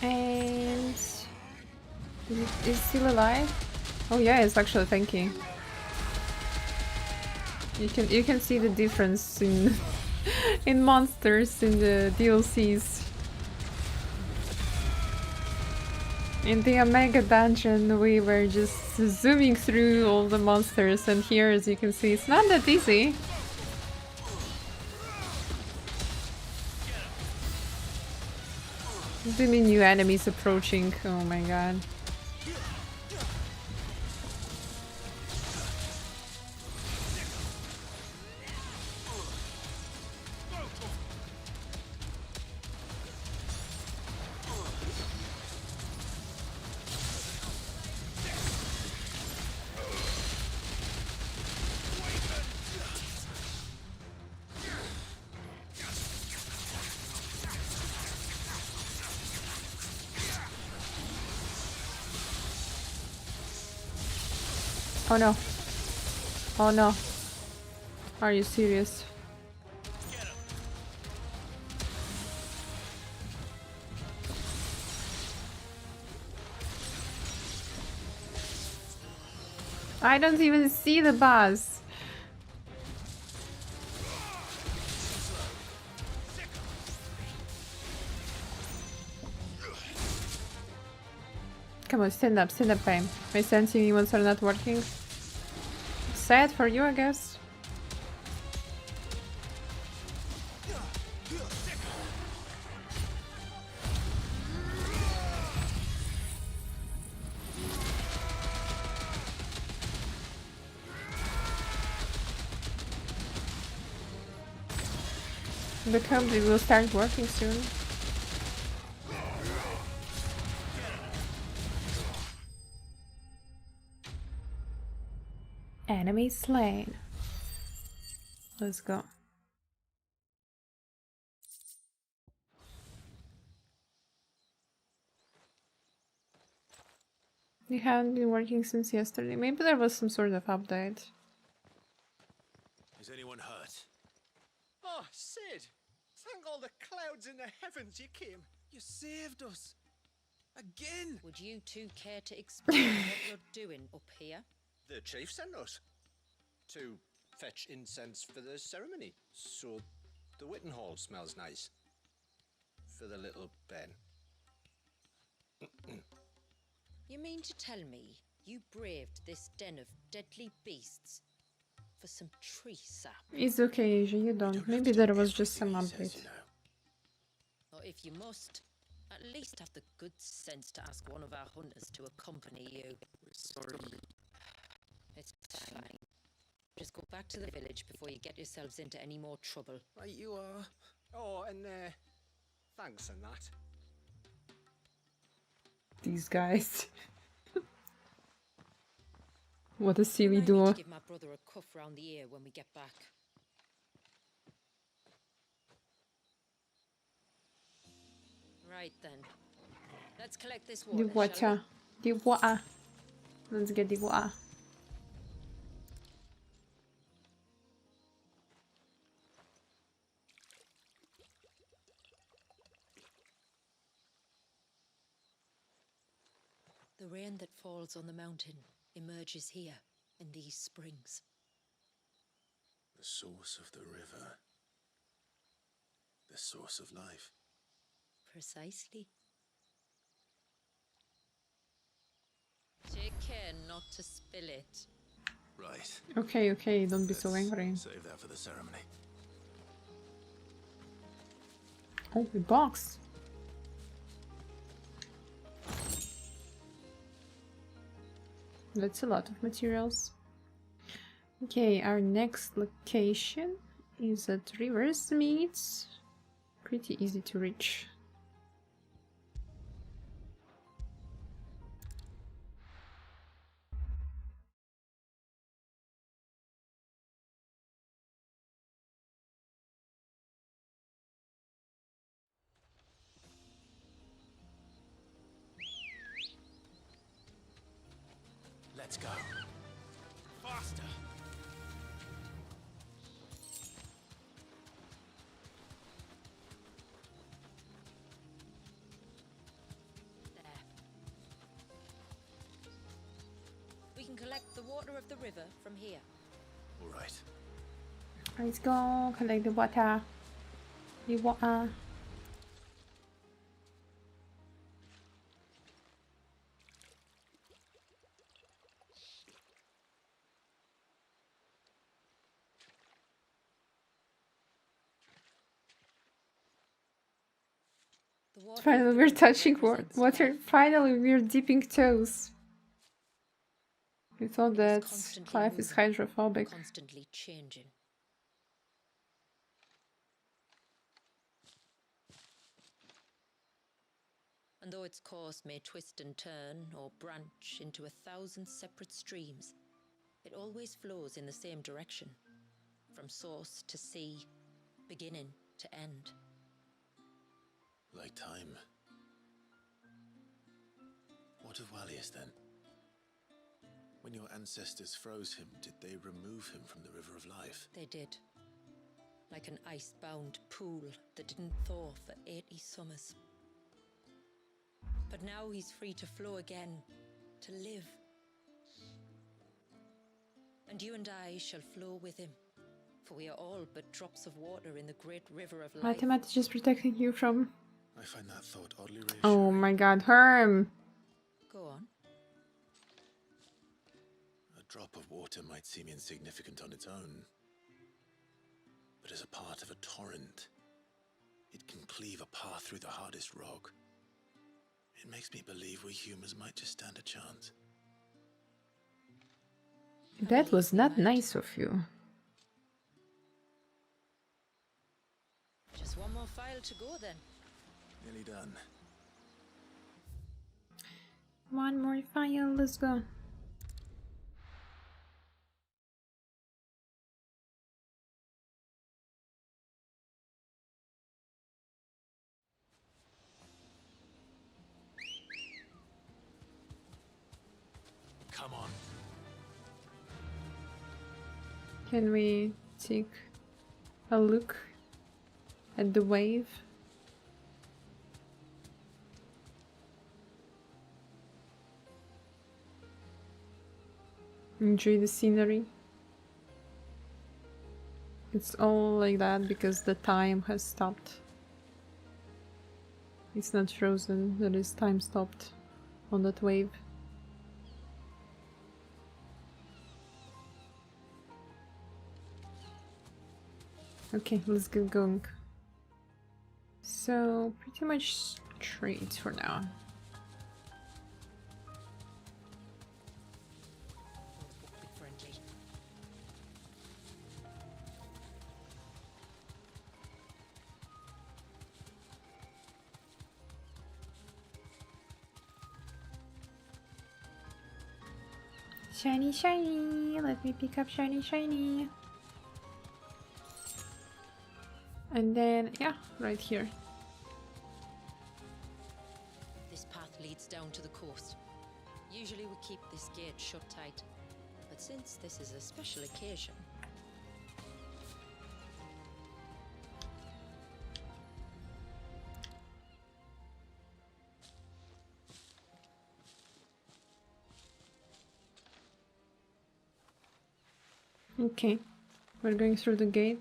And is it still alive? Oh yeah, it's actually tanky. You can see the difference in in monsters in the DLCs. In the Omega dungeon we were just zooming through all the monsters, and here, as you can see, it's not that easy. Too many new enemies approaching. Oh my god. Oh no. Oh no. Are you serious? I don't even see the boss. Come on, stand up, Paim. My sensing emotes are not working. Sad for you, I guess. The company will start working soon. Enemy slain. Let's go. We haven't been working since yesterday. Maybe there was some sort of update. Is anyone hurt? Oh, Sid! Thank all the clouds in the heavens you came. You saved us. Again. Would you two care to explain what you're doing up here? The chief sent us to fetch incense for the ceremony, so the Witten Hall smells nice. For the little Ben. You mean to tell me you braved this den of deadly beasts for some tree sap? It's okay, Asia, you don't. Maybe there was just some update. Or if you must, at least have the good sense to ask one of our hunters to accompany you. Sorry. It's fine. Just go back to the village before you get yourselves into any more trouble. Right, you are. Oh, and thanks and that. These guys. What a silly Remind me duo. to give my brother a cuff round the ear when we get back. Right then. Let's collect this water. The water. The water. Let's get the water. The rain that falls on the mountain emerges here in these springs. The source of the river. The source of life. Precisely. Take care not to spill it. Right. Okay, okay, don't be so angry. Save that for the ceremony. Oh, the box. That's a lot of materials. Okay, our next location is at Rivers Meads. Pretty easy to reach. Let's go. Faster. There. We can collect the water of the river from here. All right. Let's go collect the water. The water. Finally, we're touching water. Finally, we're dipping toes. We thought that life is hydrophobic. Constantly changing. And though its course may twist and turn or branch into 1,000 separate streams, it always flows in the same direction, from source to sea, beginning to end. Like time. What of Wallius then? When your ancestors froze him, did they remove him from the River of Life? They did. Like an ice-bound pool that didn't thaw for 80 summers. But now he's free to flow again, to live. And you and I shall flow with him, for we are all but drops of water in the great river of life. Ultima is just protecting you from... I find that thought oddly reassuring. Oh my god, Herm! Go on. A drop of water might seem insignificant on its own, but as a part of a torrent, it can cleave a path through the hardest rock. It makes me believe we humans might just stand a chance. That was not nice of you. Just one more file to go then. Nearly done. One more file, let's go. Come on. Can we take a look at the wave? Enjoy the scenery. It's all like that because the time has stopped. It's not frozen, there is time stopped on that wave. Okay, let's get going. So, pretty much straight for now. Shiny, shiny! Let me pick up shiny, shiny! And then, yeah, right here. This path leads down to the coast. Usually we keep this gate shut tight, but since this is a special occasion... Okay, we're going through the gate.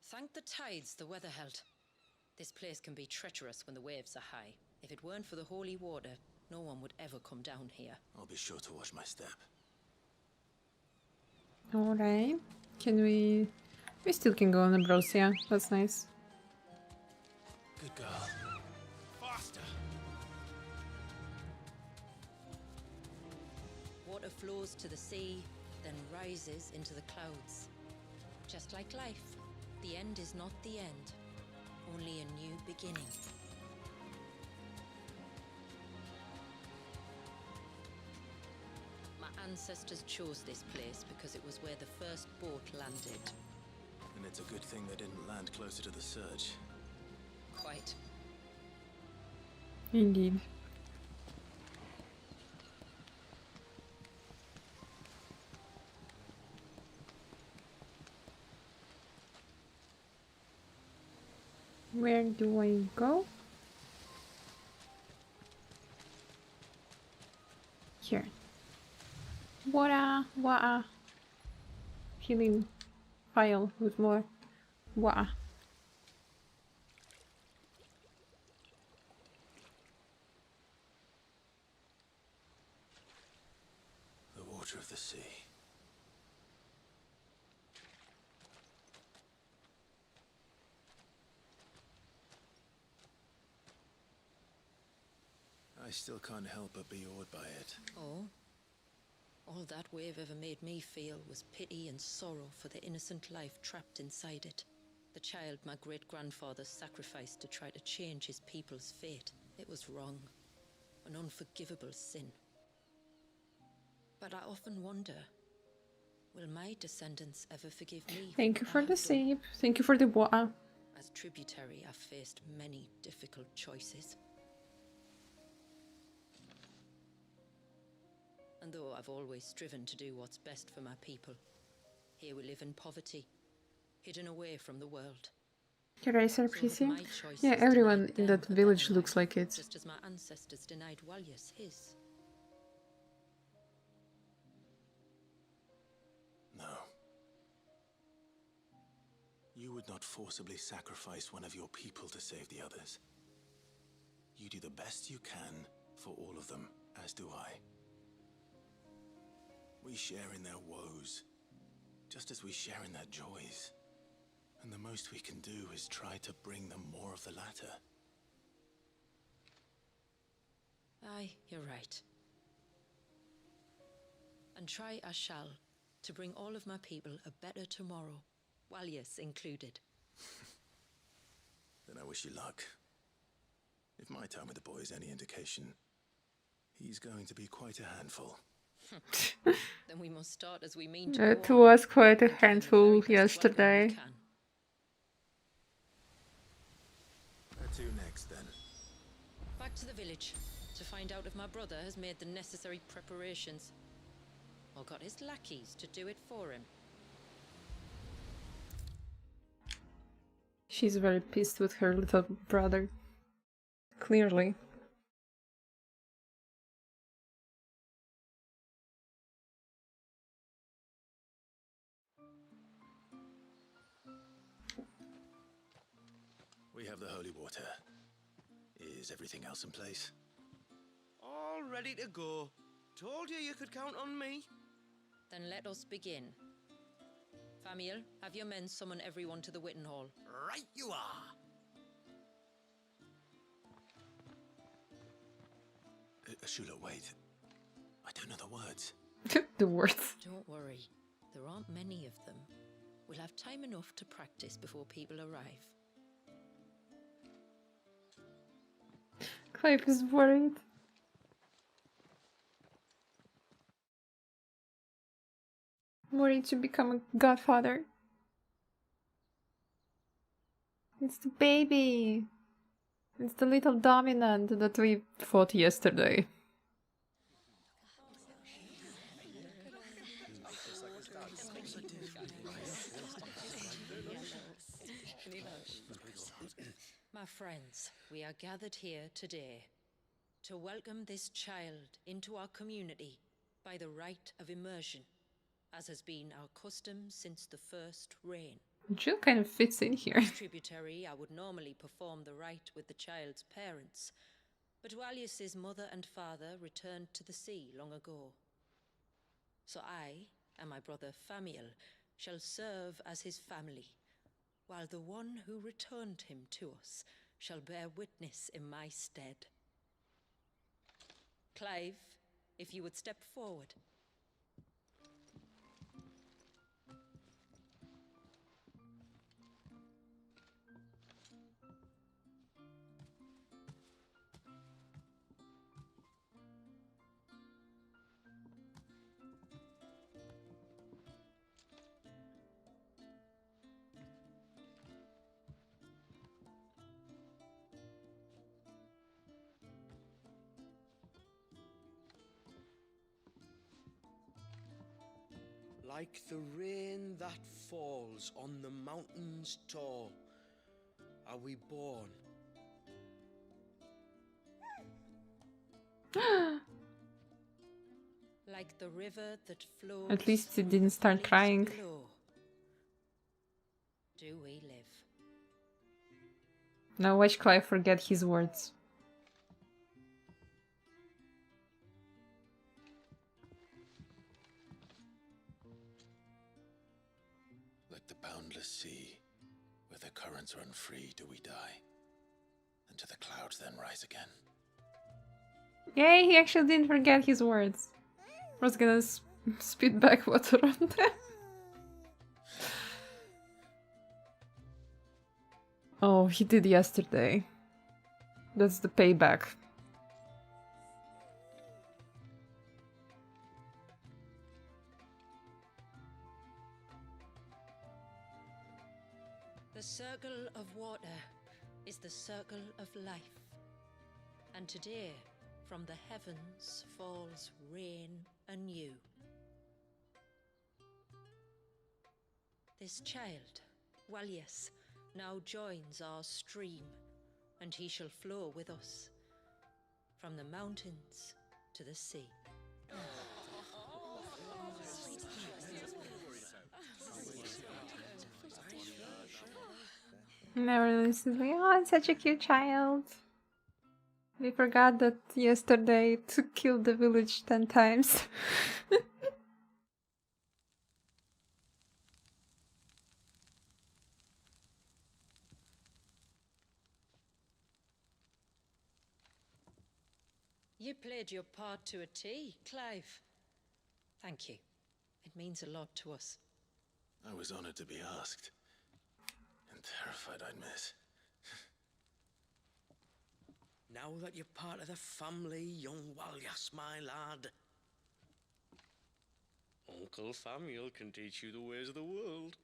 Thank the tides the weather held. This place can be treacherous when the waves are high. If it weren't for the holy water, no one would ever come down here. I'll be sure to watch my step. Alright, can we... We still can go on the Ambrosia, that's nice. Good girl. Faster! Water flows to the sea, then rises into the clouds. Just like life, the end is not the end, only a new beginning. My ancestors chose this place because it was where the first boat landed. And it's a good thing they didn't land closer to the surge. Quite. Indeed. Where do I go? Here. Water. Healing file with more water. The water of the sea. I still can't help but be awed by it. Oh? All that wave ever made me feel was pity and sorrow for the innocent life trapped inside it. The child my great-grandfather sacrificed to try to change his people's fate. It was wrong. An unforgivable sin. But I often wonder, will my descendants ever forgive me? Thank you for the save. Thank you for the water. As tributary, I've faced many difficult choices. And though I've always striven to do what's best for my people, here we live in poverty, hidden away from the world. Eraser PC? Yeah, everyone in that village looks like it. Just as my ancestors denied Walyus his. No. You would not forcibly sacrifice one of your people to save the others. You do the best you can for all of them, as do I. We share in their woes, just as we share in their joys. And the most we can do is try to bring them more of the latter. Aye, you're right. And try I shall, to bring all of my people a better tomorrow, Walyus included. Then I wish you luck. If my time with the boy is any indication, he's going to be quite a handful. Then we must start as we mean to It go on, was quite a handful yesterday. Where to next, then? Back to the village, to find out if my brother has made the necessary preparations. Or got his lackeys to do it for him. She's very pissed with her little brother. Clearly. We have the holy water. Is everything else in place? All ready to go. Told you could count on me. Then let us begin. Famiel, have your men summon everyone to the Witten Hall. Right you are. Shula, wait. I don't know the words. The words. Don't worry. There aren't many of them. We'll have time enough to practice before people arrive. Clive is worried. Worried to become a godfather. It's the baby. It's the little dominant that we fought yesterday. My friends, we are gathered here today to welcome this child into our community by the rite of immersion, as has been our custom since the first reign. Jill kind of fits in here. As tributary, I would normally perform the rite with the child's parents, but Walyus's mother and father returned to the sea long ago. So I and my brother Famiel shall serve as his family, while the one who returned him to us shall bear witness in my stead. Clive, if you would step forward. Like the rain that falls on the mountains tall, are we born. Like the river that flows. At least it didn't start crying. Below, do we live? Now watch Clive forget his words. Like the boundless sea, where the currents run free, do we die, and to the clouds then rise again. Yay, he actually didn't forget his words. I was gonna spit back water on them. Oh, he did yesterday. That's the payback. The circle of water the circle of life. And today, from the heavens falls rain anew. This child, Walius, now joins our stream, and he shall flow with us from the mountains to the sea. Never listened to me. Oh, it's such a cute child. We forgot that yesterday to kill the village 10 times. You played your part to a T, Clive. Thank you. It means a lot to us. I was honored to be asked. And terrified I'd miss. Now that you're part of the family, young Walyas, my lad. Uncle Samuel can teach you the ways of the world.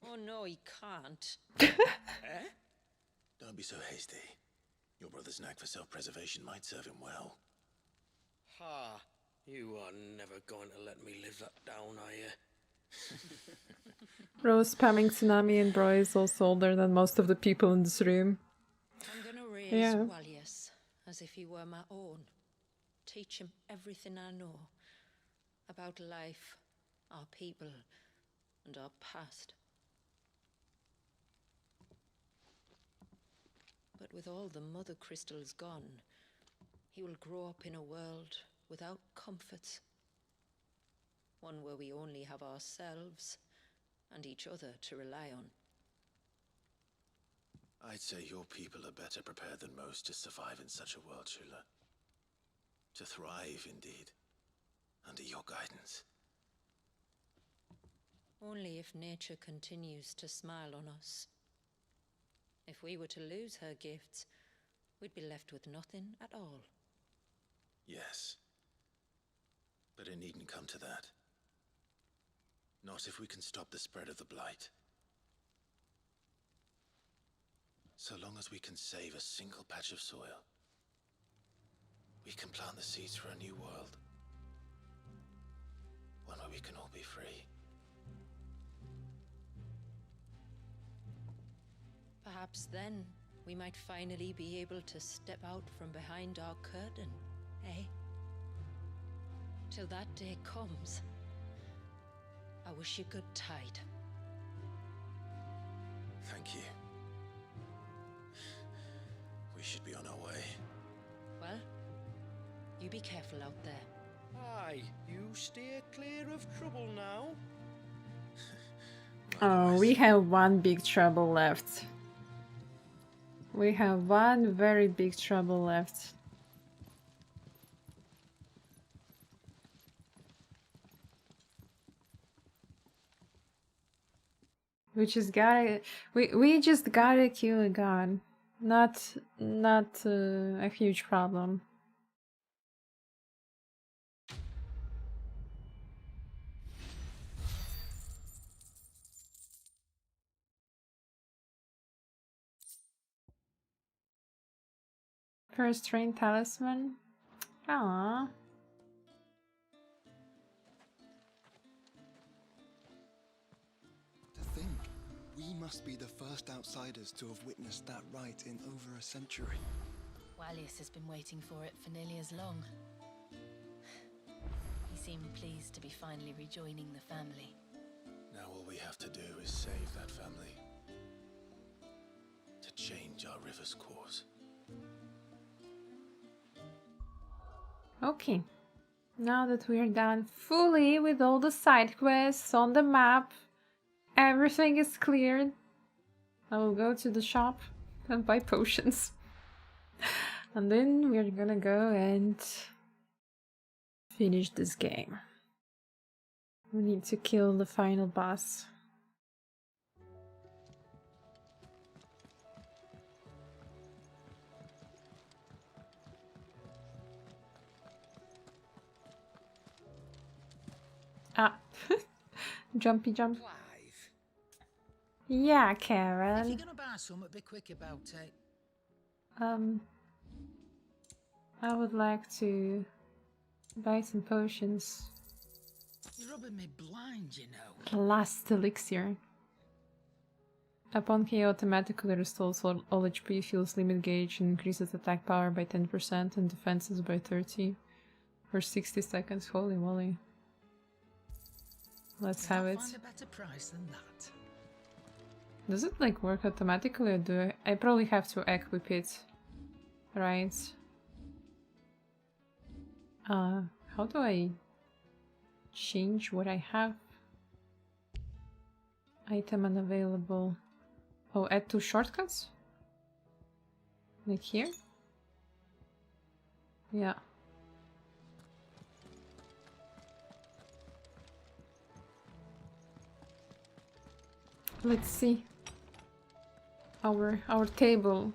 Oh no, he can't. Eh? Don't be so hasty. Your brother's knack for self-preservation might serve him well. Ha! You are never going to let me live that down, are you? Bro spamming Tsunami, and bro is also older than most of the people in this room. I'm gonna raise Yeah. Walius as if he were my own. Teach him everything I know about life, our people, and our past. But with all the mother crystals gone, he will grow up in a world without comforts. One where we only have ourselves and each other to rely on. I'd say your people are better prepared than most to survive in such a world, Shula. To thrive, indeed, under your guidance. Only if nature continues to smile on us. If we were to lose her gifts, we'd be left with nothing at all. Yes. But it needn't come to that. Not if we can stop the spread of the blight. So long as we can save a single patch of soil, we can plant the seeds for a new world. One where we can all be free. Perhaps then we might finally be able to step out from behind our curtain, eh? Till that day comes, I wish you good tide. Thank you. We should be on our way. Well, you be careful out there. Aye, you steer clear of trouble now. Oh, we have one big trouble left. We have one very big trouble left. We just gotta, we just gotta kill a god. Not a huge problem. First train talisman. Aww. To think, we must be the first outsiders to have witnessed that rite in over a century. Walius has been waiting for it for nearly as long. He seemed pleased to be finally rejoining the family. Now all we have to do is save that family. To change our river's course. Okay. Now that we're done fully with all the side quests on the map, everything is cleared. I will go to the shop and buy potions. And then we're gonna go and finish this game. We need to kill the final boss. Ah, jumpy jump. Clive, Yeah, if Karen. you're gonna buy buy some, be quick about it. I would like to buy some potions. You're rubbing me blind, you know. Last elixir. Upon KO, automatically restores all HP, fills limit gauge, and increases attack power by 10% and defenses by 30 for 60 seconds. Holy moly. Let's have it. Find a better price than that. Does it like work automatically or do I probably have to equip it, right? How do I change what I have? Item unavailable. Oh, add 2 shortcuts? Like here? Yeah. Let's see. Our table.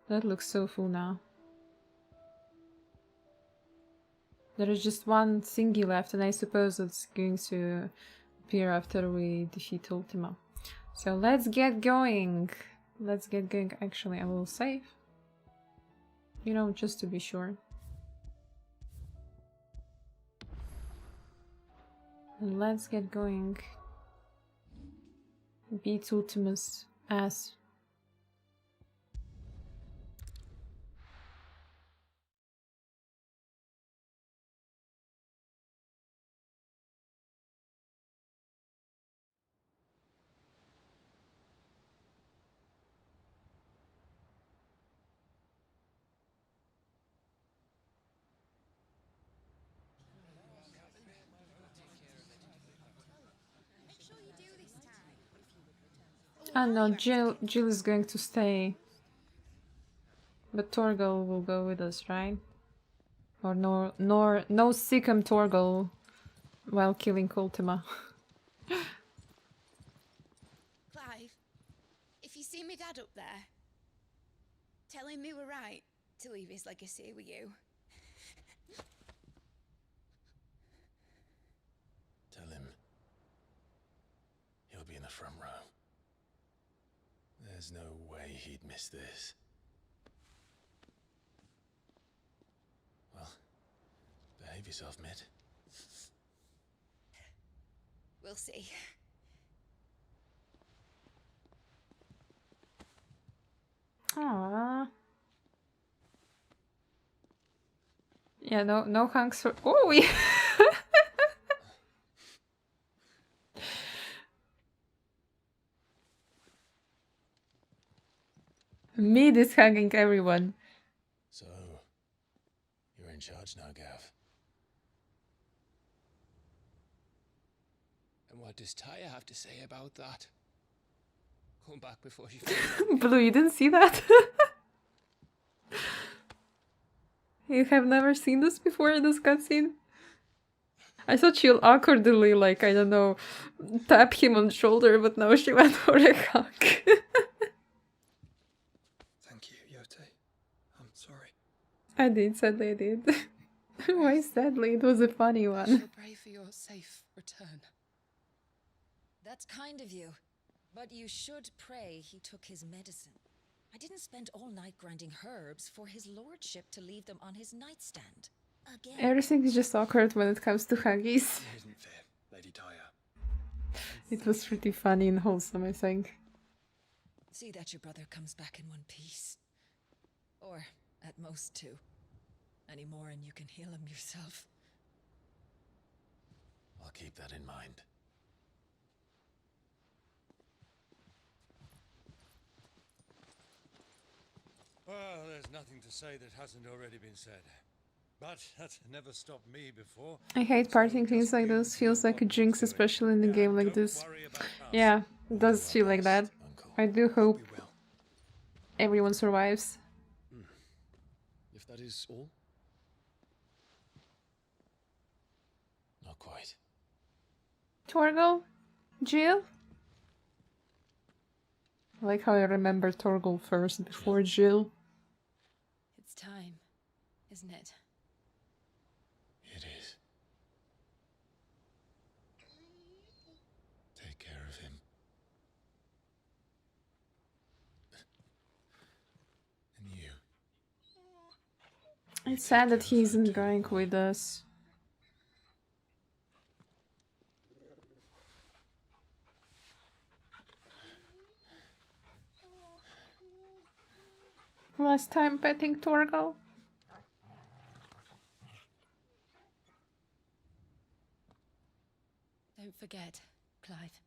That looks so full now. There is just one thingy left, and I suppose it's going to appear after we defeat Ultima. So let's get going. Let's get going. Actually, I will save. You know, just to be sure. And let's get going. Beat Ultima's ass. Oh no, Jill is going to stay. But Torgal will go with us, right? Or no Sikkim Torgal while killing Ultima. Clive, if you see me dad up there, tell him we were right to leave his legacy with you. Tell him he'll be in the front row. There's no way he'd miss this. Well, behave yourself, Mid. We'll see. Aww. Yeah, no hunks for— oh, we Mid is hugging everyone. So, you're in charge now, Gav. And what does Taya have to say about that? Come back before she Blue, you didn't see that? You have never seen this before in this cutscene? I thought she'll awkwardly, like, I don't know, tap him on the shoulder, but no, she went for a hug. Thank you, Yote. I'm sorry. I did, sadly I did. Why sadly? It was a funny I one. shall pray for your safe return. That's kind of you. But you should pray he took his medicine. I didn't spend all night grinding herbs for his lordship to leave them on his nightstand. Again. Everything is just awkward when it comes to huggies. It isn't fair, Lady Taya. It was pretty funny and wholesome, I think. See that your brother comes back in one piece. Or, at most, 2. Any more and you can heal him yourself. I'll keep that in mind. Well, there's nothing to say that hasn't already been said. But that never stopped me before. I hate parting things like this. Feels like a jinx, especially in a game like this. Yeah, it does feel like that. I do hope everyone survives. If that is all? Not quite. Torgal? Jill? I like how I remember Torgal first before Jill. It's time, isn't it? It is. Take care of It's sad that he isn't going with us. Last time petting Torgal. Don't forget, Clive.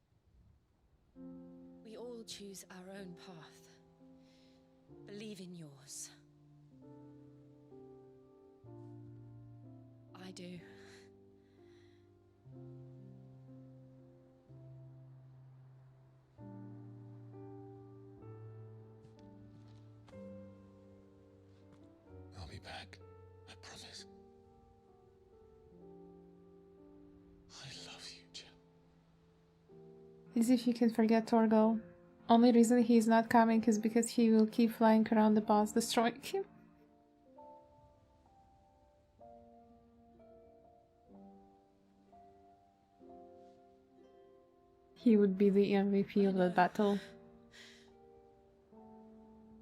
We all choose our own path. Believe in yours. I do. I'll be back. I promise. I love you, Jill. As if you can forget Torgal. Only reason he's not coming is because he will keep flying around the boss, destroying him. He would be the MVP of the battle.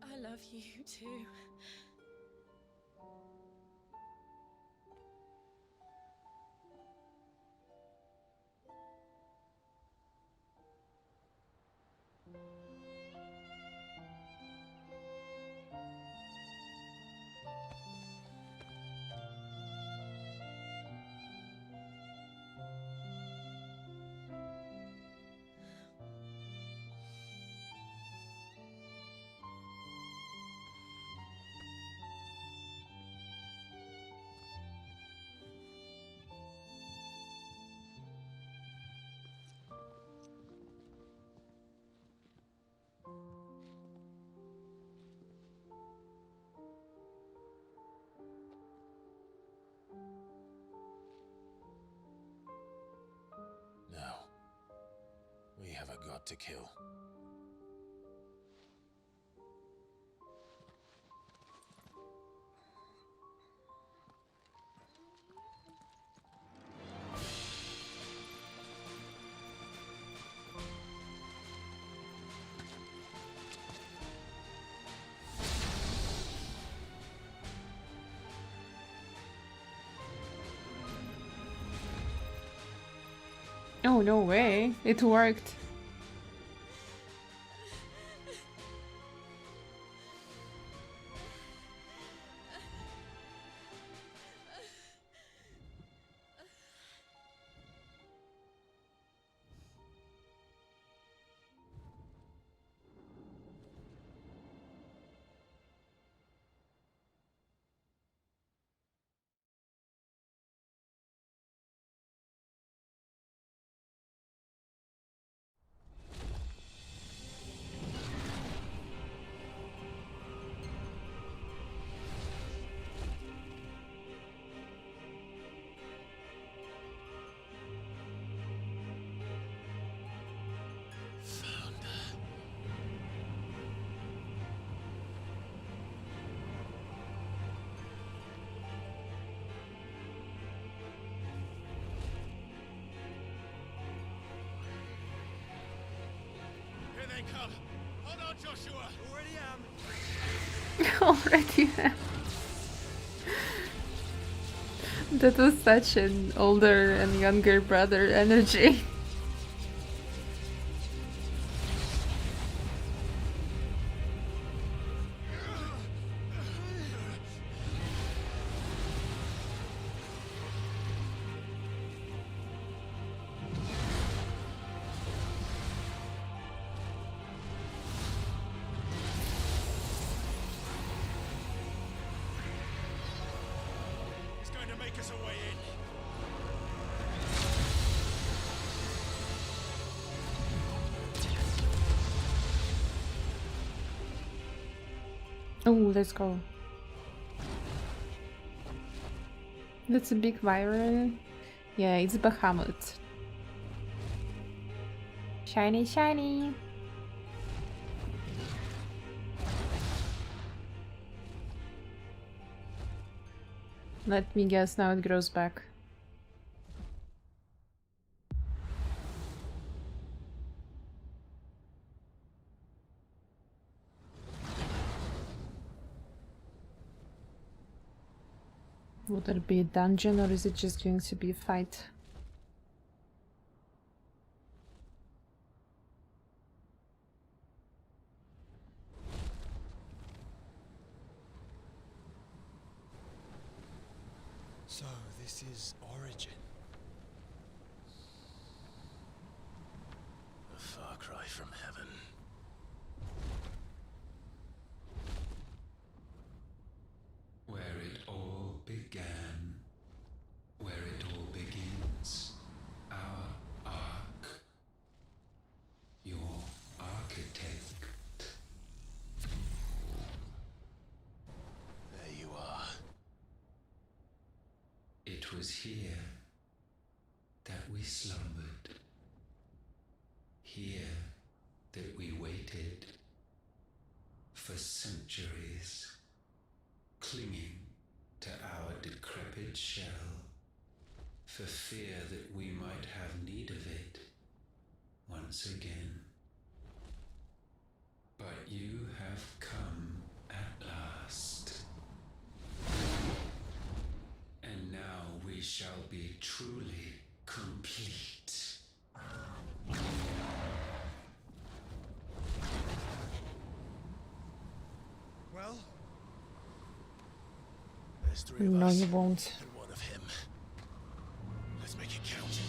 I love you too. Now, we have a god to kill. Oh, no way. It worked. Here they come. Hold on, Joshua. Already am. Already have. That was such an older and younger brother energy. He's going to make us a way in. Oh, let's go. That's a big viral. Yeah, it's Bahamut. Shiny, shiny. Let me guess, now it grows back. Will there be a dungeon or is it just going to be a fight? So, this is Origin. A far cry from heaven. Where it all began, where it all begins, our ark, your architect. There you are. It was here that we slumbered, here that we waited for centuries, clinging to our decrepit shell, for fear that we might have need of it once again. But you have come at last. And now we shall be truly complete. Well? There's three of No, us. you won't. And one of him. Let's make it count.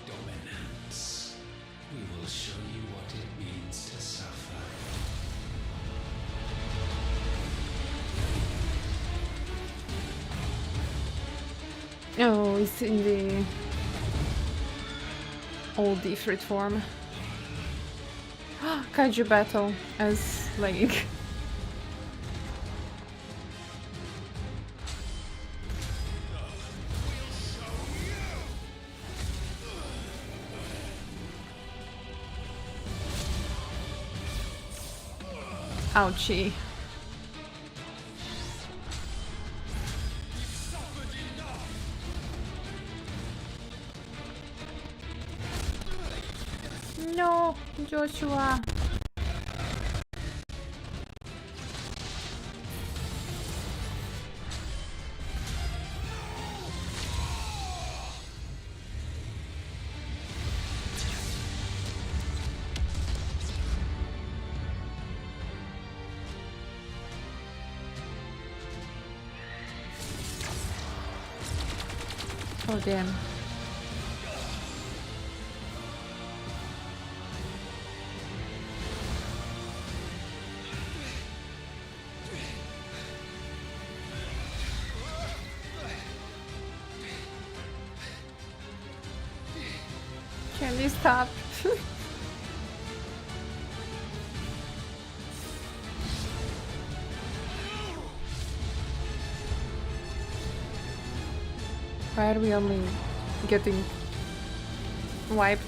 Dominance. We will show you what it means to suffer. Oh, it's in the old Ifrit form. Kaiju battle as like ouchie. No, Joshua. Oh damn. Can you stop? Why are we only getting wiped?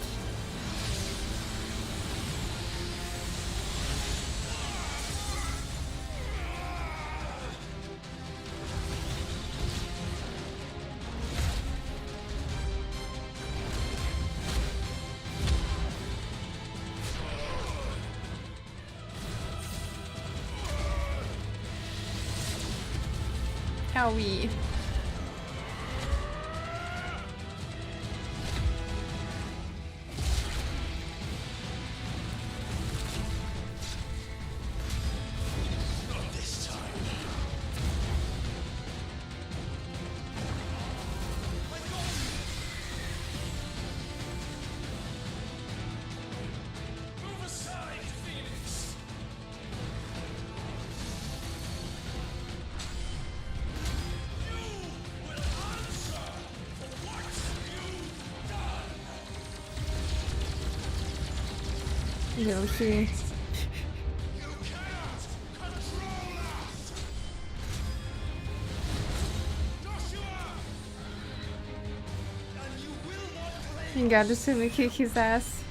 OwO. Not this time. Move aside, Phoenix. Yoshi. You gotta see me kick his ass.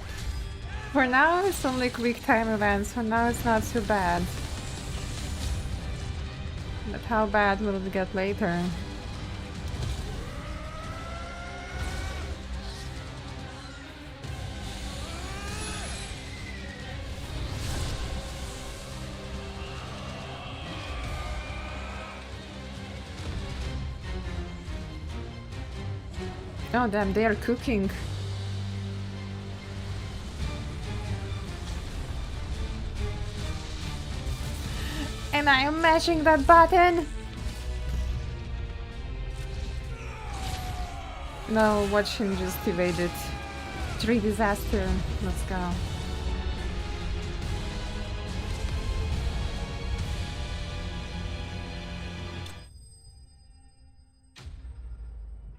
For now, it's only quick time events, so now it's not so bad. But how bad will it get later? Oh damn, they are cooking. And I am mashing that button! No, watch him just evade it. Tree disaster. Let's go.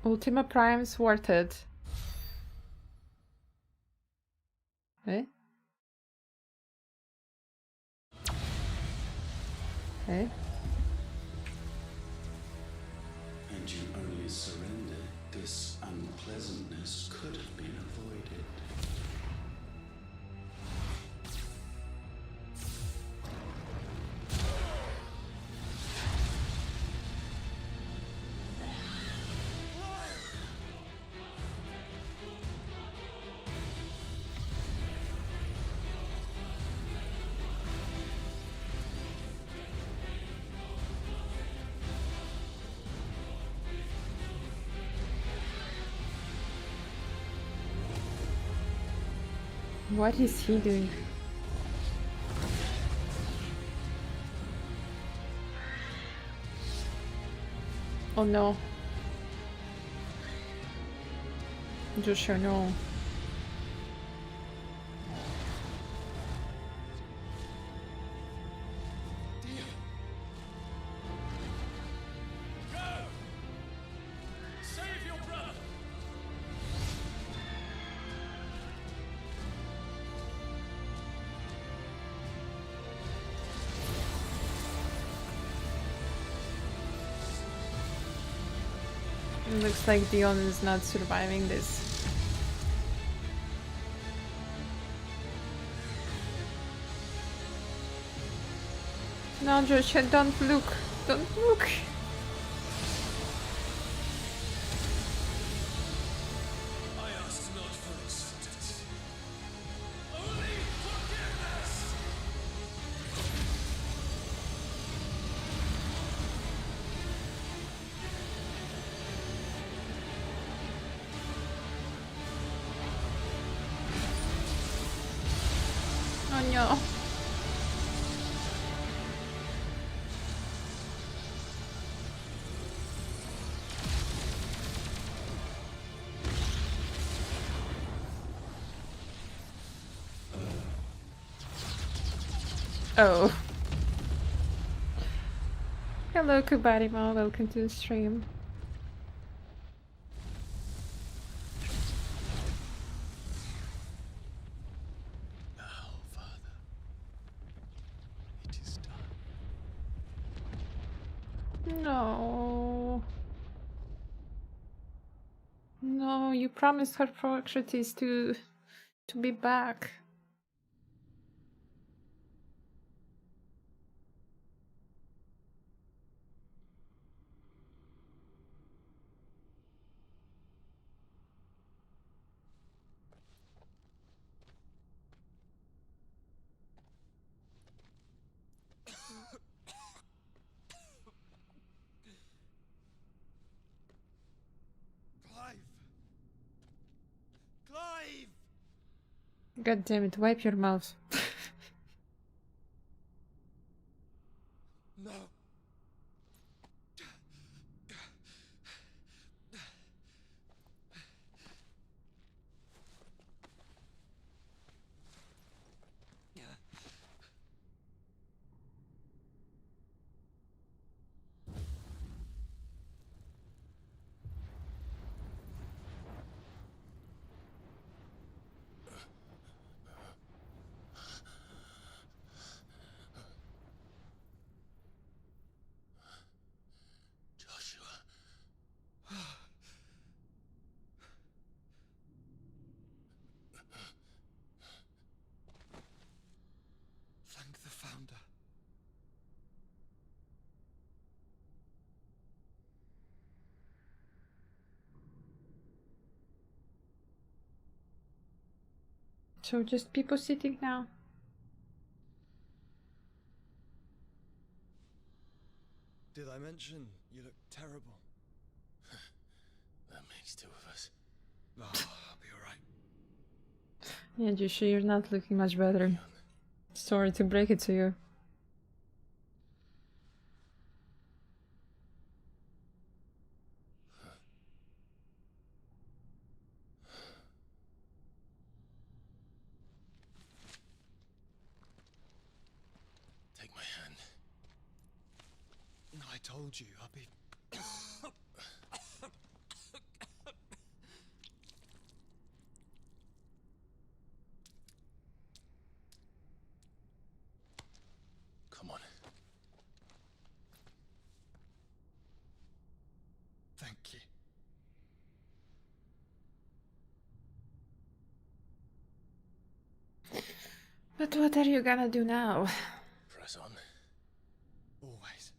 Ultima Prime thwarted. Eh? Eh? And you only surrendered. This unpleasantness could have been avoided. What is he doing? Oh no. Joshua, no. It looks like Dion is not surviving this. No, Joshua, don't look. Don't look. I asked not for acceptance. Only forgiveness! Oh no. Oh. Hello, Kubarima. Welcome to the stream. Now, Father, it is done. No. No, you promised Harpocrates to be back. Clive! Clive! God damn it, wipe your mouth. No. So just people sitting now. Did I mention you look terrible? That makes two of us. Oh, I'll be alright. Yeah, you sure you're not looking much better? Sorry to break it to you. Take my hand. I told you, I'll be... Come on. Thank you. But what are you gonna do now? Press on. Always.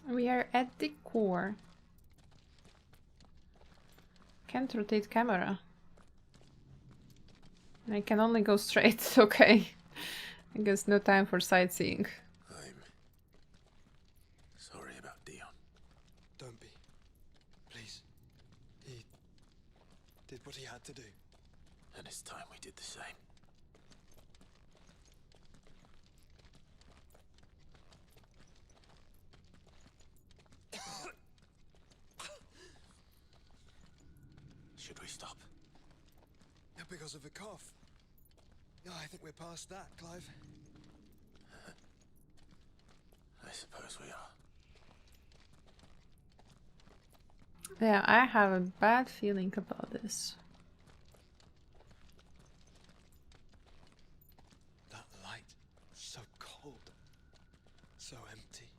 We are at the core. Can't rotate camera. I can only go straight, okay. I guess no time for sightseeing. I'm sorry about Dion. Don't be. Please. He did what he had to do. And it's time we did the same. Should we stop? Because of the cough. Yeah, I think we're past that, Clive. I suppose we are. Yeah, I have a bad feeling about this. That light, so cold. So empty.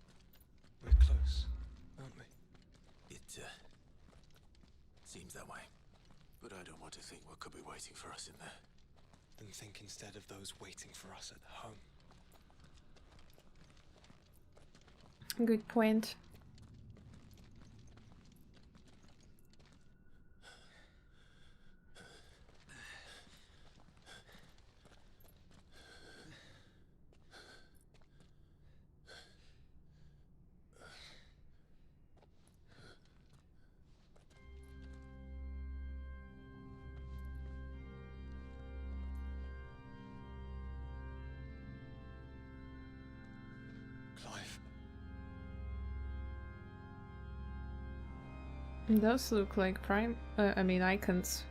We're close, aren't we? It seems that way. But I don't want to think what could be waiting for us in there. Then think instead of those waiting for us at home. Good point. Clive. Those look like icons.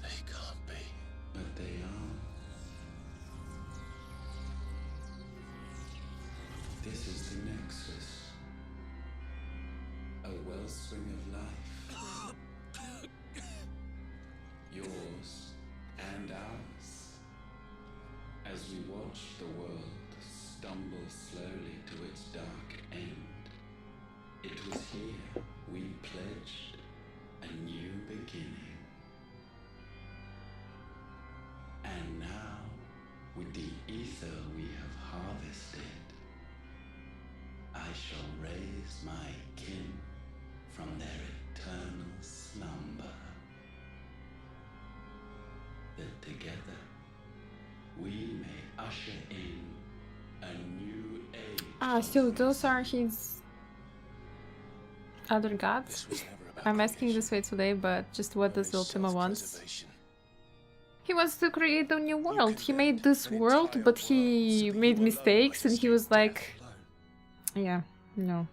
They can't be. But they are. This is the Nexus. A wellspring of life. Yours and ours. As we watch the world stumble slowly to its dark end, it was here we pledged a new beginning. And now, with the ether we have harvested, I shall raise my kin from their eternal slumber. That together we may usher in a new age. Ah, so those are his other gods? I'm asking this way today, but just what does Ultima want? He wants to create a new world. He made this world, but he made mistakes and he was like... Yeah, no.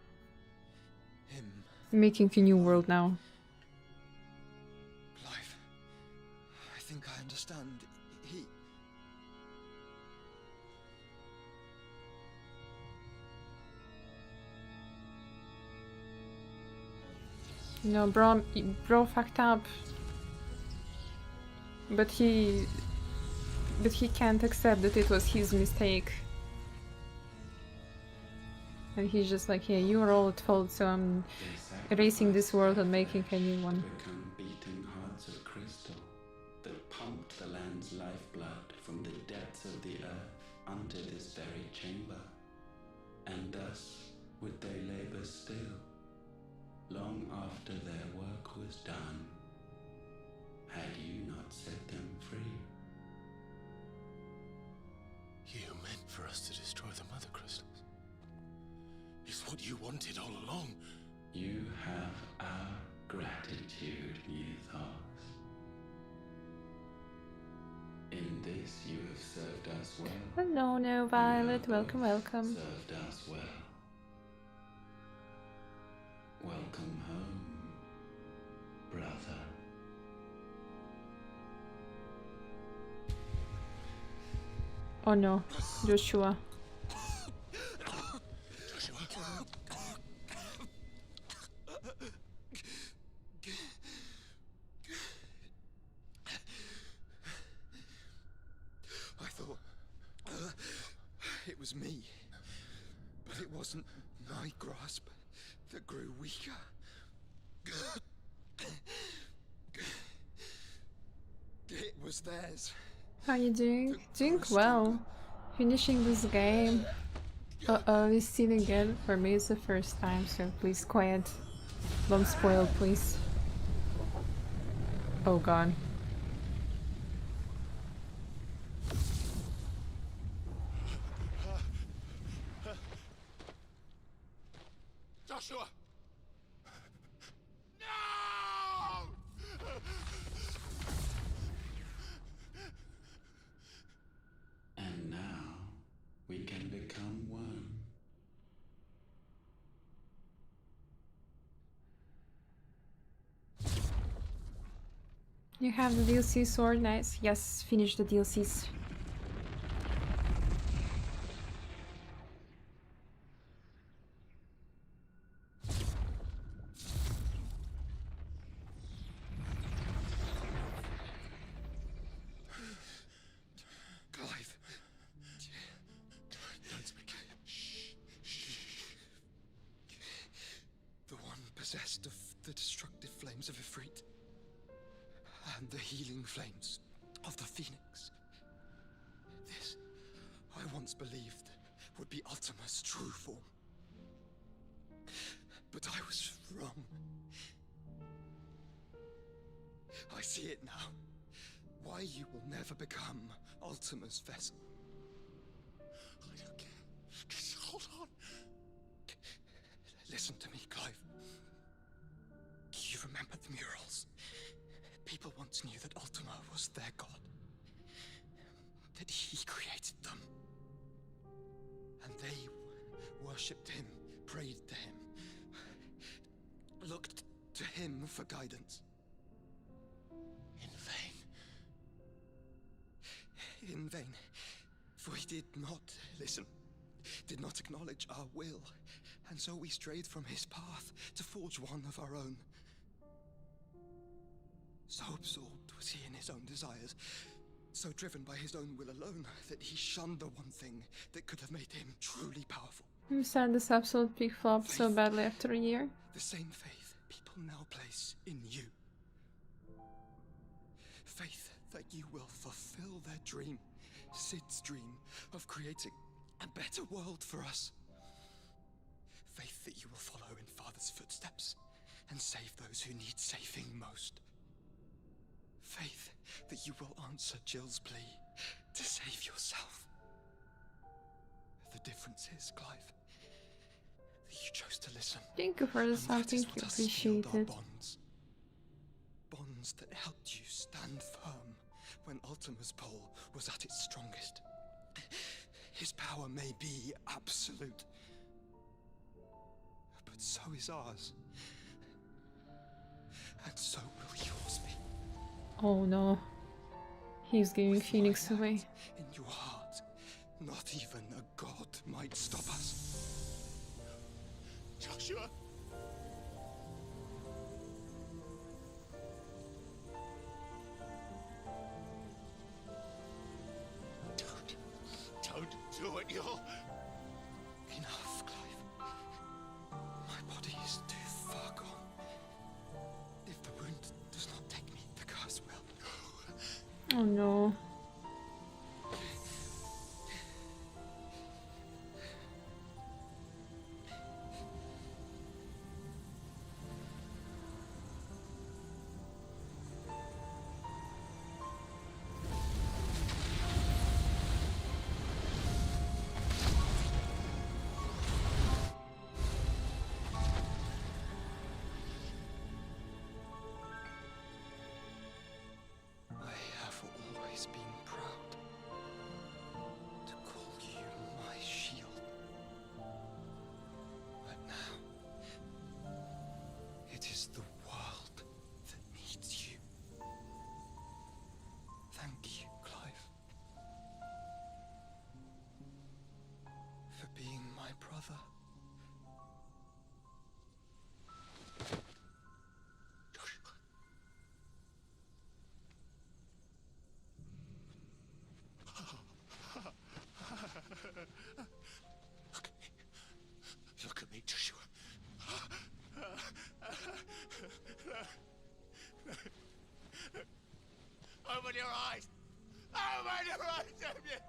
Making a new world now. Clive, I think I understand. He... No, bro fucked up. But he can't accept that it was his mistake. And he's just like, yeah, you were all at fault, so I'm erasing this world and making a new one. Become beating hearts of crystal that pumped the land's lifeblood from the depths of the earth unto this very chamber, and thus would they labor still, long after their work was done, had you not set them free. You meant for us to destroy the Mother Crystals. It's what you wanted all along. You have our gratitude, Mythos. In this you have served us well. Hello, no Violet. Welcome, welcome. Served us well. Welcome home, brother. Oh no, Joshua. I thought it was me, but it wasn't my grasp that grew weaker. It was theirs. How you doing? Doing well. Finishing this game. It's stealing again. For me it's the first time, so please quiet. Don't spoil, please. Oh god. Joshua! And now we can become one. You have the DLC sword, nice. Yes, finish the DLCs. Clive. Don't speak. The one possessed of the destructive flames of Ifrit and the healing flames of the Phoenix. This, I once believed, would be Ultima's true form. But I was wrong. I see it now. Why you will never become Ultima's vessel. I don't care. Just hold on. Listen to me, Clive. You remember the murals? People once knew that Ultima was their god. That he created them. And they worshipped him, prayed to him, looked to him for guidance. In vain. In vain. For he did not listen, did not acknowledge our will, and so we strayed from his path to forge one of our own. So absorbed was he in his own desires, so driven by his own will alone, that he shunned the one thing that could have made him truly powerful. You said this episode peak flopped so badly after a year. The same faith people now place in you. Faith that you will fulfill their dream, Sid's dream of creating a better world for us. Faith that you will follow in Father's footsteps and save those who need saving most. Faith that you will answer Jill's plea to save yourself. The difference is, Clive, that you chose to listen. Thank you for the song, thank you, appreciate it. Bonds that helped you stand firm when Ultima's pull was at its strongest. His power may be absolute, but so is ours. And so will yours be. Oh no. He's giving Phoenix away. In your heart, not even a god might stop us. Joshua! Don't do it, you'll... Enough, Clive. My body is too far gone. If the wound does not take me, the curse will. Oh no. I have always been proud to call you my shield. But now, it is the world that needs you. Thank you, Clive, for being my brother. Look at me, Joshua. Open your eyes! Open your eyes, Damien!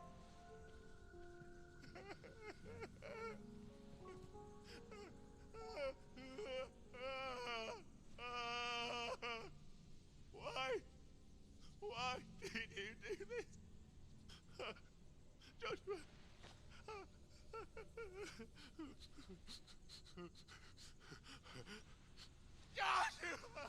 Why? Why did you do this? Joshua! Joshua!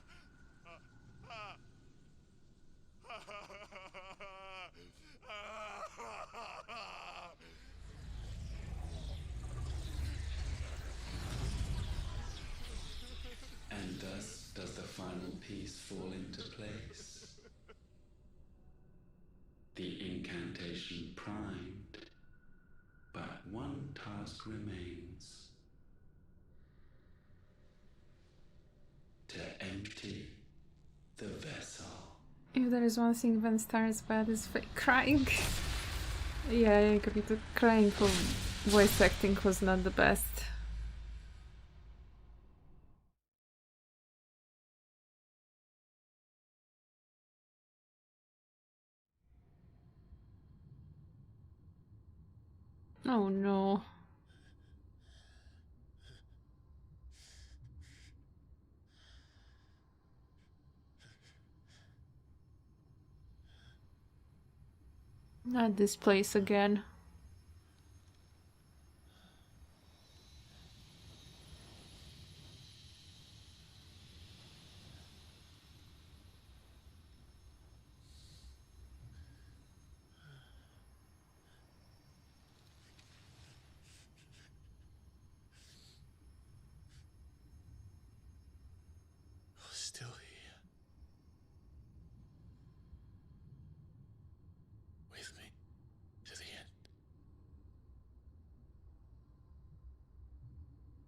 And thus does the final piece fall into place. The incantation primed, but one task remains. To empty the vessel. If there is one thing Van Star's bad is fake crying. Yeah, I agree. The crying for voice acting was not the best. Oh no. Not this place again. You're still here. With me to the end.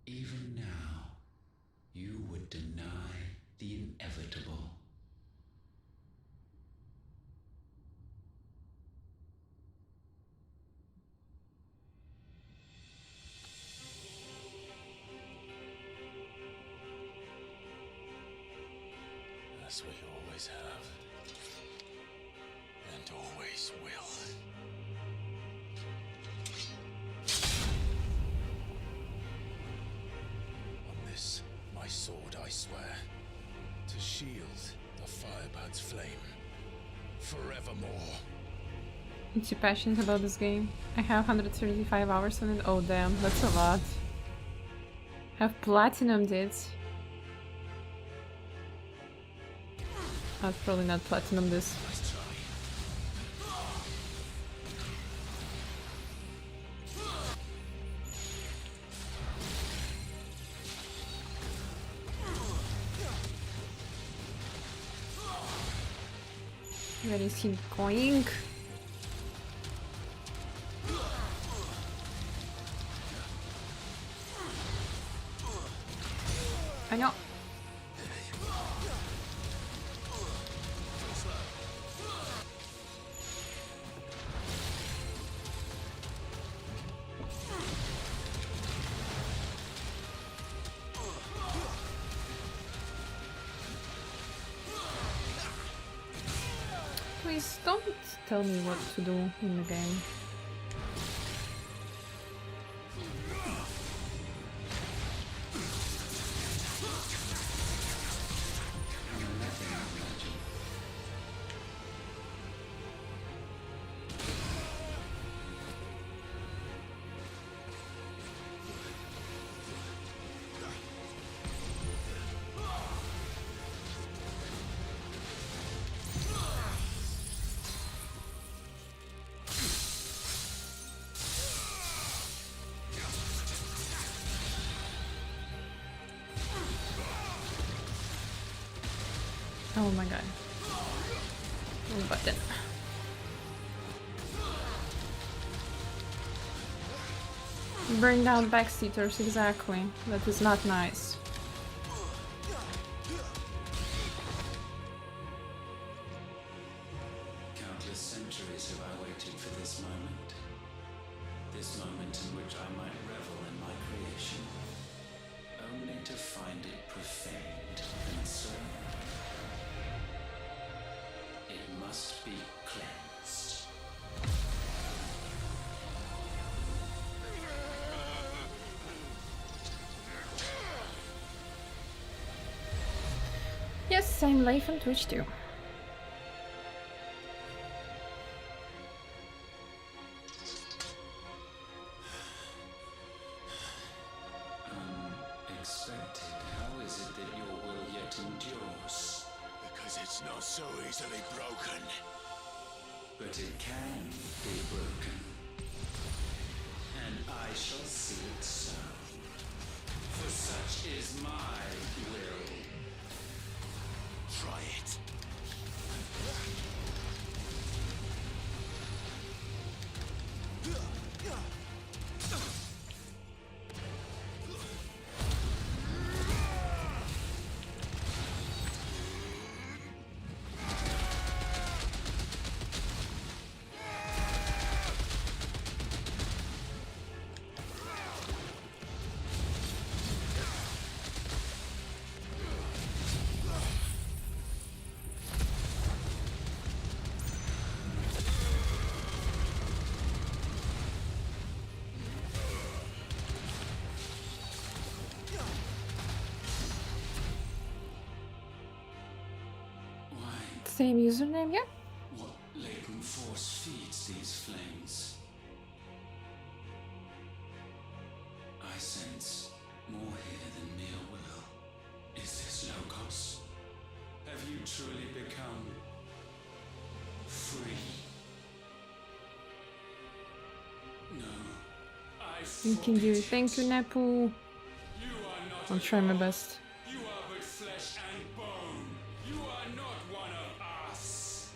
Even now, you would deny the inevitable. As we always have. And always will. On this, my sword, I swear, to shield the Firebird's flame forevermore. I'm too passionate about this game. I have 135 hours on it. Oh damn, that's a lot. I've platinumed it. I'll probably not platinum this. Where is he going? I know. Please don't tell me what to do in the game. Oh my god. Wrong button. Bring down backseaters, exactly. That is not nice. Countless centuries have I waited for this moment. This moment in which I might revel in my creation. Only to find it profaned and so it must be cleansed. Yes, I'm live on Twitch too. Unexpected. How is it that your will yet endures? Because it's not so easily broken. But it can be broken. And I shall see it so. For such is my will. Try it. Same username, yeah? What latent force feeds these flames? I sense more here than mere will. Is this Logos? Have you truly become free? No, I You can do it. Thank you, Nepu. I'll try my best. You are but flesh and bone. You are not one of us.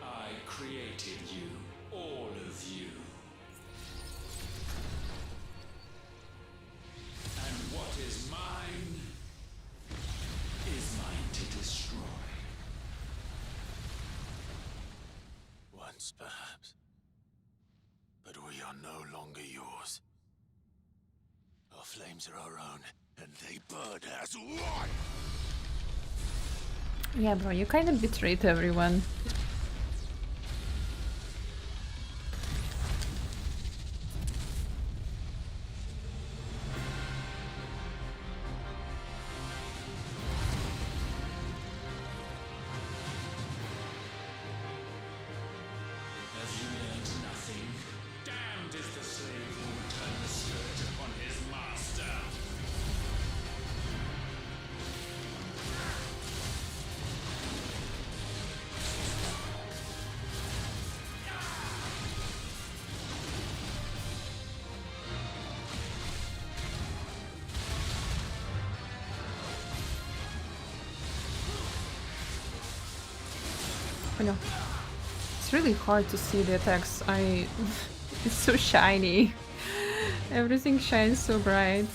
I created you, all of you. And what is mine is mine to destroy. Once, perhaps. But we are no longer yours. Our flames are our own, and they burn as one! Yeah, bro, you kind of betrayed everyone. Have you learned nothing? Damned is the slave who will turn the scourge upon his master. I know. It's really hard to see the attacks. It's so shiny. Everything shines so bright.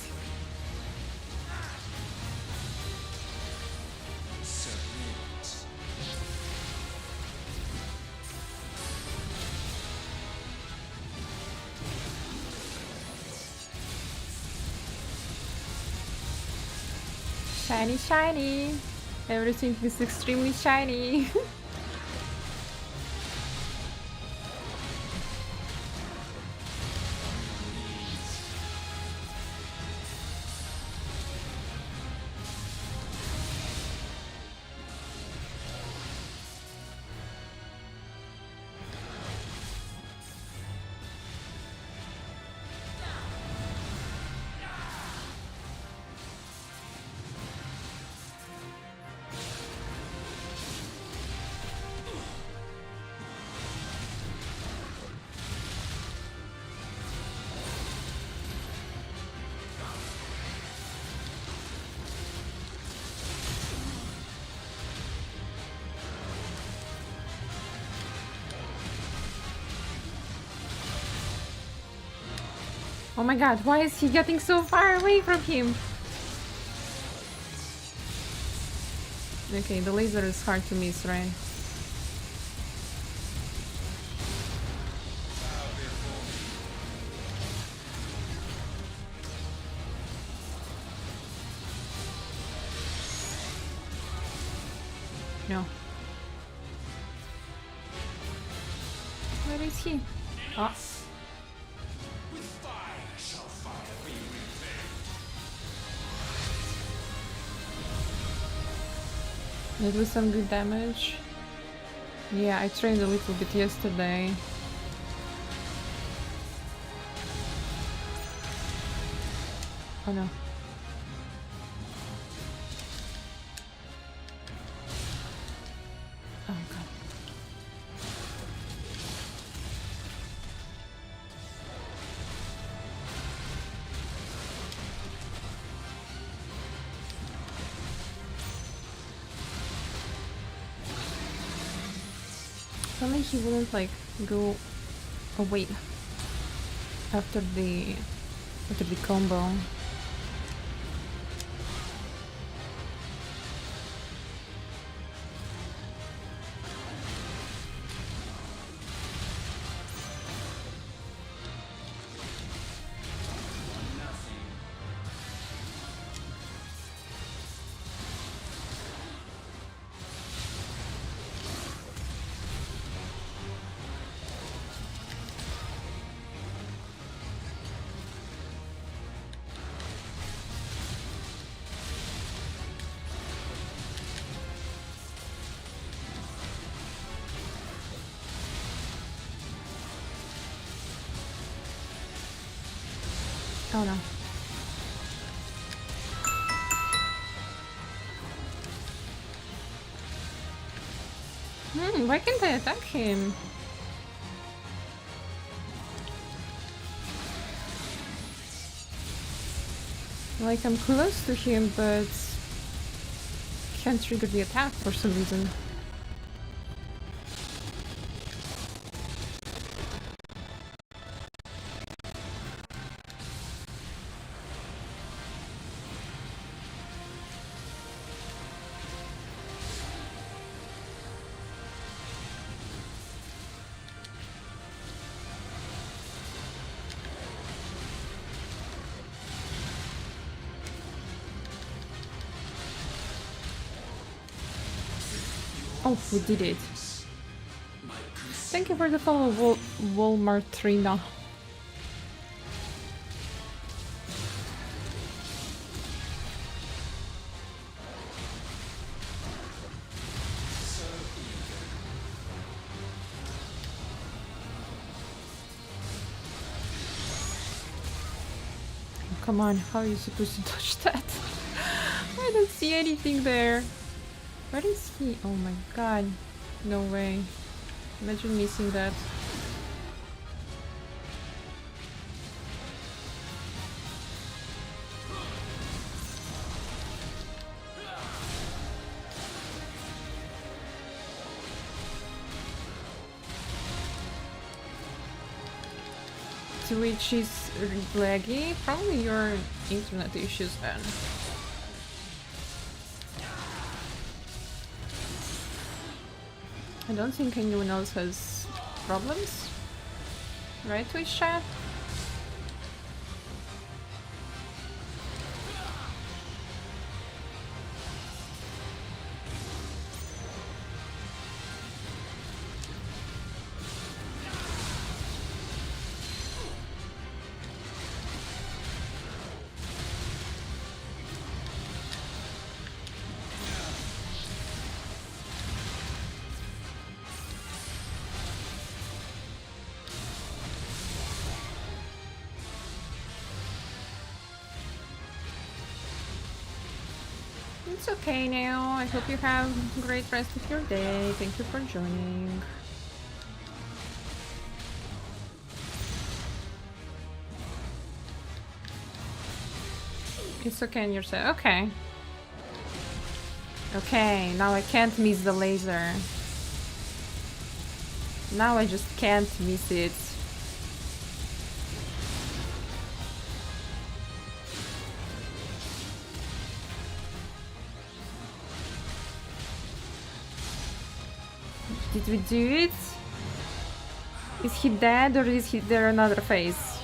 Shiny, shiny! Everything is extremely shiny! Oh my god, why is he getting so far away from him? Okay, the laser is hard to miss, right? No. Where is he? Oh. That was some good damage. Yeah, I trained a little bit yesterday. Oh no. Oh god. Only he wouldn't like go away after the combo. Oh no. Why can't I attack him? Like, I'm close to him, but can't trigger the attack for some reason. Oh, we did it. Thank you for the follow, Walmart Trina. Come on, how are you supposed to touch that? I don't see anything there. Where is he? Oh my god. No way. Imagine missing that. Twitch is laggy. Probably your internet issues then. I don't think anyone else has problems. Right, Twitch chat? It's okay now. I hope you have a great rest of your day. Thank you for joining. It's okay on your side. Okay. Okay, now I can't miss the laser. Now I just can't miss it. Did we do it? Is he dead or is there another phase?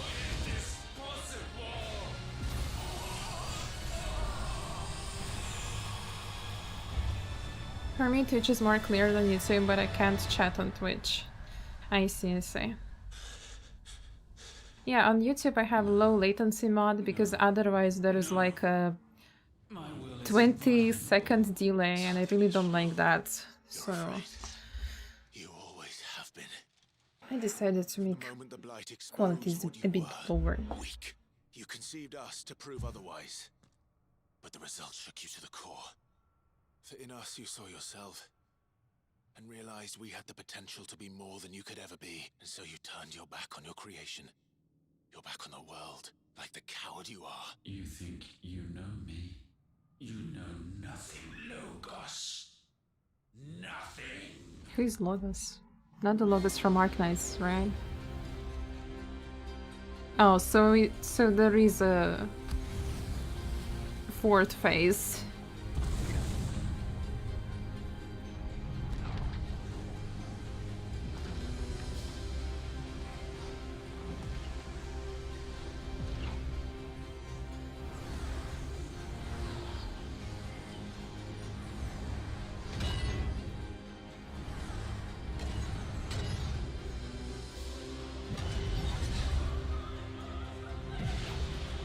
For me, Twitch is more clear than YouTube, but I can't chat on Twitch. I see, I see. Yeah, on YouTube I have low latency mod because otherwise there is like a 20-second delay and I really don't like that. So You always have been. I decided to make qualities a bit lower. Weak. You conceived us to prove otherwise. But the results shook you to the core. For in us you saw yourself and realized we had the potential to be more than you could ever be. And so you turned your back on your creation. Your back on the world, like the coward you are. You think you know me? You know nothing, Logos. Nothing. Who's Logos? Not the Logos from Arknights, right? Oh, so there is a fourth phase.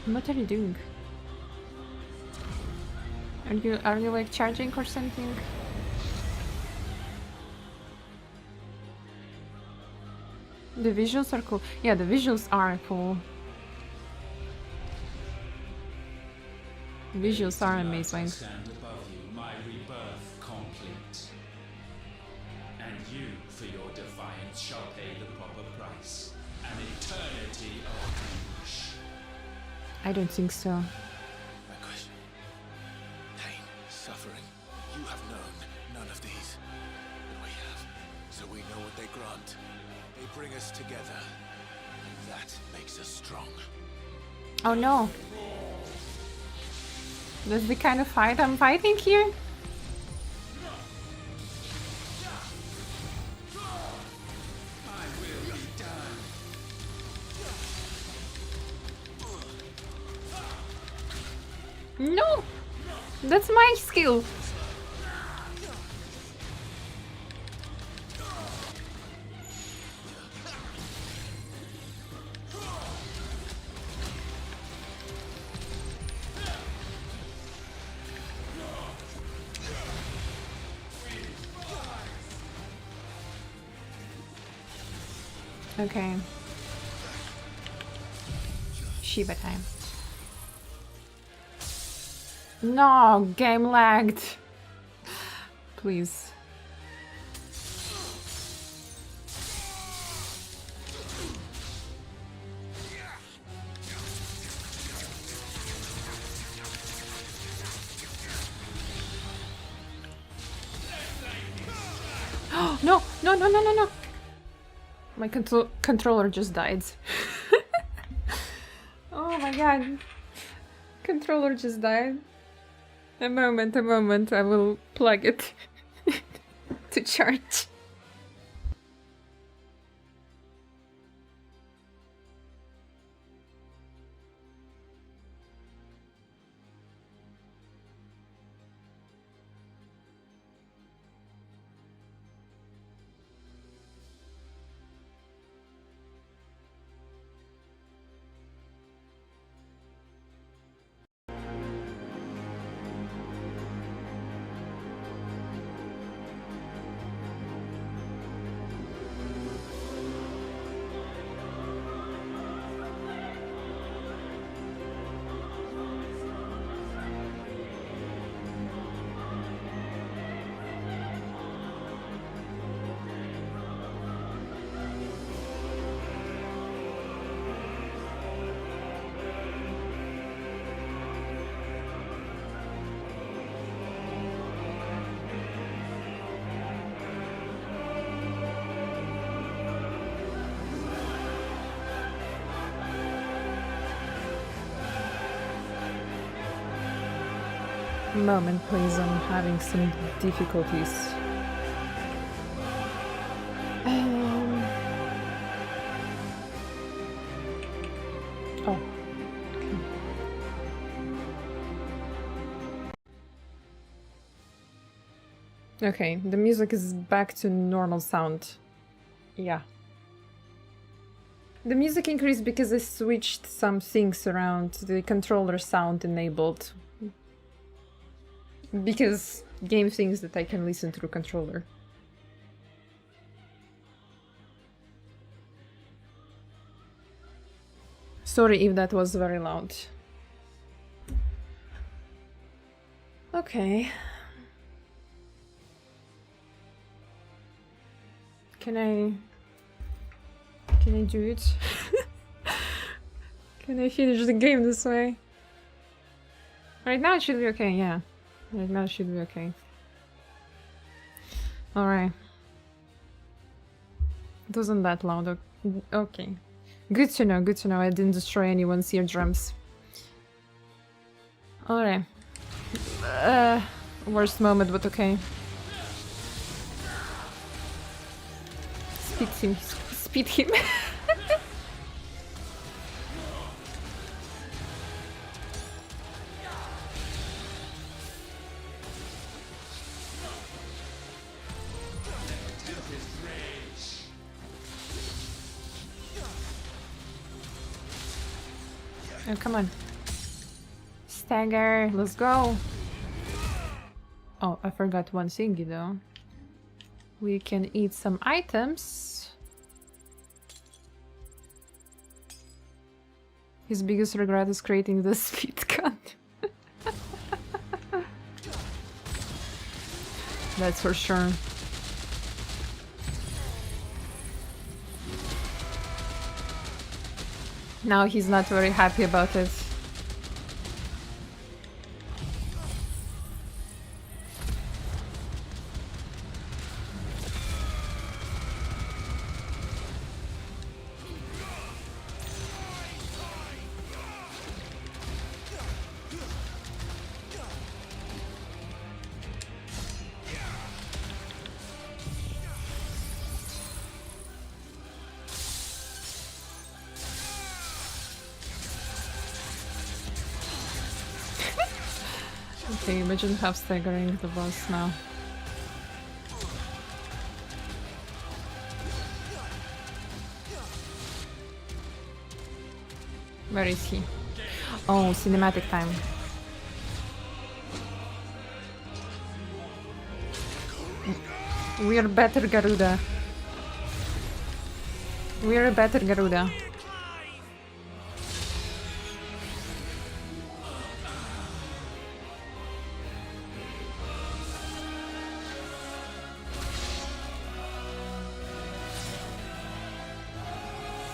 What are you doing? Are you like charging or something? The visuals are cool. Yeah, the visuals are cool. Visuals are amazing. Stand above you, my rebirth complete. And you, for your defiance, shall pay the proper price. An eternity of anguish. I don't think so. Anguish. Pain. Suffering. You have known none of these. But we have. So we know what they grant. They bring us together. And that makes us strong. Oh no. That's the kind of fight I'm fighting here? No! That's my skill! Okay. Shiva time. No, game lagged. Please. No, no, no, no, no, no. My controller just died. Oh my god. Controller just died. A moment, I will plug it to charge. Moment, please. I'm having some difficulties. Oh. Okay, the music is back to normal sound. Yeah. The music increased because I switched some things around. The controller sound enabled. Because game thinks that I can listen through controller. Sorry if that was very loud. Okay. Can I do it? Can I finish the game this way? Right now it should be okay, yeah. Right now it should be okay. Alright. It wasn't that loud. Okay. Good to know, good to know. I didn't destroy anyone's eardrums. Alright. Worst moment, but okay. Speed him. Speed him. Oh, come on. Stagger, let's go. Oh, I forgot one thingy though. We can eat some items. His biggest regret is creating the speed gun. That's for sure. Now he's not very happy about it. Okay, imagine half staggering the boss now. Where is he? Oh, cinematic time. We're better, Garuda. We're better, Garuda.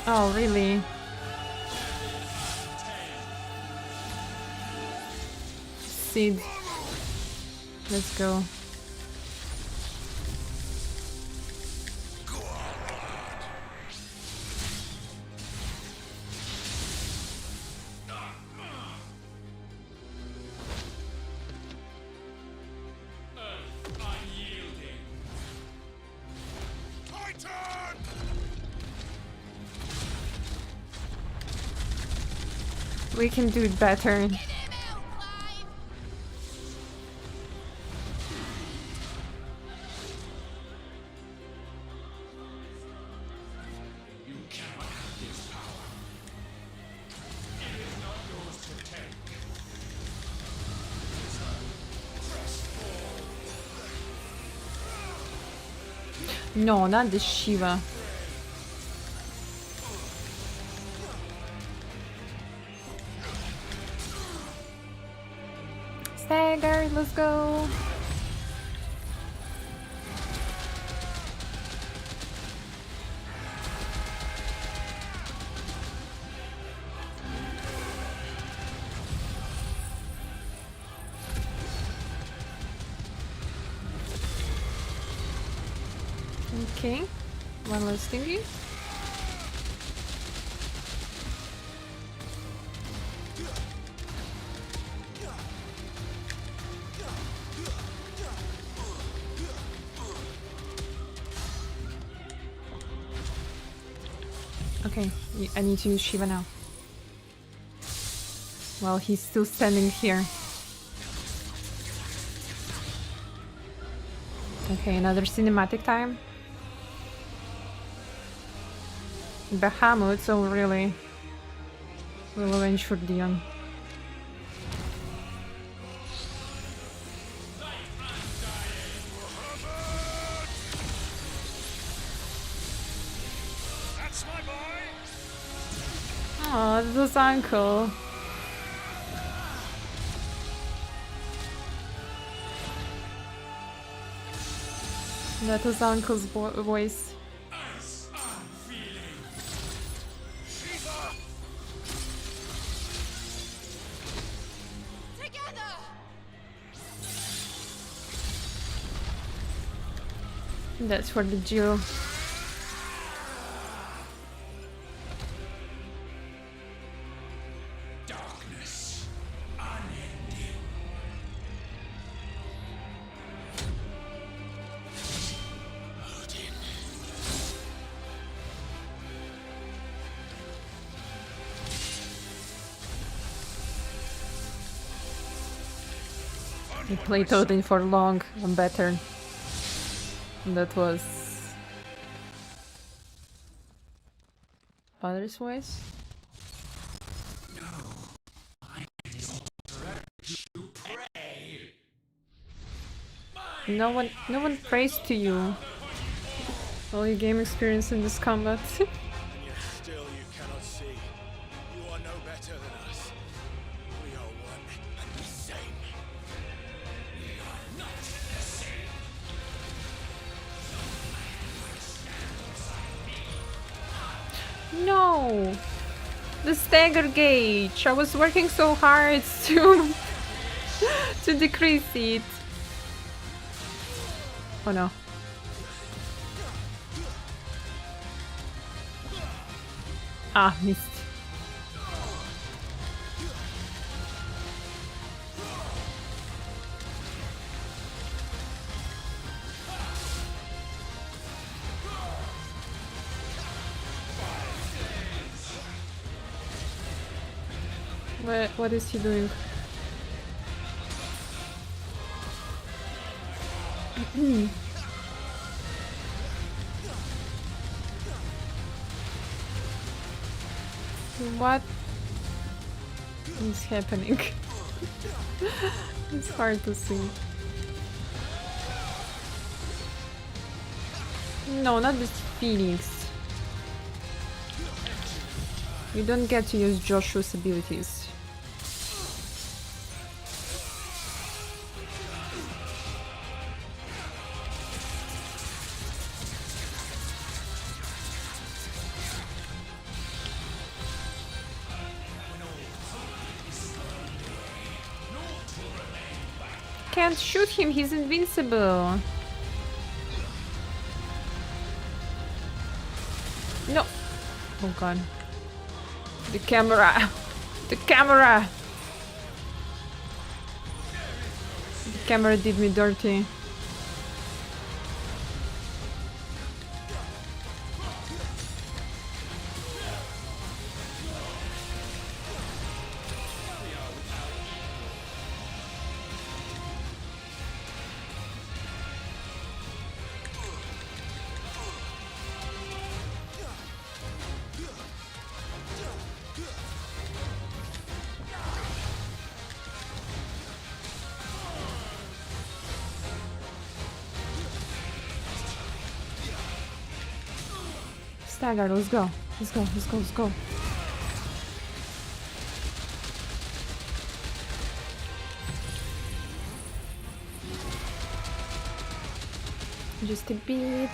Oh, really? Sid. Let's go. We can do it better. No, not the Shiva. Stagger, let's go. Okay, one last thingy. Okay, I need to use Shiva now. Well, he's still standing here. Okay, another cinematic time. Bahamut, so really will avenge for Dion. That's my boy. Oh, that was uncle. That was uncle's voice. That's for the Jew. Darkness unending. Odin. He played Odin for long and better. That was father's voice. No one prays to you. All your game experience in this combat. And yet still you cannot see. You are no better than us. We are one and the same. We are not the same. No! The stagger gauge! I was working so hard to to decrease it. Oh no. Ah, missed. What is he doing? What is happening? It's hard to see. No, not this Phoenix. You don't get to use Joshua's abilities. Can't shoot him, he's invincible. No. Oh god. The camera. The camera. The camera did me dirty. Stagger, let's go. Let's go, let's go, let's go. Just a bit.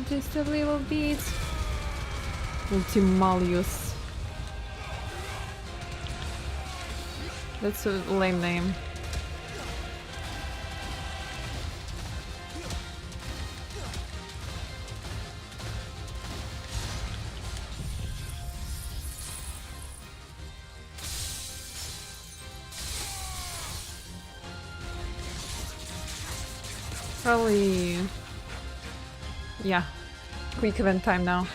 Just a little bit. Ultimalius. That's a lame name. Probably... yeah. Quick event time now.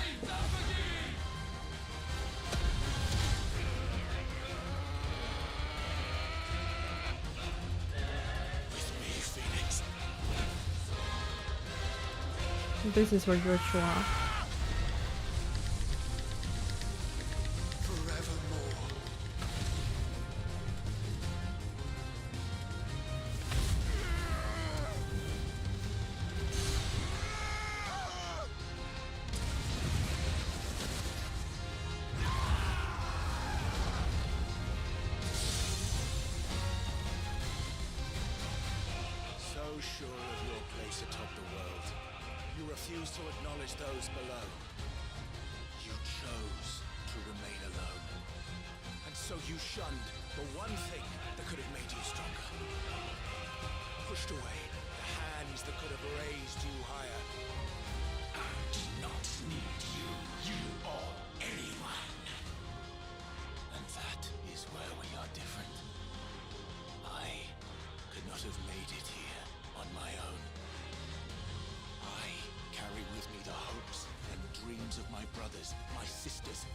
This is where virtual. So sure of your place atop the world, you refuse to acknowledge those below. You chose to remain alone. And so you shunned the one thing that could have made you stronger. Pushed away the hands that could have raised you higher. I do not need you, or anyone. And that is where we are different. I could not have made it here on my own. I carry with me the hopes and dreams of my brothers, my sisters.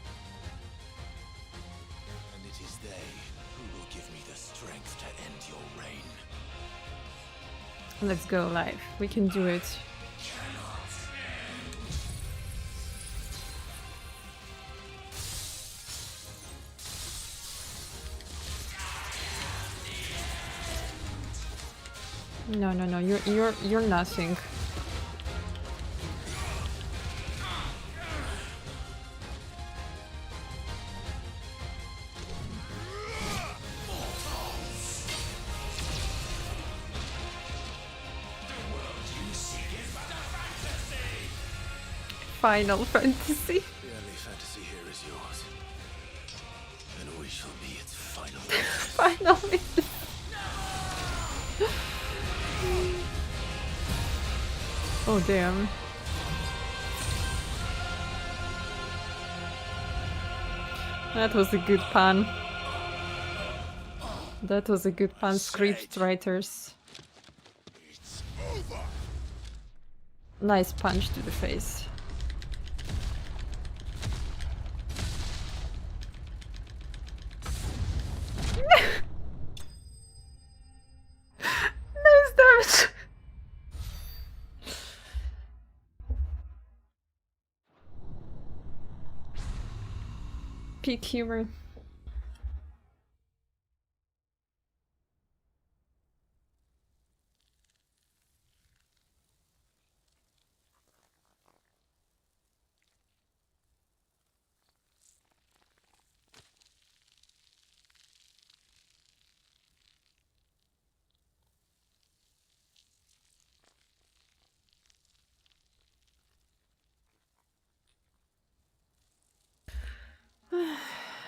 And it is they who will give me the strength to end your reign. Let's go live. We can do it. No, no, no. You're nothing. Final Fantasy. The early fantasy here is yours. And we shall be its final. Finally. Oh damn. That was a good pun. That was a good pun, script writers. Nice punch to the face. Nice damage. Peak humor.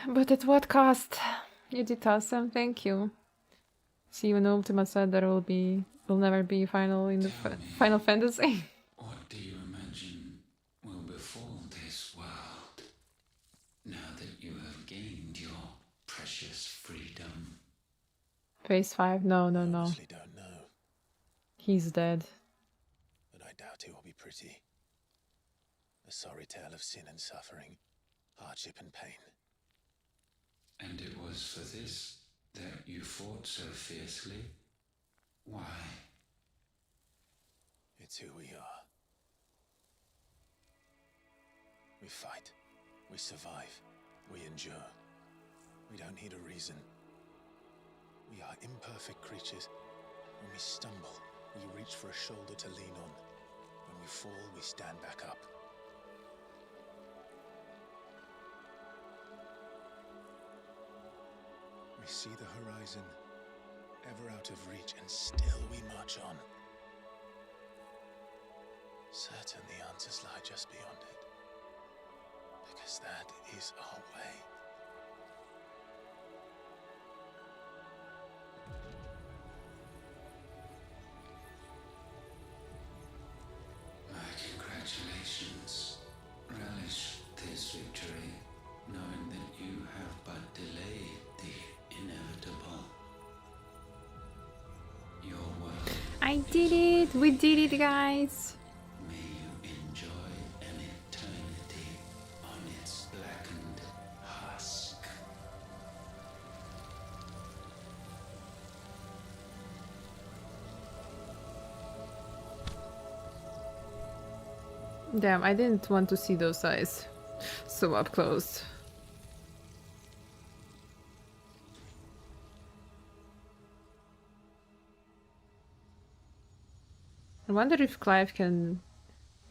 But at what cost? You did awesome, thank you. See, when Ultima said that will never be final in the Final Fantasy. What do you imagine will befall this world now that you have gained your precious freedom? Phase 5, no, no, no. Honestly don't know, He's dead. but I doubt it will be pretty. A sorry tale of sin and suffering, hardship and pain. And it was for this that you fought so fiercely? Why? It's who we are. We fight, we survive, we endure. We don't need a reason. We are imperfect creatures. When we stumble, we reach for a shoulder to lean on. When we fall, we stand back up. We see the horizon, ever out of reach, and still we march on. Certain the answers lie just beyond it, because that is our way. My congratulations. Relish this victory, knowing that you have but delayed the inevitable. Your world I did it! We did it, guys! May you enjoy an eternity on its blackened husk. Damn, I didn't want to see those eyes so up close. I wonder if Clive can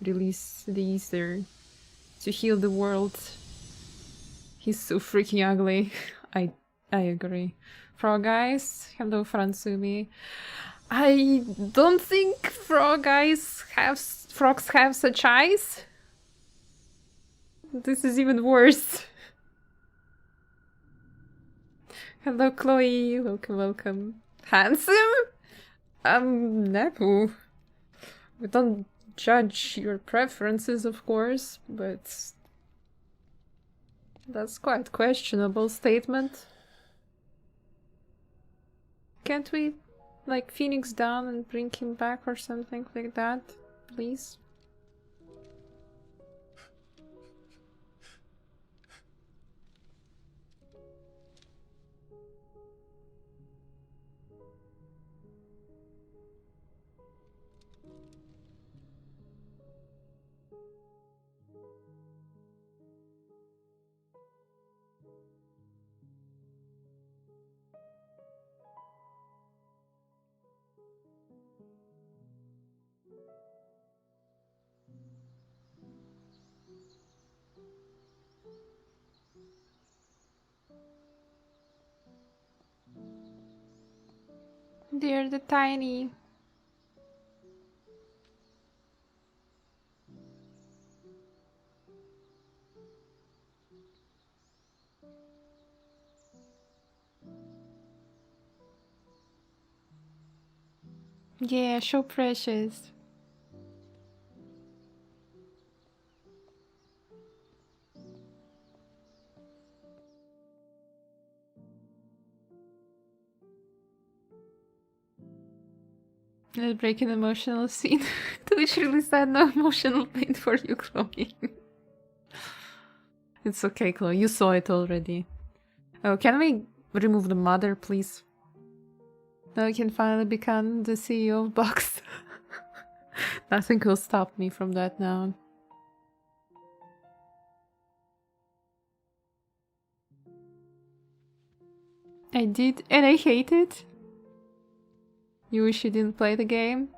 release the Easter to heal the world. He's so freaking ugly. I agree. Frog eyes, hello Fransumi. I don't think frogs have such eyes. This is even worse. Hello Chloe, welcome, welcome. Handsome? Nepu. We don't judge your preferences, of course, but that's quite questionable statement. Can't we, like, Phoenix down and bring him back or something like that, please? They're the tiny. Yeah, so precious. Let's break an emotional scene. Twitch really said no emotional pain for you, Chloe. It's okay, Chloe. You saw it already. Oh, can we remove the mother, please? Now we can finally become the CEO of Box. Nothing will stop me from that now. I did, and I hate it. You wish you didn't play the game?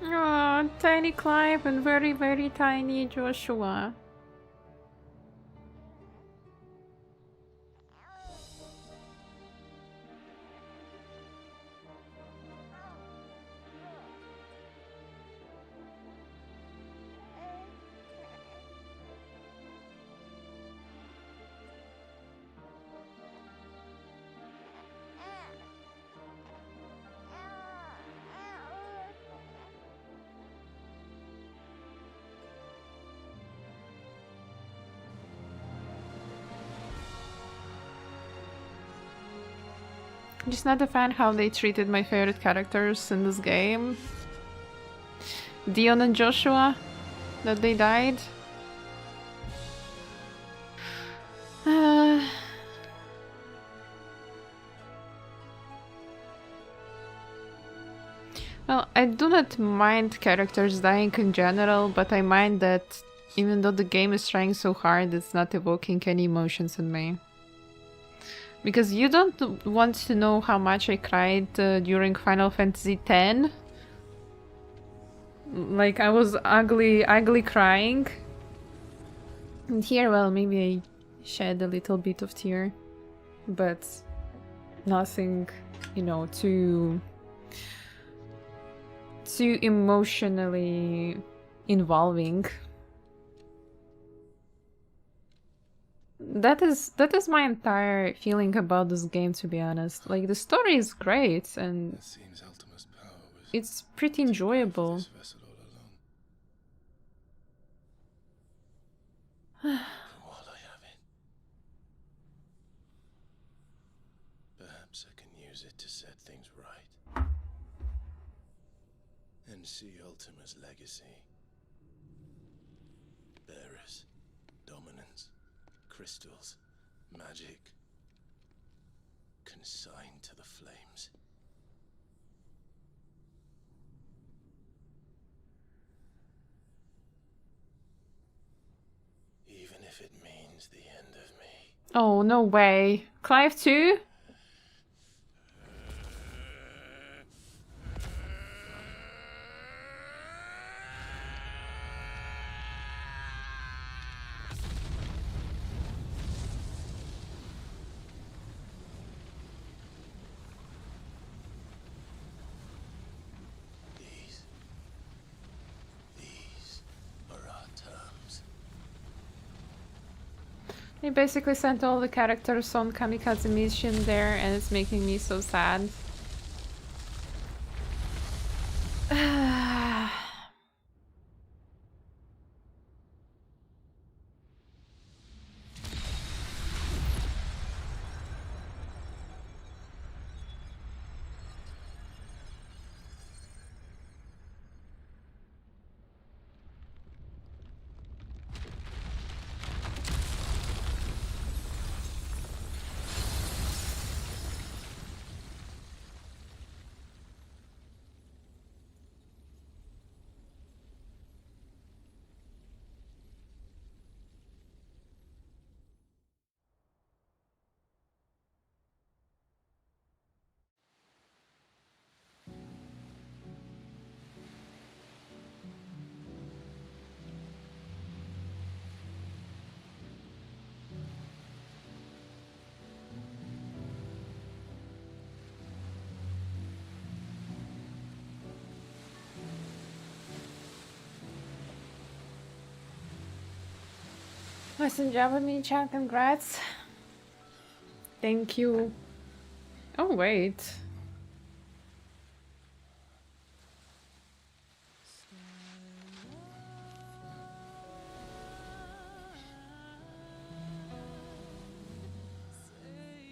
Oh, tiny Clive and very, very tiny Joshua. Just not a fan how they treated my favorite characters in this game. Dion and Joshua, that they died. Well, I do not mind characters dying in general, but I mind that even though the game is trying so hard, it's not evoking any emotions in me. Because you don't want to know how much I cried during Final Fantasy X. Like I was ugly crying. And here, well, maybe I shed a little bit of tear, but nothing, you know, too emotionally involving. That is my entire feeling about this game, to be honest. Like, the story is great and It seems Ultima's power was it's pretty enjoyable. this vessel all along. But while I have it, perhaps I can use it to set things right. And see Ultima's legacy. Bearers, dominance, crystals, magic, consigned to the flames. Even if it means the end of me. Oh, no way. Clive too? These are our terms. They basically sent all the characters on kamikaze mission there, and it's making me so sad. Listen, Java me chat, congrats. Thank you. Oh, wait.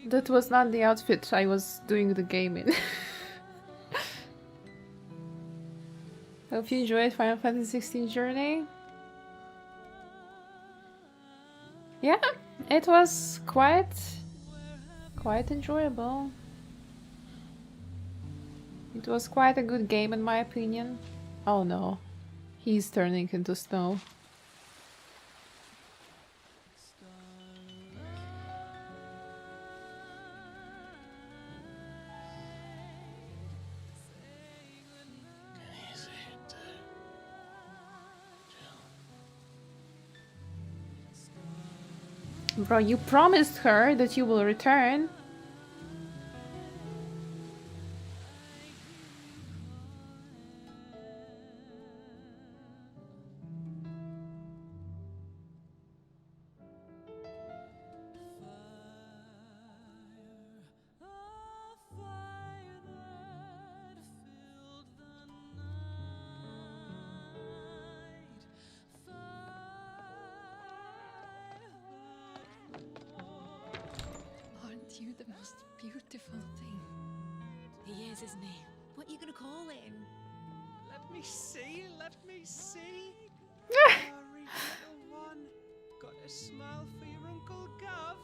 That was not the outfit I was doing the game in. Hope you enjoyed Final Fantasy XVI Journey. Yeah, it was quite enjoyable. It was quite a good game in my opinion. Oh no, he's turning into snow. Bro, you promised her that you will return. Aren't you the most beautiful thing? He is, isn't he? What are you gonna call him? Let me see, let me see. Sorry, little one. Got a smile for your Uncle Gav?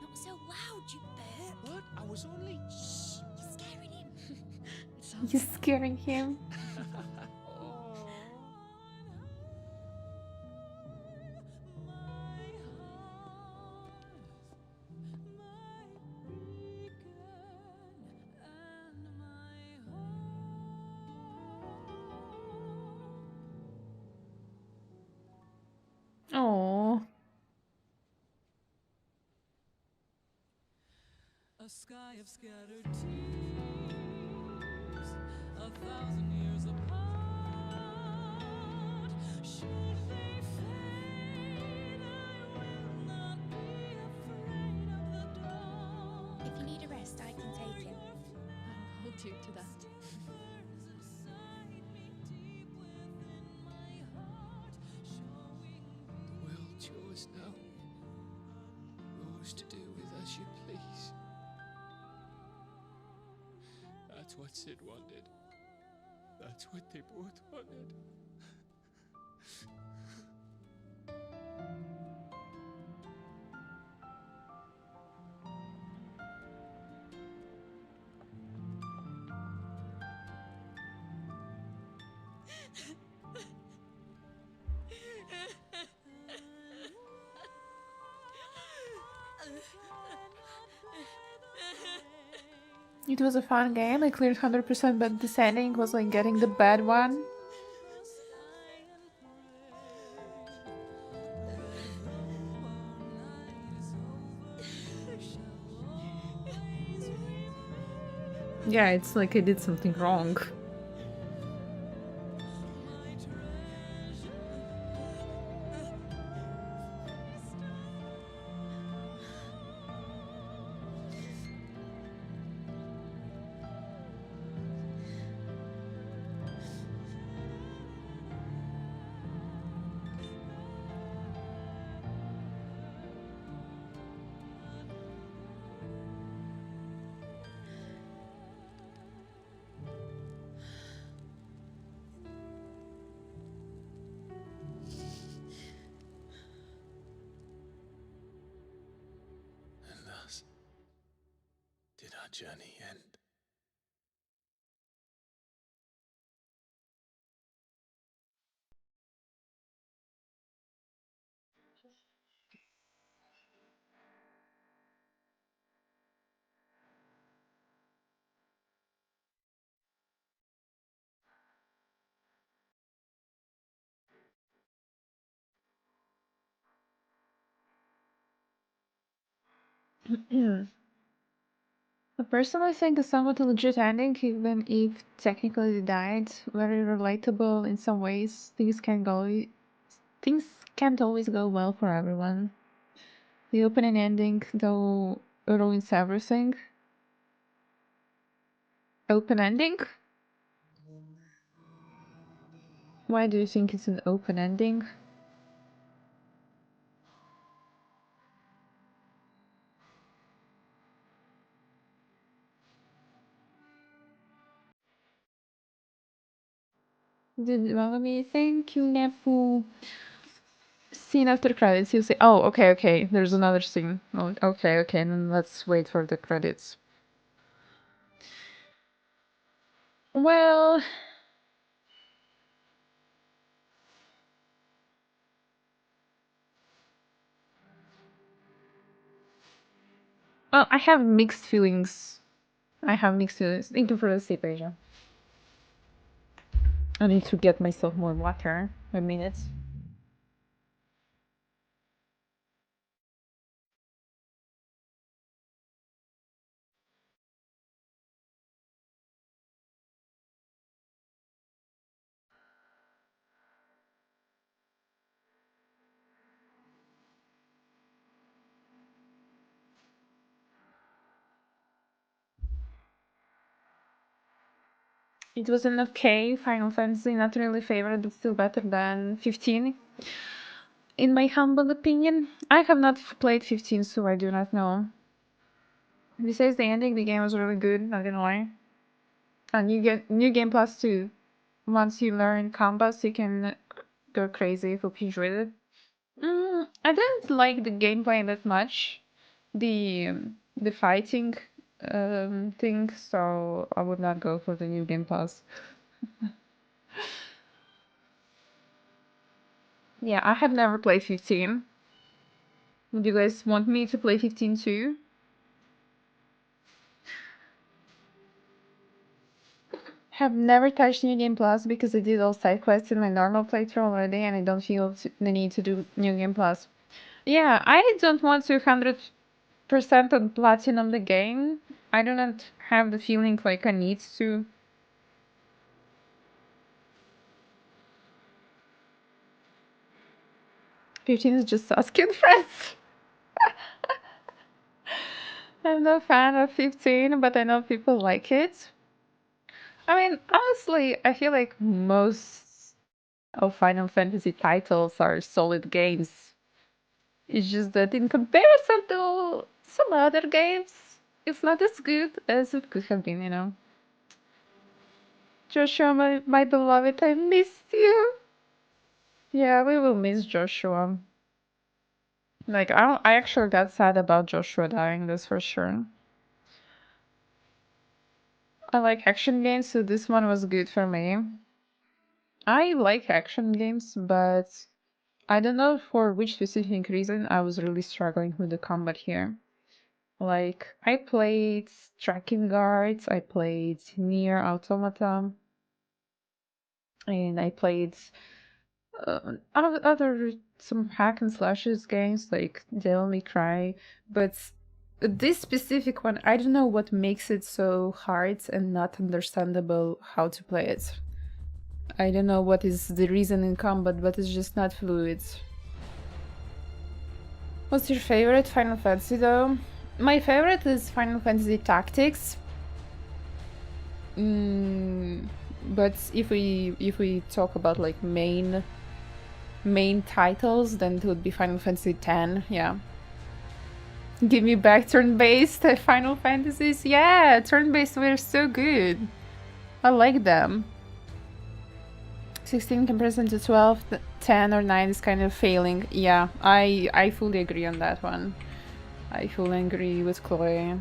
Not so loud, you burp. What? I was only... Shh. You're scaring him. You're scaring him. A sky of scattered tears, 1,000 years apart. Should they fade, I will not be afraid of the dark. If you need a rest, I can take him. I'll hold you to that. The world's yours now. Yours to do with as you please. That's what Sid wanted. That's what they both wanted. It was a fun game. I cleared 100%, but this ending was like getting the bad one. Yeah, it's like I did something wrong. And thus did our journey end. I personally think it's somewhat a legit ending, even if technically they died. Very relatable in some ways. Things can't always go well for everyone. The opening ending, though, ruins everything. Open ending? Why do you think it's an open ending? Let me thank you, Nefu. Scene after credits, you say, oh, okay, there's another scene. Oh, okay, then let's wait for the credits. Well, I have mixed feelings. Thank you for the sip, Asia. I need to get myself more water. A minute. It was an okay Final Fantasy, not really favorite, but still better than 15. In my humble opinion, I have not played 15, so I do not know. Besides the ending, the game was really good, not gonna lie. And you get New Game Plus too. Once you learn combos, you can go crazy if you enjoyed it. I didn't like the gameplay that much. The fighting thing, so I would not go for the New Game Plus. Yeah, I have never played 15. Would you guys want me to play 15 too? Have never touched New Game Plus because I did all side quests in my normal playthrough already and I don't feel the need to do New Game Plus. Yeah, I don't want 200 100% on platinum the game. I do not have the feeling like I need to. "15 is just Sasuke friends." I'm no fan of 15, but I know people like it. I mean, honestly, I feel like most of Final Fantasy titles are solid games. It's just that in comparison to some other games, it's not as good as it could have been, you know. Joshua, my beloved, I missed you. Yeah, we will miss Joshua. Like, I actually got sad about Joshua dying, that's for sure. I like action games, so this one was good for me. I like action games, but I don't know for which specific reason I was really struggling with the combat here. Like, I played Striking Guards, I played Nier Automata, and I played other some hack and slashes games like Devil May Cry, but this specific one, I don't know what makes it so hard and not understandable how to play it. I don't know what is the reason in combat, but it's just not fluid. What's your favorite Final Fantasy though? My favorite is Final Fantasy Tactics. But if we talk about like main titles, then it would be Final Fantasy X, yeah. Give me back turn-based Final Fantasies. Yeah, turn-based were so good. I like them. 16 comparison to 12, 10 or 9 is kind of failing. Yeah, I fully agree on that one. I fully agree with Chloe.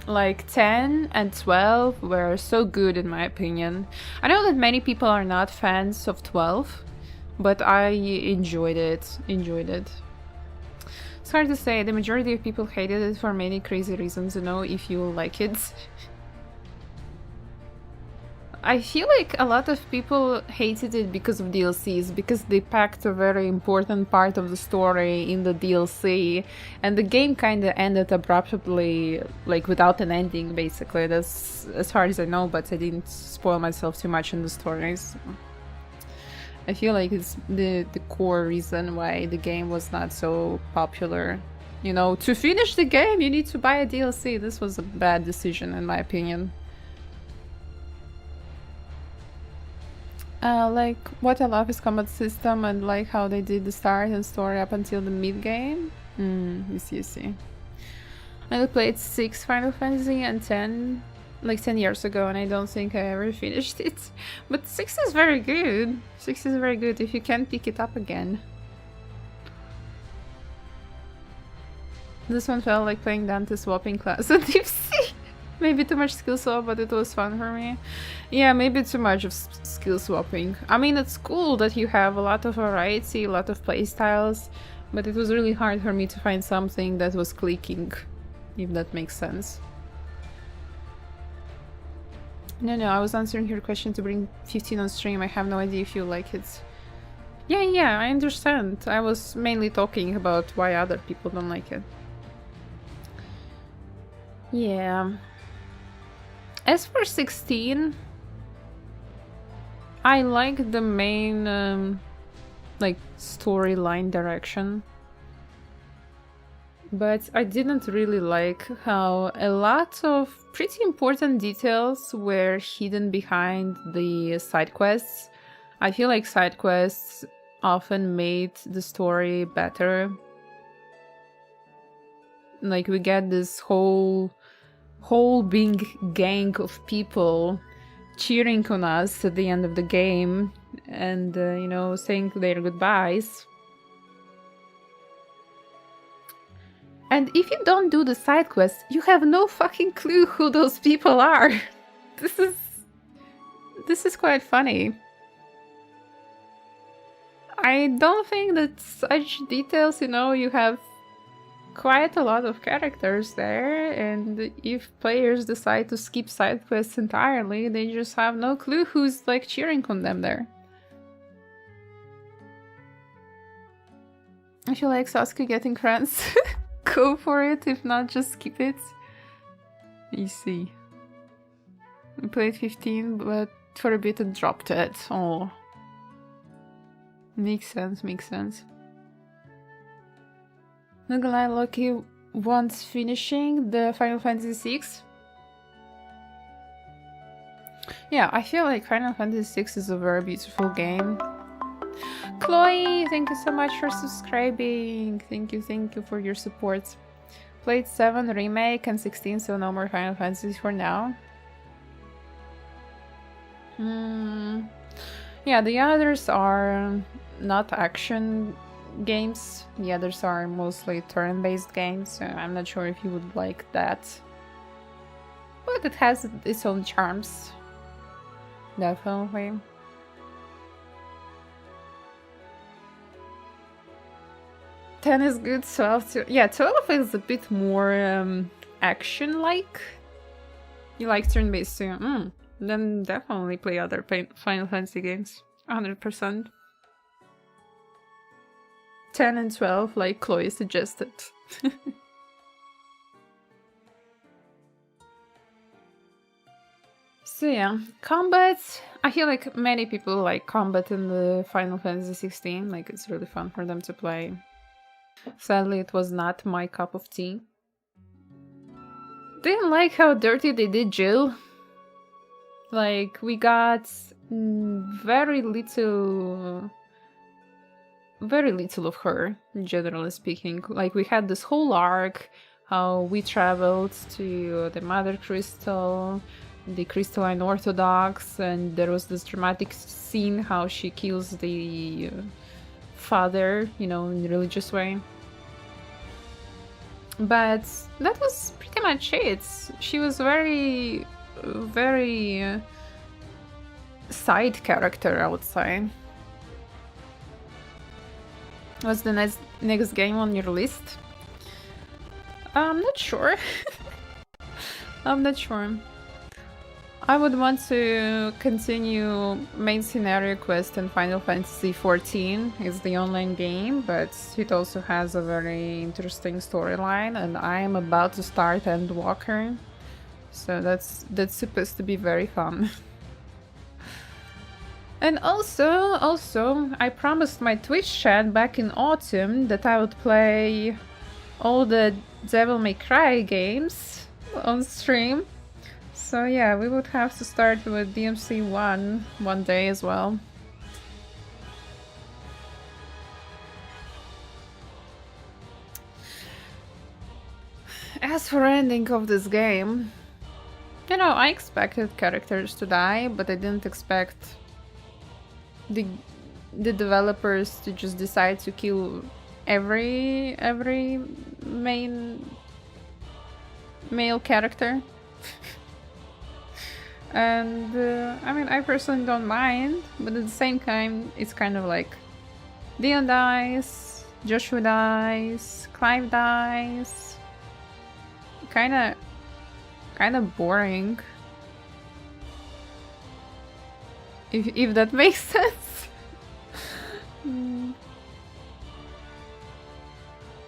Like 10 and 12 were so good in my opinion. I know that many people are not fans of 12, but I enjoyed it. It's hard to say. The majority of people hated it for many crazy reasons. I know if you like it. I feel like a lot of people hated it because of DLCs, because they packed a very important part of the story in the DLC, and the game kind of ended abruptly, like without an ending, basically. That's as far as I know, but I didn't spoil myself too much in the stories. I feel like it's the core reason why the game was not so popular. You know, to finish the game, you need to buy a DLC. This was a bad decision, in my opinion. Like, what I love is combat system and like how they did the start and story up until the mid-game. You see. I played 6 Final Fantasy and 10, like 10 years ago, and I don't think I ever finished it. But 6 is very good. 6 is very good if you can pick it up again. This one felt like playing Dante swapping class at Deep Sea. Maybe too much skill swap, but it was fun for me. Yeah, maybe too much of skill swapping. I mean, it's cool that you have a lot of variety, a lot of playstyles, but it was really hard for me to find something that was clicking, if that makes sense. No, I was answering your question to bring 15 on stream. I have no idea if you like it. Yeah, I understand. I was mainly talking about why other people don't like it. Yeah. As for 16, I like the main, like, storyline direction. But I didn't really like how a lot of pretty important details were hidden behind the side quests. I feel like side quests often made the story better. Like, we get this whole big gang of people cheering on us at the end of the game and, you know, saying their goodbyes. And if you don't do the side quests, you have no fucking clue who those people are. This is quite funny. I don't think that such details, you know, you have quite a lot of characters there, and if players decide to skip side quests entirely, they just have no clue who's like cheering on them there. I feel like Sasuke getting crayons. Go for it, if not, just skip it. Easy. We played 15, but for a bit and dropped it. Oh. Makes sense, makes sense. Not gonna lie, Loki wants finishing the Final Fantasy VI. Yeah, I feel like Final Fantasy VI is a very beautiful game. Chloe, thank you so much for subscribing. Thank you for your support. Played 7 Remake and 16, so no more Final Fantasies for now. Yeah, the others are not action games. The others are mostly turn-based games, so I'm not sure if you would like that. But it has its own charms. Definitely. Ten is good, 12 too. Yeah, 12 is a bit more action-like. You like turn-based too? Then definitely play other Final Fantasy games. 100%. 10 and 12, like Chloe suggested. So yeah, combat. I feel like many people like combat in the Final Fantasy 16. Like, it's really fun for them to play. Sadly, it was not my cup of tea. Didn't like how dirty they did Jill. Like, we got very little of her, generally speaking. Like, we had this whole arc, how we traveled to the Mother Crystal, the Crystalline Orthodox, and there was this dramatic scene how she kills the father, you know, in a religious way. But that was pretty much it. She was very side character, I would say. What's the next game on your list? I'm not sure. I'm not sure. I would want to continue main scenario quest in Final Fantasy XIV. It's the online game, but it also has a very interesting storyline, and I am about to start Endwalker. So that's supposed to be very fun. And also, I promised my Twitch chat back in autumn that I would play all the Devil May Cry games on stream. So yeah, we would have to start with DMC 1 one day as well. As for ending of this game, you know, I expected characters to die, but I didn't expect the developers to just decide to kill every main male character. And I mean, I personally don't mind, but at the same time, it's kind of like Dion dies, Joshua dies, Clive dies. Kind of boring. If that makes sense.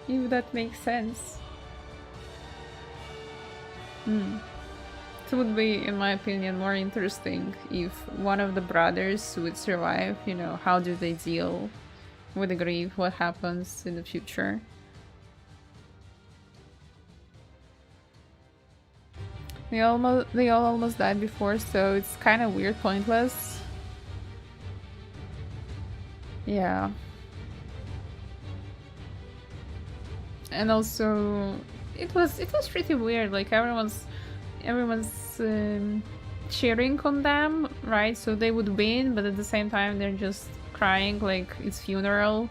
If that makes sense. It would be, in my opinion, more interesting if one of the brothers would survive. You know, how do they deal with the grief? What happens in the future? They all almost died before, so it's kind of weird, pointless. Yeah. And also, it was pretty weird. Like everyone's cheering on them, right? So they would win, but at the same time they're just crying like it's funeral,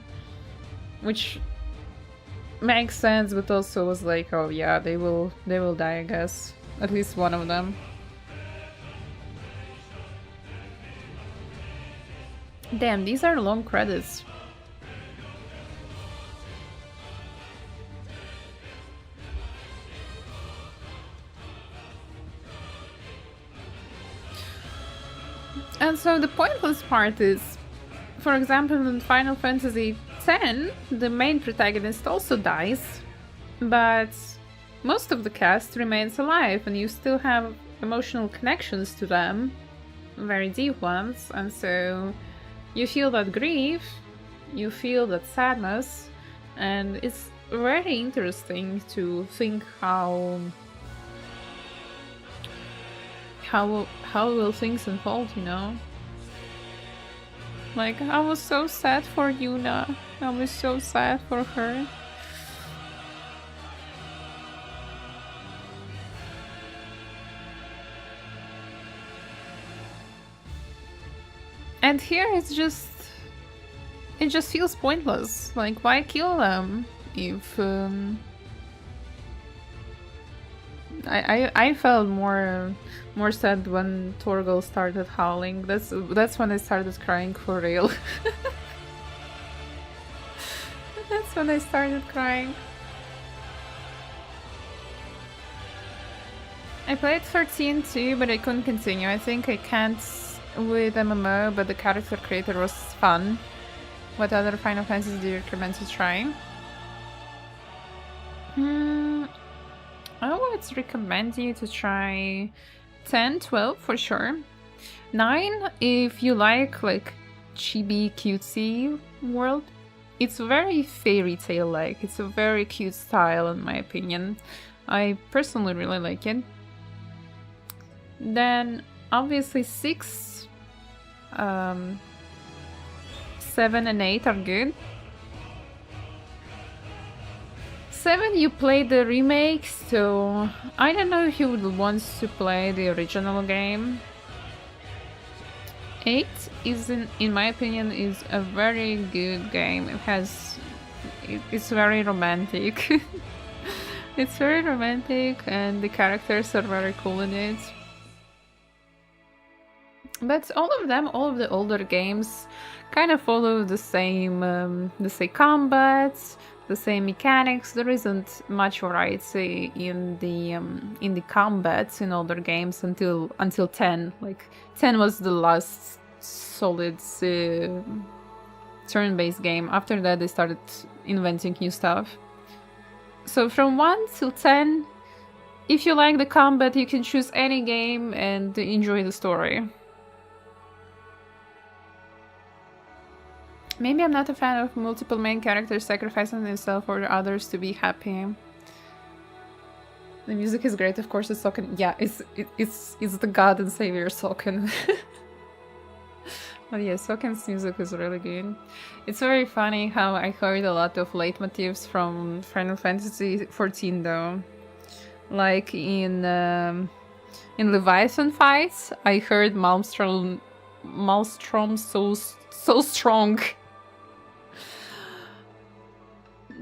which makes sense, but also was like, oh yeah, they will die, I guess. At least one of them. Damn, these are long credits. And so the pointless part is, for example, in Final Fantasy 10, the main protagonist also dies, but most of the cast remains alive and you still have emotional connections to them, very deep ones, and so you feel that grief, you feel that sadness, and it's very interesting to think how will things unfold, you know? Like, I was so sad for Yuna. I was so sad for her. And here it just feels pointless. Like, why kill them if I felt more sad when Torgal started howling. That's when I started crying for real. That's when I started crying. I played 13 too, but I couldn't continue. I think I can't with MMO, but the character creator was fun. What other Final Fantasies do you recommend to try? I would recommend you to try 10, 12 for sure. 9 if you like chibi cutesy world. It's very fairy tale like. It's a very cute style in my opinion. I personally really like it. Then obviously 6, 7 and 8 are good. 7 you play the remake, so I don't know if you would want to play the original game. 8 is, in my opinion, is a very good game. It's very romantic. It's very romantic and the characters are very cool in it. But all of the older games kind of follow the same combat, the same mechanics. There isn't much variety in the combats in older games until 10. Like 10 was the last solid turn-based game. After that they started inventing new stuff. So from 1 till 10, if you like the combat, you can choose any game and enjoy the story. Maybe I'm not a fan of multiple main characters sacrificing themselves for others to be happy. The music is great, of course. It's Soken. Yeah, it's the god and savior Soken. But yeah, Soken's music is really good. It's very funny how I heard a lot of leitmotifs from Final Fantasy XIV though. Like in Leviathan fights, I heard Malmstrom so strong.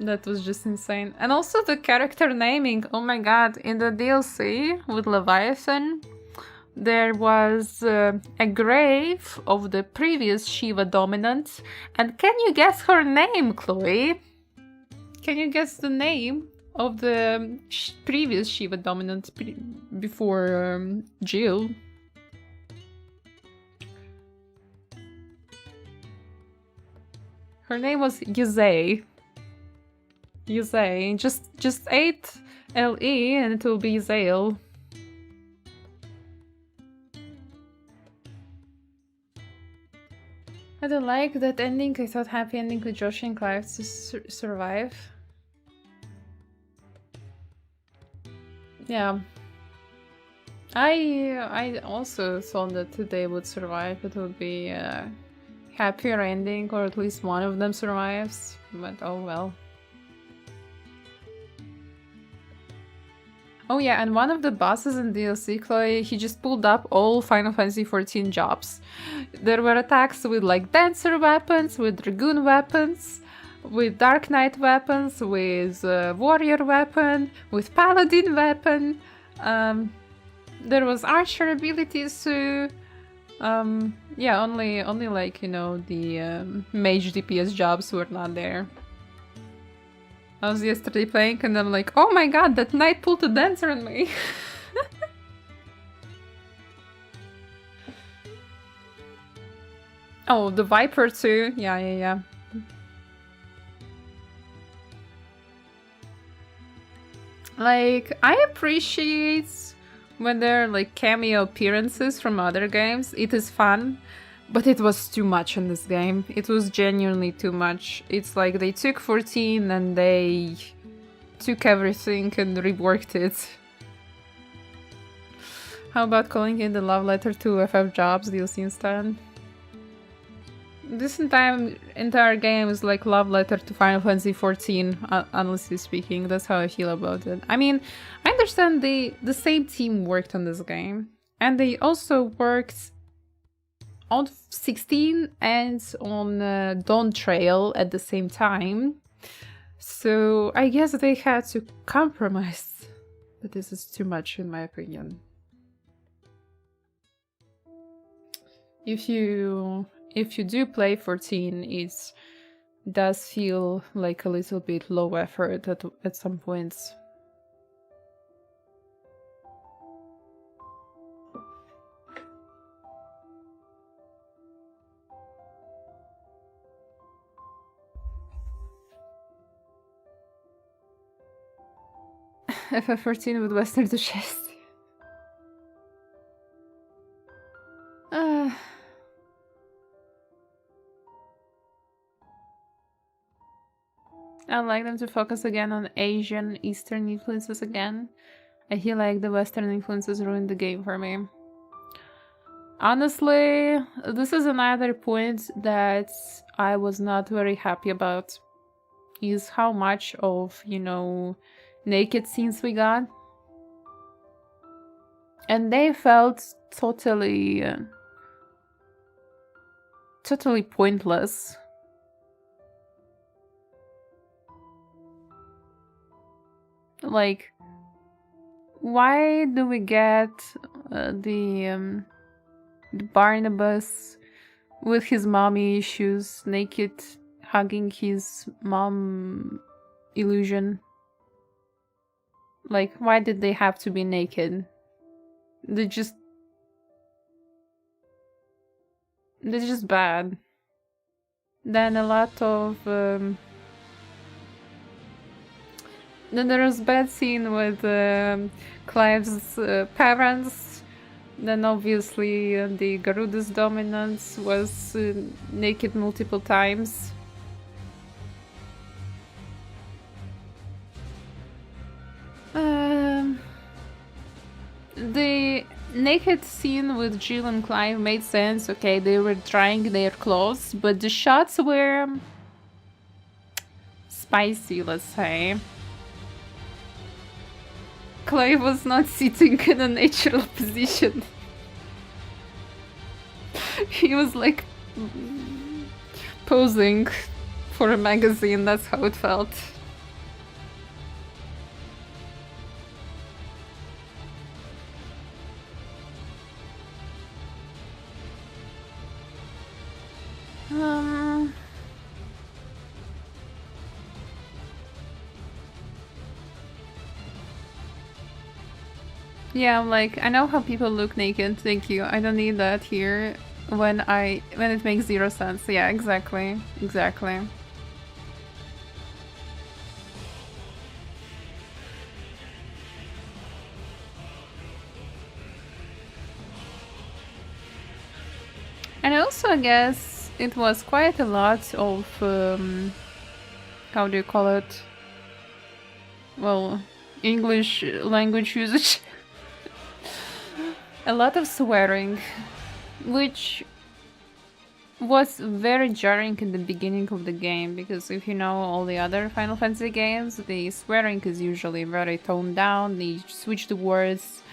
That was just insane. And also the character naming, oh my god, in the DLC with Leviathan, there was a grave of the previous Shiva dominant. And can you guess her name, Chloe? Can you guess the name of the previous Shiva dominant before Jill? Her name was Yuzei. Yuzei. Just 8 LE and it will be Yzael. I don't like that ending. I thought happy ending with Josh and Clive to survive. Yeah. I also thought that they would survive. It would be a happier ending, or at least one of them survives. But oh well. Oh yeah, and one of the bosses in DLC, Chloe, he just pulled up all Final Fantasy XIV jobs. There were attacks with like Dancer weapons, with Dragoon weapons, with Dark Knight weapons, with Warrior weapon, with Paladin weapon. There was Archer abilities too. Yeah, only like, you know, the Mage DPS jobs were not there. I was yesterday playing and I'm like, oh my god, that knight pulled a dancer on me. Oh, the Viper too. Yeah. Like, I appreciate when there are like cameo appearances from other games. It is fun, but it was too much in this game. It was genuinely too much. It's like they took 14 and they took everything and reworked it. How about calling it the love letter to FF Jobs DLC instead? This entire game is like love letter to Final Fantasy XIV, honestly speaking. That's how I feel about it. I mean, I understand the same team worked on this game. And they also worked on 16 and on Dawn Trail at the same time. So I guess they had to compromise. But this is too much in my opinion. If you do play 14, it does feel like a little bit low effort at some points. FF14 with Western Duchess. I'd like them to focus again on Asian, Eastern influences again. I feel like the Western influences ruined the game for me. Honestly, this is another point that I was not very happy about. Is how much of, you know, naked scenes we got. And they felt totally pointless. Like, why do we get the Barnabas with his mommy issues naked hugging his mom illusion? Like, why did they have to be naked? They're just bad. Then a lot of then there was bad scene with Clive's parents. Then obviously the Garuda's dominance was naked multiple times. The naked scene with Jill and Clive made sense. Okay, they were trying their clothes, but the shots were spicy, let's say. Clive was not sitting in a natural position. He was like posing for a magazine, that's how it felt. Yeah, like, I know how people look naked, thank you. I don't need that here when it makes zero sense. Yeah, exactly. Exactly. And also, I guess it was quite a lot of how do you call it? Well, English language usage. A lot of swearing, which was very jarring in the beginning of the game, because if you know all the other Final Fantasy games, the swearing is usually very toned down, they switch the words.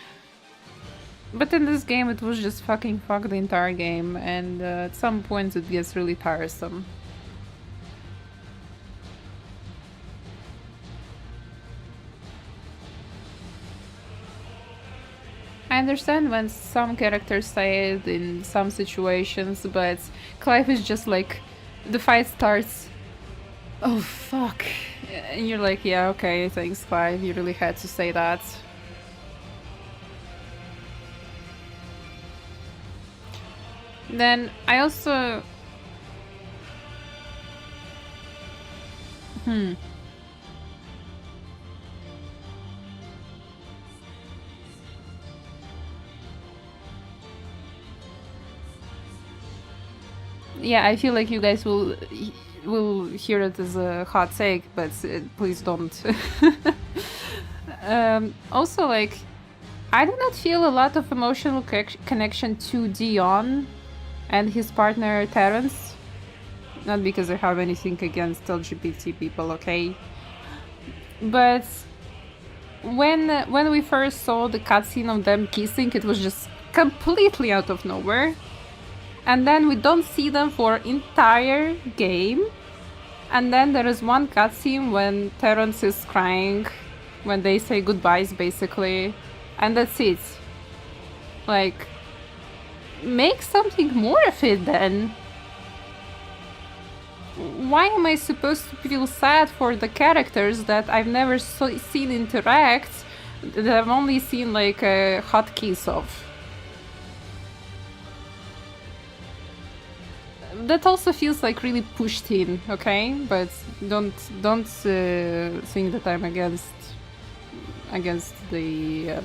But in this game it was just fucking fuck the entire game, and at some points it gets really tiresome. I understand when some characters say it in some situations, but Clive is just like, the fight starts, oh fuck, and you're like, yeah, okay, thanks Clive, you really had to say that. Then I also... yeah, I feel like you guys will hear it as a hot take, but please don't. Also, like, I do not feel a lot of emotional connection to Dion and his partner Terence. Not because I have anything against LGBT people, okay? But when we first saw the cutscene of them kissing, it was just completely out of nowhere. And then we don't see them for entire game. And then there is one cutscene when Terence is crying, when they say goodbyes, basically. And that's it. Like, make something more of it then. Why am I supposed to feel sad for the characters that I've never seen interact, that I've only seen like a hot kiss of? That also feels like really pushed in, okay? But don't think that I'm against the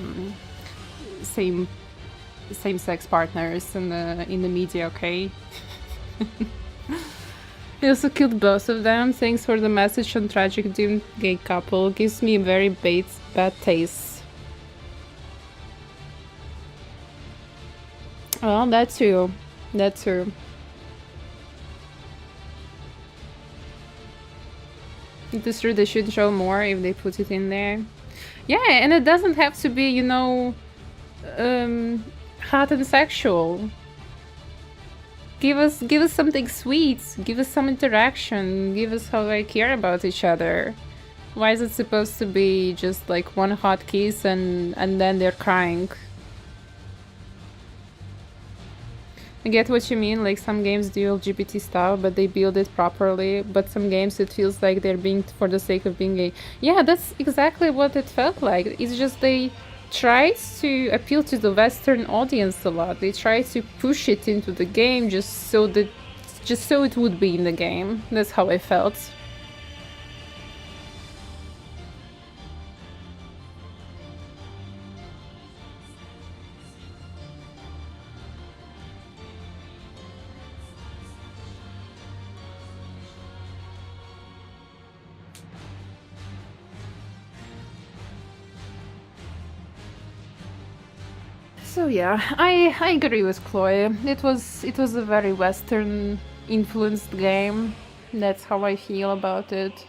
same-sex partners in the media, okay? He also killed both of them. Thanks for the message on tragic doomed gay couple. Gives me a very bad taste. Well, that too. That too. It is true, they should show more if they put it in there. Yeah, and it doesn't have to be, you know, hot and sexual. Give us something sweet. Give us some interaction. Give us how they care about each other. Why is it supposed to be just like one hot kiss and then they're crying? I get what you mean, like some games do LGBT stuff, but they build it properly, but some games it feels like they're being for the sake of being gay. Yeah, that's exactly what it felt like. It's just they tried to appeal to the Western audience a lot. They tried to push it into the game just so it would be in the game. That's how I felt. So yeah, I agree with Chloe. It was a very Western influenced game. That's how I feel about it.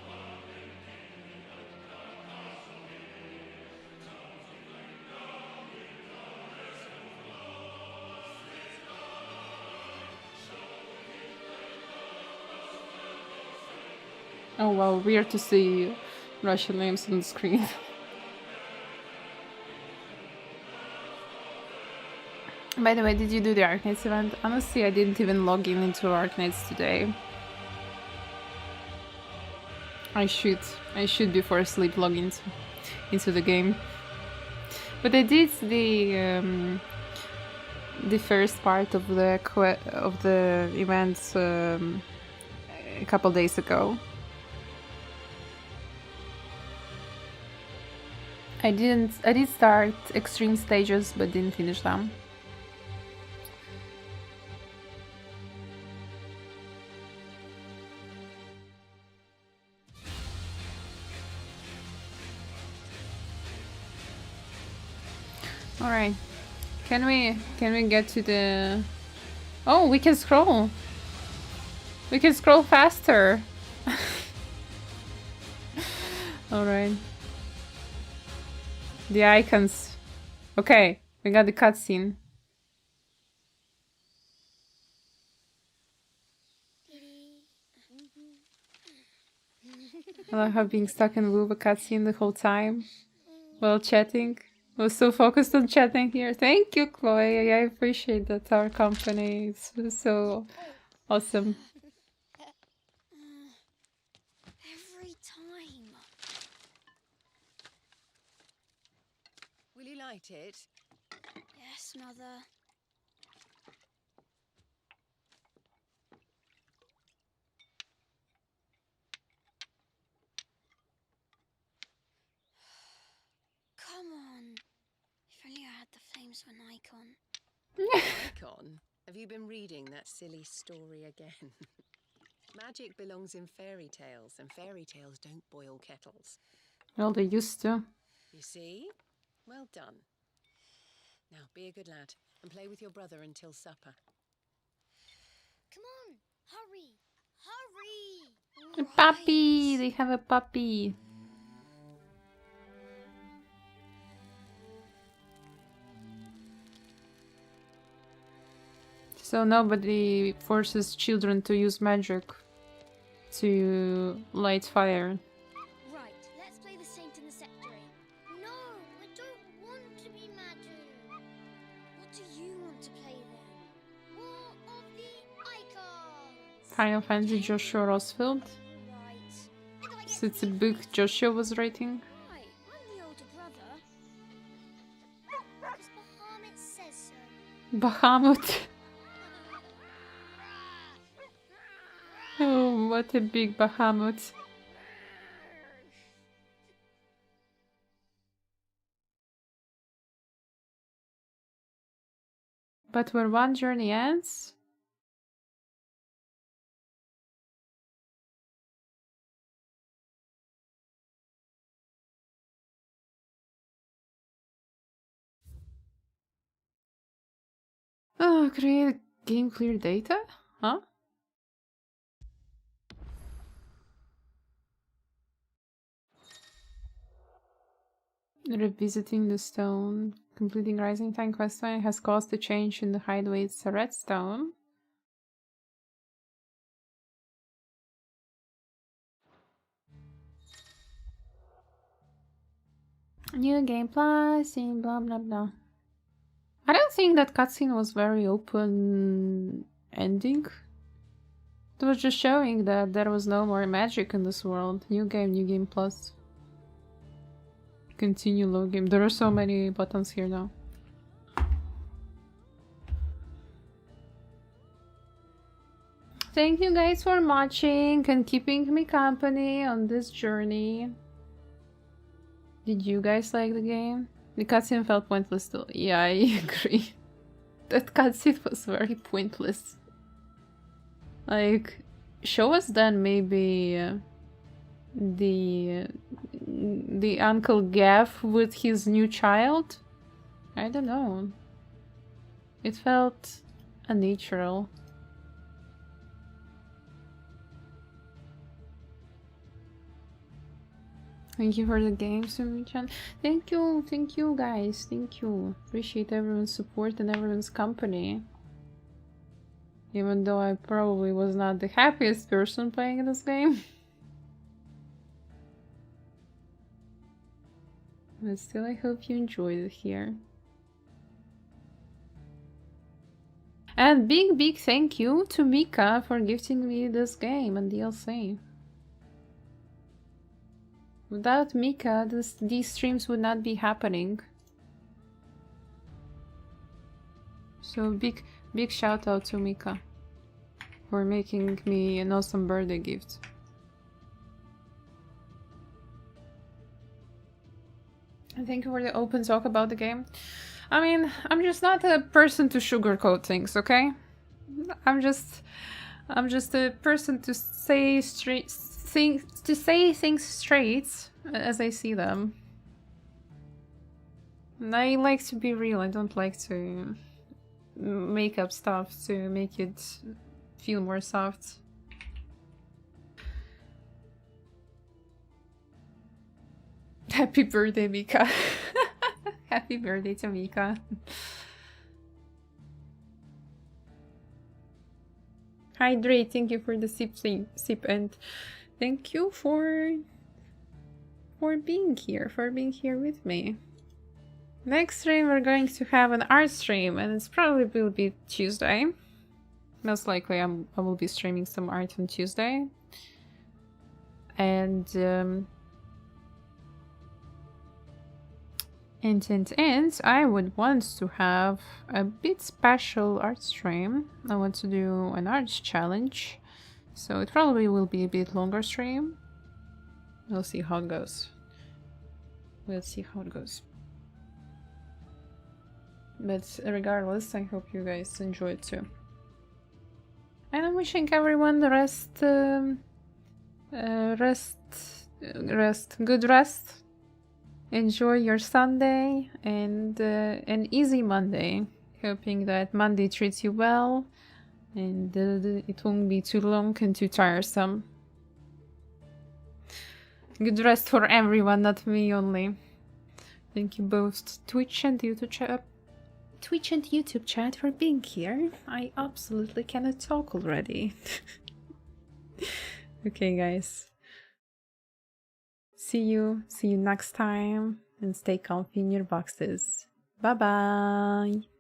Oh wow, weird to see Russian names on the screen. By the way, did you do the Arknights event? Honestly, I didn't even log into Arknights today. I should before sleep log into the game. But I did the first part of the events a couple days ago. I did start extreme stages, but didn't finish them. All right, can we get to the? Oh, we can scroll. We can scroll faster. All right. The icons. Okay, we got the cutscene. I love how being stuck in WoW cutscene the whole time while chatting. I was so focused on chatting here. Thank you, Chloe. I appreciate that our company. It's so awesome. Every time. Will you light it? Yes, Mother. Come on. If only I had the flames of an icon. Icon? Have you been reading that silly story again? Magic belongs in fairy tales, and fairy tales don't boil kettles. Well, they used to. You see? Well done. Now, be a good lad and play with your brother until supper. Come on, hurry, hurry! A puppy! They have a puppy. So nobody forces children to use magic to light fire. Right, let's play the saint in the secretary. No, I don't want to be Madu. What do you want to play then? War of the Icons! Final Fantasy Joshua Rosfield. So it's a book Joshua was writing. Right, I'm the older brother. Because Bahamut says so. Bahamut. Oh, what a big Bahamut. But where one journey ends... Oh, create game clear data? Huh? Revisiting the stone. Completing Rising Time questline has caused a change in the hideaway's redstone. New game plus, and blah blah blah. I don't think that cutscene was very open ending. It was just showing that there was no more magic in this world. New game plus. Continue load game. There are so many buttons here now. Thank you guys for watching and keeping me company on this journey. Did you guys like the game? The cutscene felt pointless though. Yeah, I agree. That cutscene was very pointless. Like, show us then maybe the Uncle Gav with his new child? I don't know. It felt unnatural. Thank you for the game, Sumi-chan. Thank you guys, thank you. Appreciate everyone's support and everyone's company. Even though I probably was not the happiest person playing this game. But still, I hope you enjoyed it here. And big thank you to Mika for gifting me this game and DLC. Without Mika, these streams would not be happening. So big shout out to Mika for making me an awesome birthday gift. And thank you for the open talk about the game. I mean, I'm just not a person to sugarcoat things, okay? I'm just a person to say things straight as I see them. And I like to be real. I don't like to make up stuff to make it feel more soft. Happy birthday, Mika. Happy birthday to Mika. Hydrate, thank you for the sip, and thank you for being here with me. Next stream we're going to have an art stream, and it's probably will be Tuesday. Most likely I will be streaming some art on Tuesday. And I would want to have a bit special art stream. I want to do an art challenge, so it probably will be a bit longer stream. We'll see how it goes. But regardless, I hope you guys enjoy it too. And I'm wishing everyone the good rest. Enjoy your Sunday and an easy Monday. Hoping that Monday treats you well and it won't be too long and too tiresome. Good rest for everyone, not me only. Thank you both Twitch and YouTube chat for being here. I absolutely cannot talk already. Okay, guys. See you next time and stay comfy in your boxes. Bye bye.